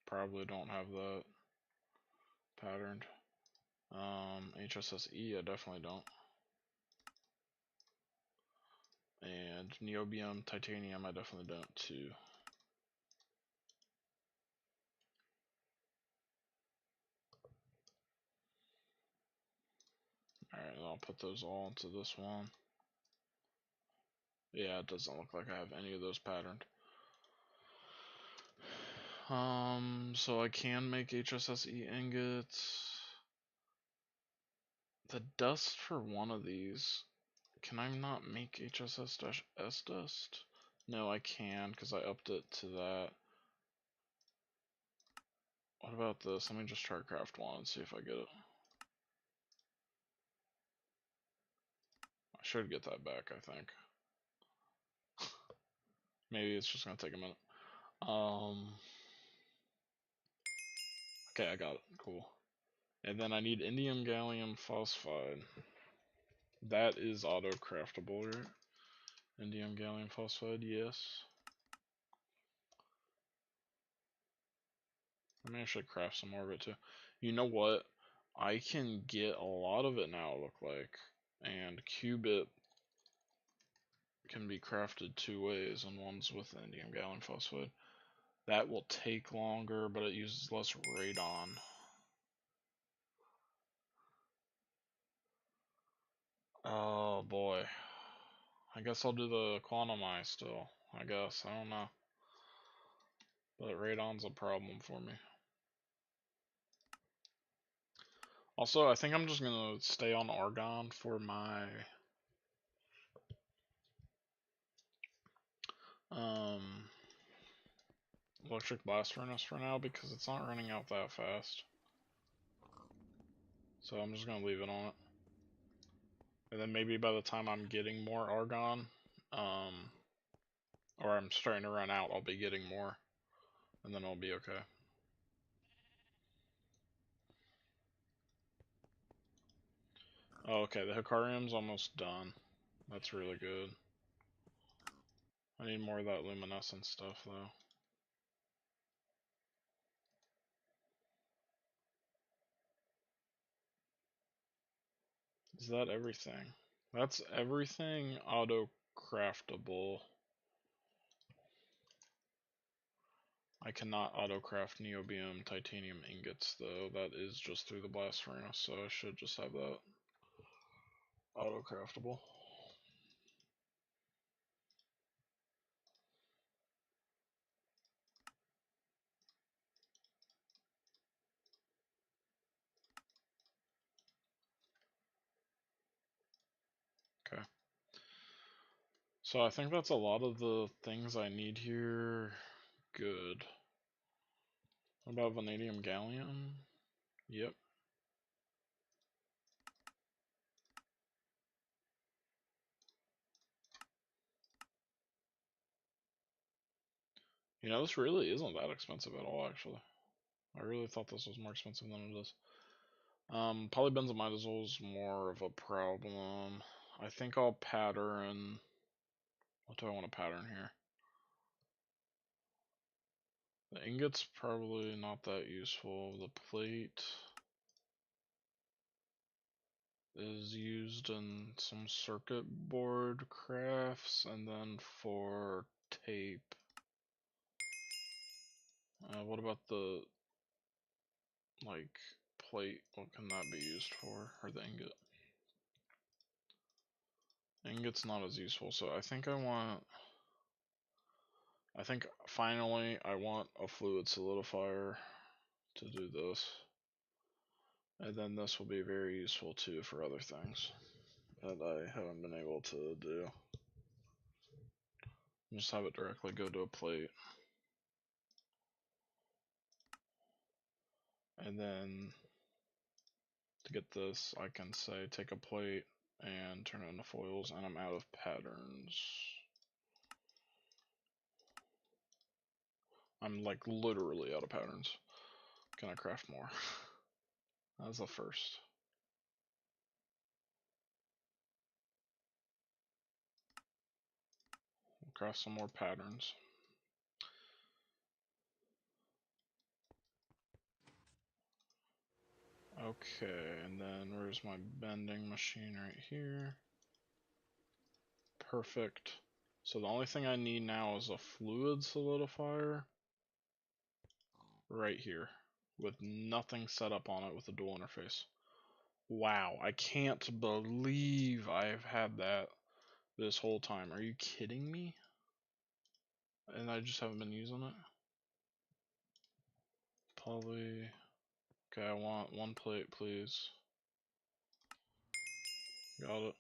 Probably don't have that patterned. HSSE I definitely don't. And niobium, titanium I definitely don't too. Alright, I'll put those all into this one. Yeah, it doesn't look like I have any of those patterned. So I can make HSSE ingots. The dust for one of these, can I not make HSS-S dust? No, I can, because I upped it to that. What about this? Let me just try craft one and see if I get it. I should get that back, I think. Maybe it's just gonna take a minute. Okay, I got it. Cool. And then I need indium gallium phosphide. That is auto craftable, right? Indium gallium phosphide, yes. Let me actually craft some more of it too. You know what? I can get a lot of it now, it look like. And qubit can be crafted two ways, and one's with indium gallium phosphide. That will take longer, but it uses less radon. Oh boy. I guess I'll do the quantum eye still. I guess. I don't know. But radon's a problem for me. Also, I think I'm just gonna stay on argon for my electric blast furnace for now because it's not running out that fast. So I'm just gonna leave it on it. And then maybe by the time I'm getting more argon, or I'm starting to run out, I'll be getting more. And then I'll be okay. Oh, okay, the Hikarium's almost done. That's really good. I need more of that luminescent stuff though. Is that everything? That's everything auto craftable. I cannot auto craft niobium titanium ingots though. That is just through the blast furnace, so I should just have that auto craftable. Okay. So I think that's a lot of the things I need here. Good. What about vanadium gallium? Yep. You know, this really isn't that expensive at all, actually. I really thought this was more expensive than it is. Polybenzamidazole is more of a problem. I think I'll pattern. What do I want to pattern here? The ingot's probably not that useful. The plate. is used in some circuit board crafts, and then for tape. What about the, like, plate? What can that be used for? Or the ingot? Ingot's not as useful, so I think finally I want a fluid solidifier to do this. And then this will be very useful too for other things that I haven't been able to do. Just have it directly go to a plate. And then to get this, I can say take a plate and turn it into foils, and I'm out of patterns. I'm like literally out of patterns. Can I craft more? That's the first. We'll craft some more patterns. Okay, and then where's my bending machine? Right here. Perfect. So the only thing I need now is a fluid solidifier right here with nothing set up on it with a dual interface. Wow, I can't believe I've had that this whole time. Are you kidding me? And I just haven't been using it? Probably. Okay, I want one plate, please. Got it.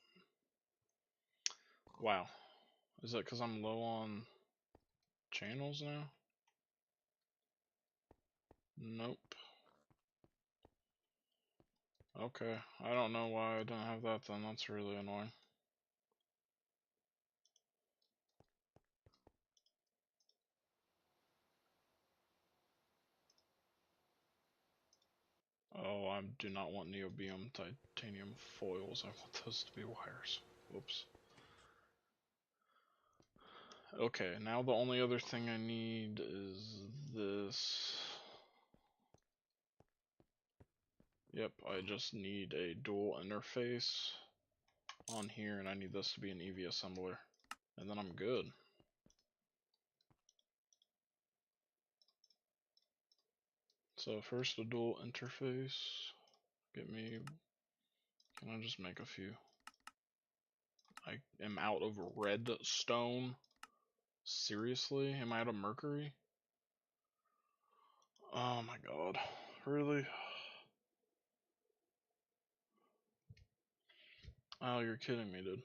Wow. Is that because I'm low on channels now? Nope. Okay, I don't know why I don't have that then. That's really annoying. Oh, I do not want neobium titanium foils. I want those to be wires. Whoops. Okay, now the only other thing I need is this. Yep, I just need a dual interface on here, and I need this to be an EV assembler. And then I'm good. So first a dual interface. Get me, can I just make a few? I am out of redstone. Seriously? Am I out of mercury? Oh my god. Really? Oh, you're kidding me, dude.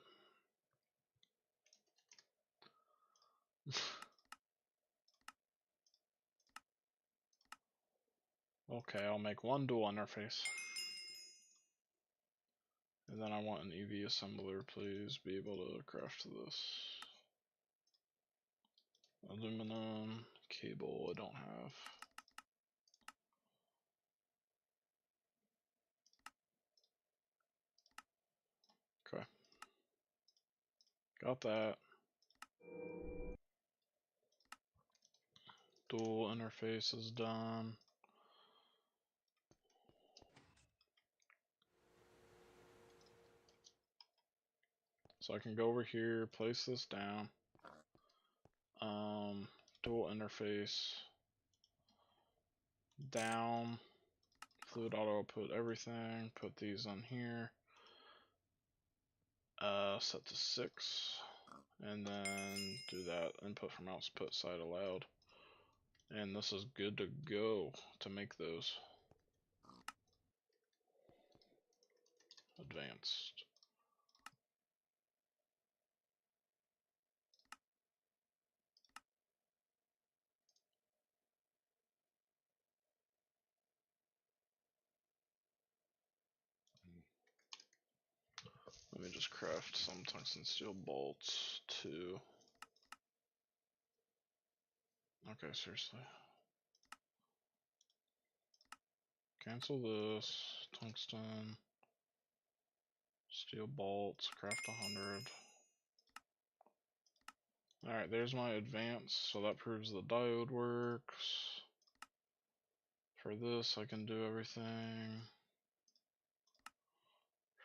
Okay, I'll make one dual interface. And then I want an EV assembler, please be able to craft this. Aluminum, cable, I don't have. Okay. Got that. Dual interface is done. So I can go over here, place this down. Dual interface. Down. Fluid auto output everything. Put these on here. Set to 6. And then do that. Input from output side allowed. And this is good to go to make those. Advanced. Let me just craft some tungsten steel bolts too. Okay, seriously. Cancel this. Tungsten. Steel bolts. Craft 100. Alright, there's my advance. So that proves the diode works. For this, I can do everything.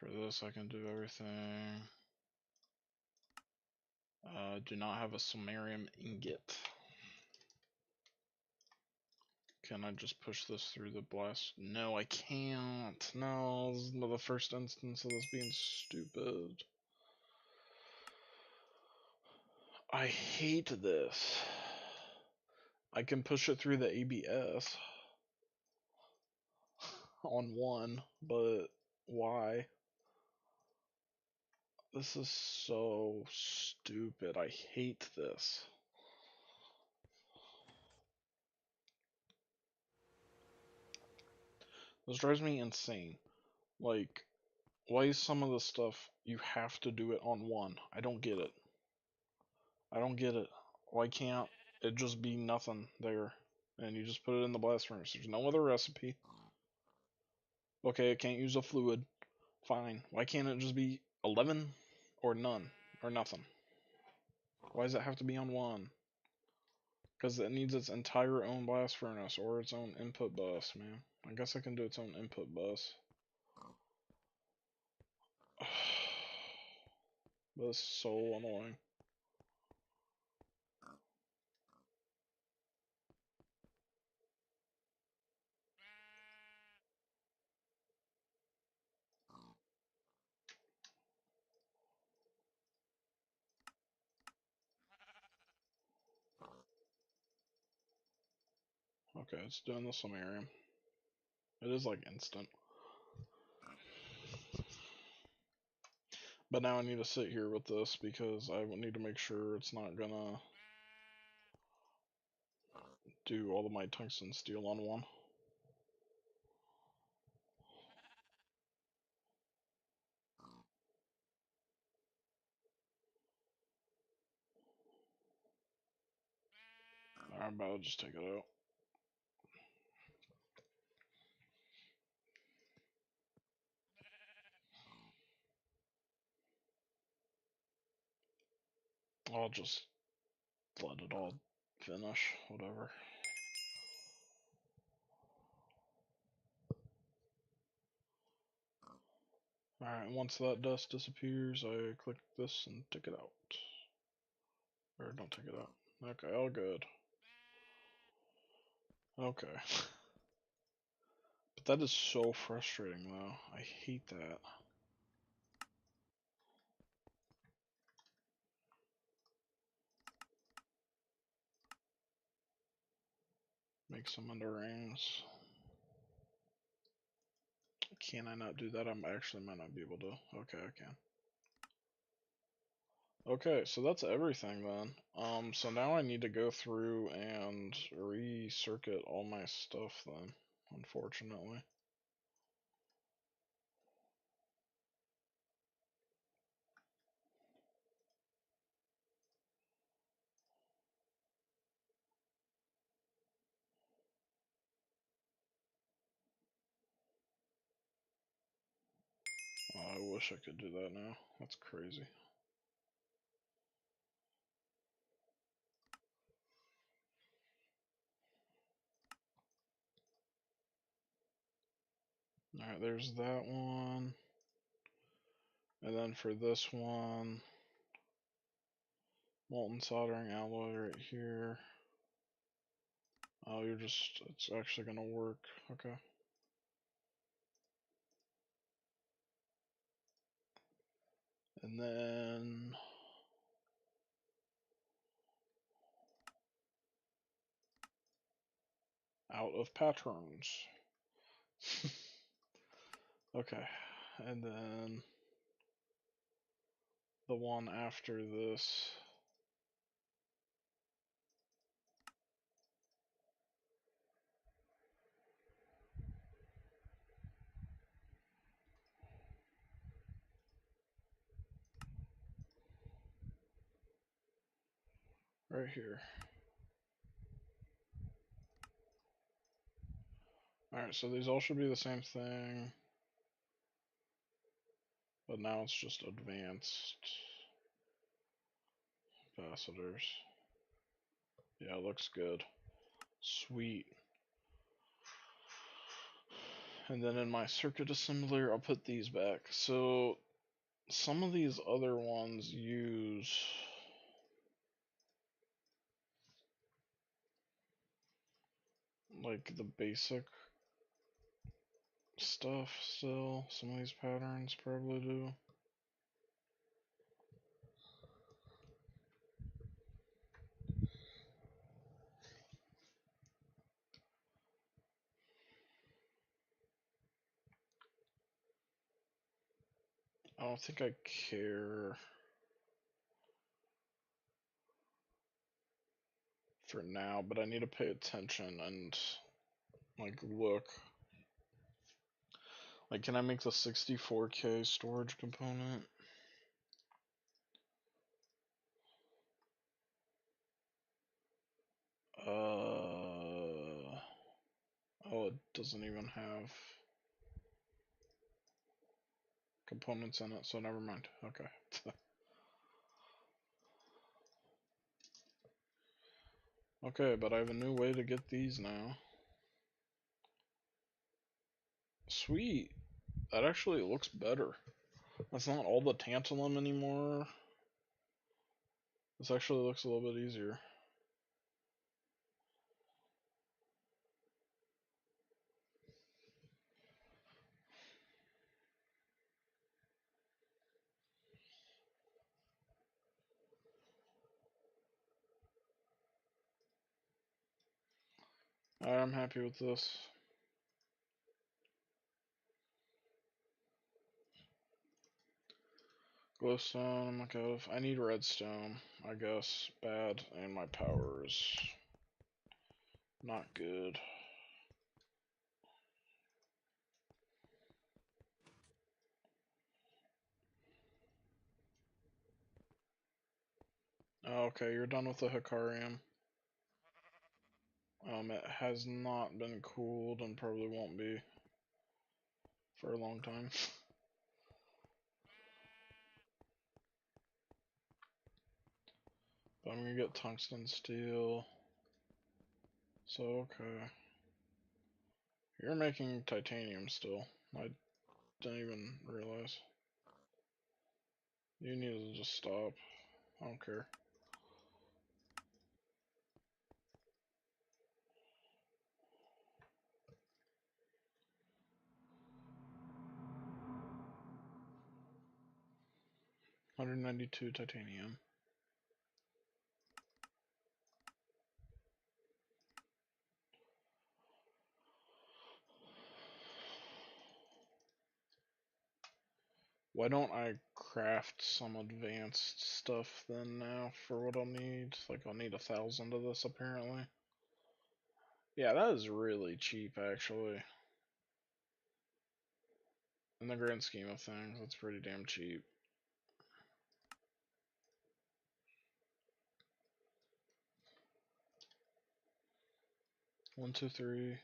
For this, I can do everything. Do not have a samarium ingot. Can I just push this through the blast? No, I can't. No, this is the first instance of this being stupid. I hate this. I can push it through the ABS on one, but why? This is so stupid. I hate this. This drives me insane. Like, why is some of the stuff you have to do it on one? I don't get it. I don't get it. Why can't it just be nothing there? And you just put it in the blast furnace. There's no other recipe. Okay, it can't use a fluid. Fine. Why can't it just be 11 or none or nothing? Why does it have to be on one? Because it needs its entire own blast furnace or its own input bus, man. I guess I can do its own input bus. But it's so annoying. Okay, it's doing the samarium. It is like instant. But now I need to sit here with this because I need to make sure it's not gonna do all of my tungsten steel on one. Alright, but I'll just take it out. I'll just let it all finish, whatever. Alright, once that dust disappears, I click this and take it out. Or don't take it out. Okay, all good. Okay. But that is so frustrating though. I hate that. Make some under rings. Can I not do that? I actually might not be able to. Okay, I can. Okay, so that's everything then. So now I need to go through and recircuit all my stuff then, unfortunately. Oh, I wish I could do that now. That's crazy. Alright, there's that one. And then for this one, molten soldering alloy right here. Oh, it's actually gonna work. Okay. And then out of patterns. Okay. And then the one after this. Right here. Alright, so these all should be the same thing. But now it's just advanced capacitors. Yeah, it looks good. Sweet. And then in my circuit assembler, I'll put these back. So some of these other ones use like the basic stuff still. Some of these patterns probably do. I don't think I care for now, but I need to pay attention and like look. Like, can I make the 64K storage component? Oh, it doesn't even have components in it, so never mind. Okay. Okay, but I have a new way to get these now. Sweet. That actually looks better. That's not all the tantalum anymore. This actually looks a little bit easier. I'm happy with this. Glowstone, I'm not good. I need redstone, I guess. Bad, and my power is not good. Okay, you're done with the Hikarium. It has not been cooled and probably won't be for a long time. But I'm gonna get tungsten steel. So, okay. You're making titanium still. I didn't even realize. You need to just stop. I don't care. $192 titanium. Why don't I craft some advanced stuff then now for what I'll need? Like I'll need 1,000 of this apparently. Yeah, that is really cheap actually. In the grand scheme of things, that's pretty damn cheap. One, two, three.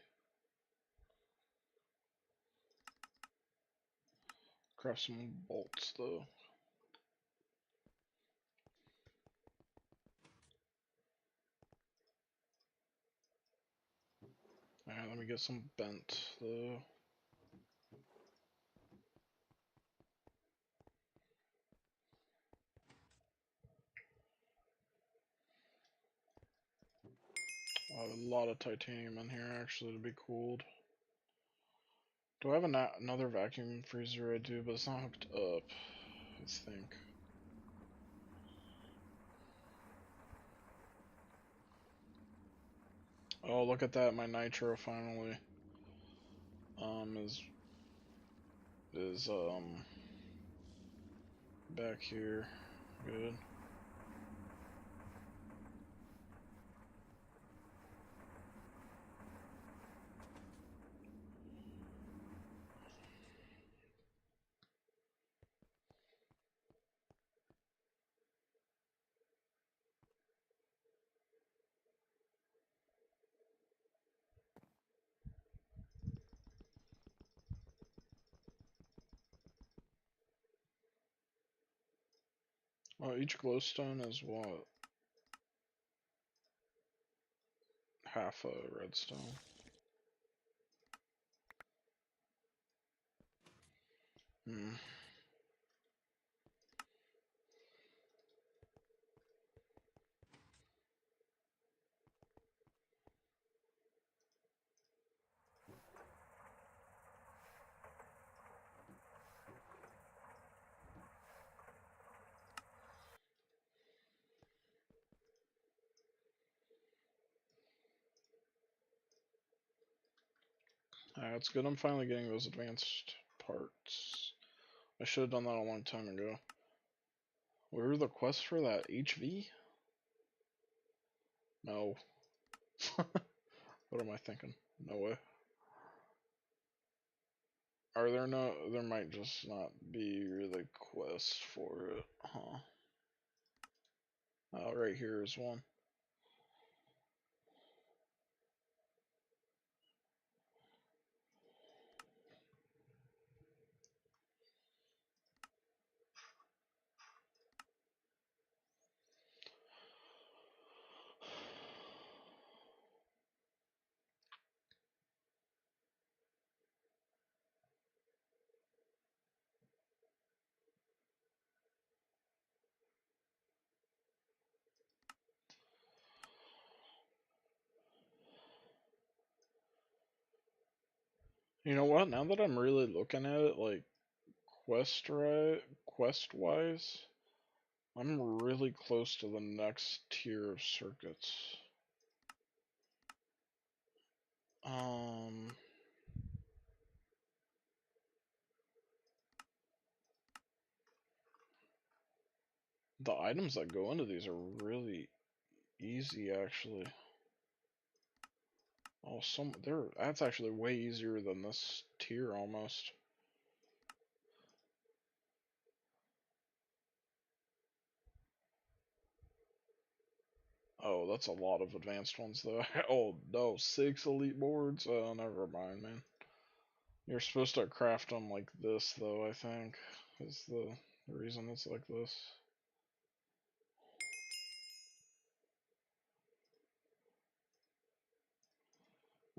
Craft some bolts though. Alright, let me get some bent though. A lot of titanium in here actually to be cooled. Do I have another vacuum freezer? I do, but it's not hooked up, I think. Oh, look at that! My nitro finally is back here. Good. Oh, each glowstone is what? Half a redstone. Hmm. It's good I'm finally getting those advanced parts. I should have done that a long time ago. Where are the quests for that HV? No. What am I thinking? No way. Are there no? There might just not be really quests for it, huh? Oh, right here is one. You know what? Now that I'm really looking at it, like quest wise, I'm really close to the next tier of circuits. The items that go into these are really easy, actually. Oh, that's actually way easier than this tier almost. Oh, that's a lot of advanced ones though. Oh no, 6 elite boards? Oh, never mind, man. You're supposed to craft them like this though, I think, is the reason it's like this.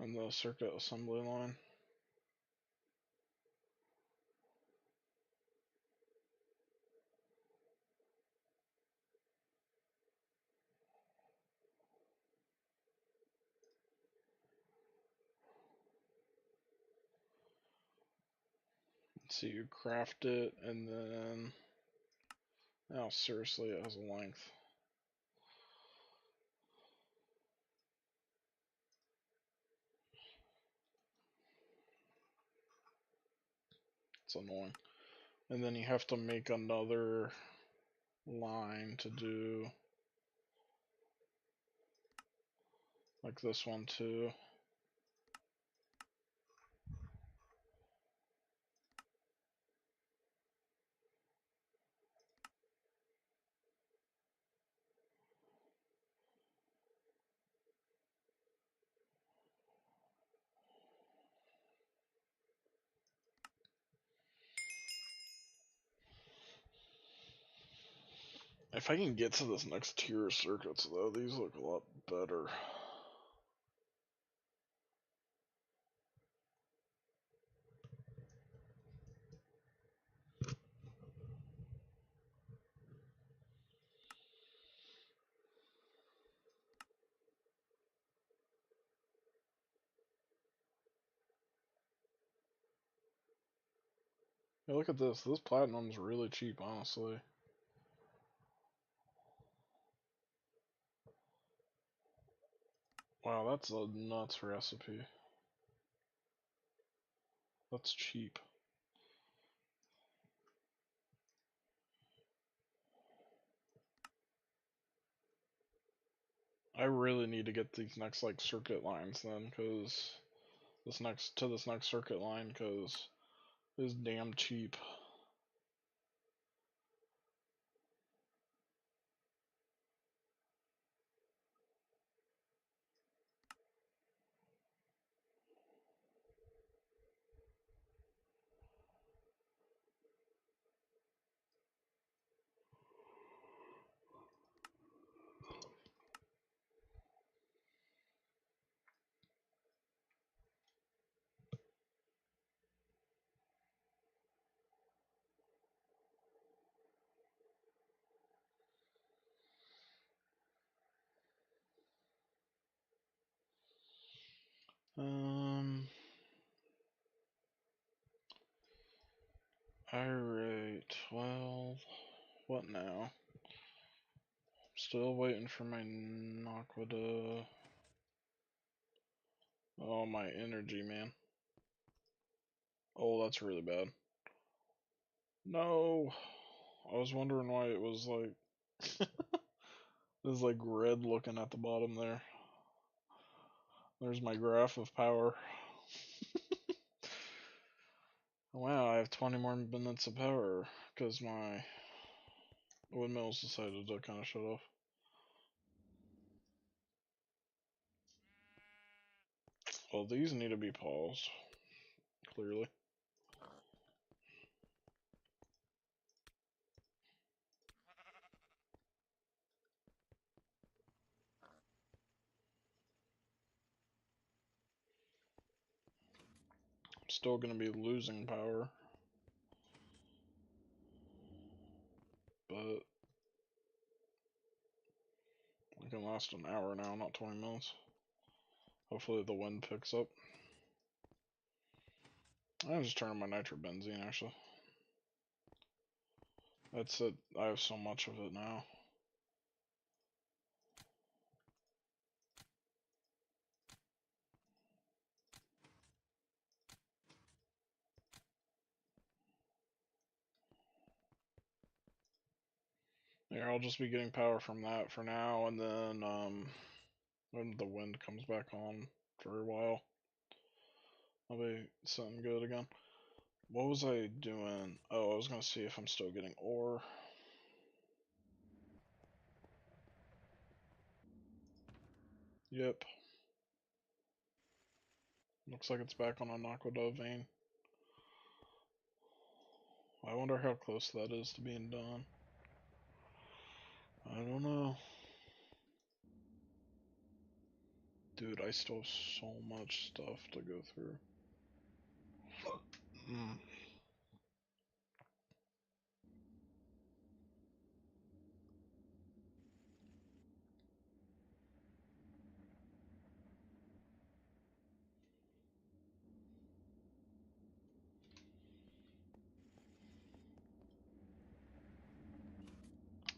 And the circuit assembly line. So you craft it and then... Oh, seriously, it has a length. It's annoying. And then you have to make another line to do like this one too. If I can get to this next tier of circuits though, these look a lot better. Hey, look at this. This platinum's really cheap, honestly. Wow, that's a nuts recipe. That's cheap. I really need to get these next like circuit lines then, cause this next circuit line, cause it's damn cheap. Alright, well, what now? Still waiting for my Naquadah. Oh, my energy, man. Oh, that's really bad. No! I was wondering why it was like... it was like red looking at the bottom there. There's my graph of power. Wow, I have 20 more minutes of power because my windmills decided to kind of shut off. Well, these need to be paused, clearly. I'm still going to be losing power, but it can last an hour now, not 20 minutes. Hopefully the wind picks up. I'm just turning my nitrobenzene, actually. That's it. I have so much of it now. Here, I'll just be getting power from that for now, and then when the wind comes back on for a while, I'll be something good again. What was I doing? Oh, I was gonna see if I'm still getting ore. Yep. Looks like it's back on a Naquadah vein. I wonder how close that is to being done. I don't know. Dude, I still have so much stuff to go through.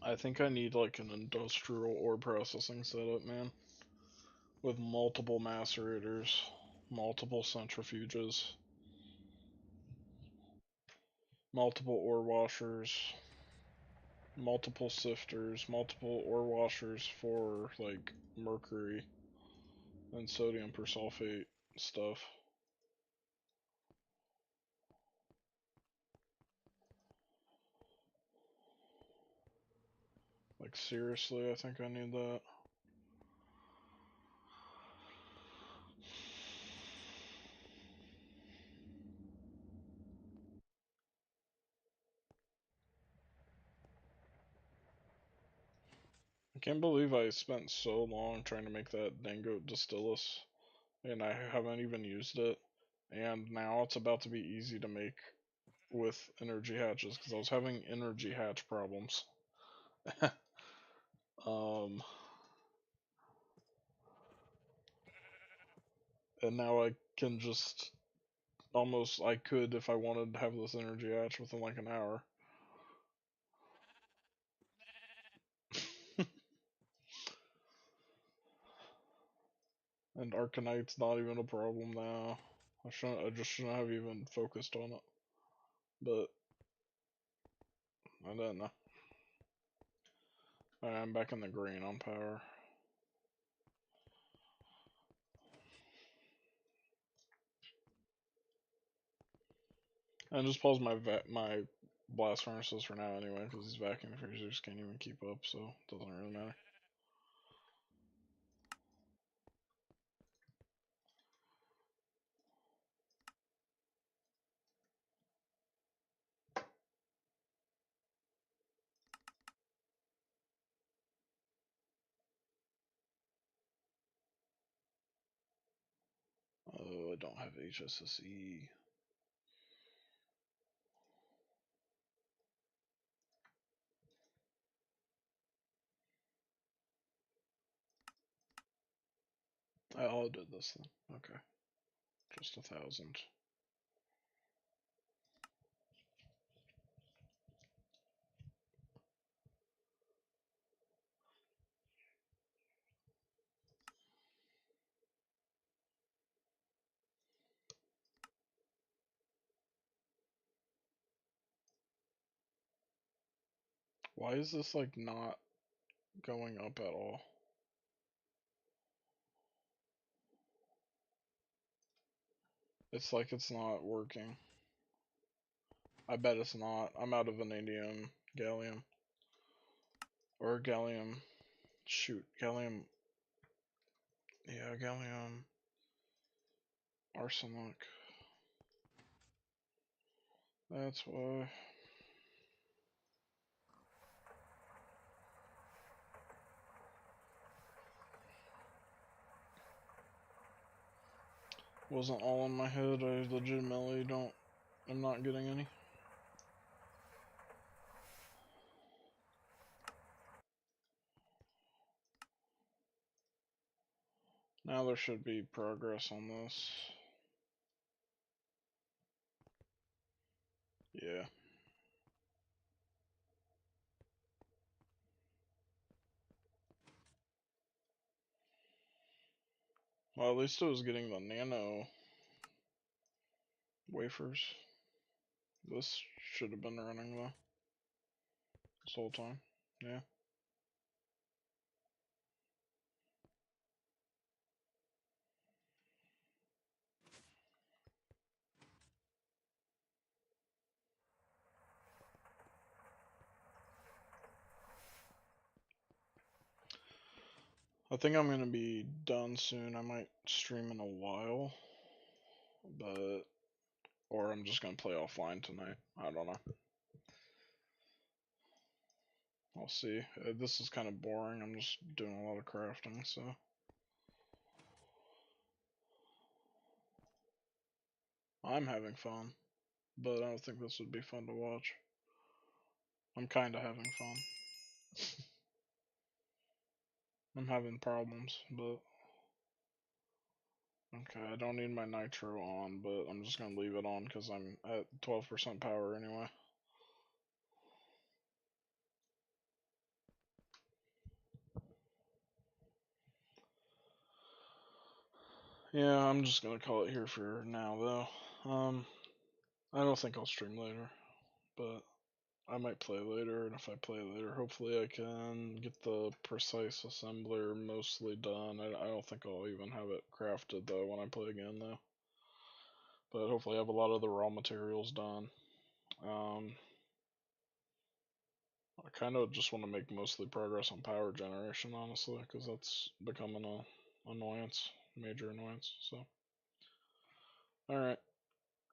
I think I need like an industrial ore processing setup, man. With multiple macerators, multiple centrifuges, multiple ore washers, multiple sifters, multiple ore washers for like mercury and sodium persulfate stuff. Like seriously, I think I need that. I can't believe I spent so long trying to make that Dango distillus and I haven't even used it. And now it's about to be easy to make with energy hatches because I was having energy hatch problems. um, and now I can just almost I could if I wanted to have this energy hatch within like an hour. And Arcanite's not even a problem now. I just shouldn't have even focused on it. But I don't know. Alright, I'm back in the green on power. I just pause my blast furnaces for now anyway, because these vacuum freezers can't even keep up, so it doesn't really matter. Oh, I don't have HSSE. I'll do this then. Okay. Just 1,000. Why is this like not going up at all? It's like it's not working. I bet it's not. I'm out of vanadium, gallium. Or gallium. Shoot, gallium. Yeah, gallium. Arsenic. That's why. Wasn't all in my head. I legitimately don't. I'm not getting any. Now there should be progress on this. Yeah. Well, at least it was getting the nano wafers. This should have been running though. This whole time. Yeah. I think I'm gonna be done soon. I might stream in a while, but or I'm just gonna play offline tonight. I don't know. I'll see. This is kind of boring. I'm just doing a lot of crafting, so. I'm having fun, but I don't think this would be fun to watch. I'm kind of having fun. I'm having problems, but. Okay, I don't need my nitro on, but I'm just gonna leave it on because I'm at 12% power anyway. Yeah, I'm just gonna call it here for now, though. I don't think I'll stream later, but I might play later, and if I play later, hopefully I can get the precise assembler mostly done. I don't think I'll even have it crafted, though, when I play again, though. But hopefully I have a lot of the raw materials done. I kind of just want to make mostly progress on power generation, honestly, because that's becoming a annoyance, major annoyance, so. Alright.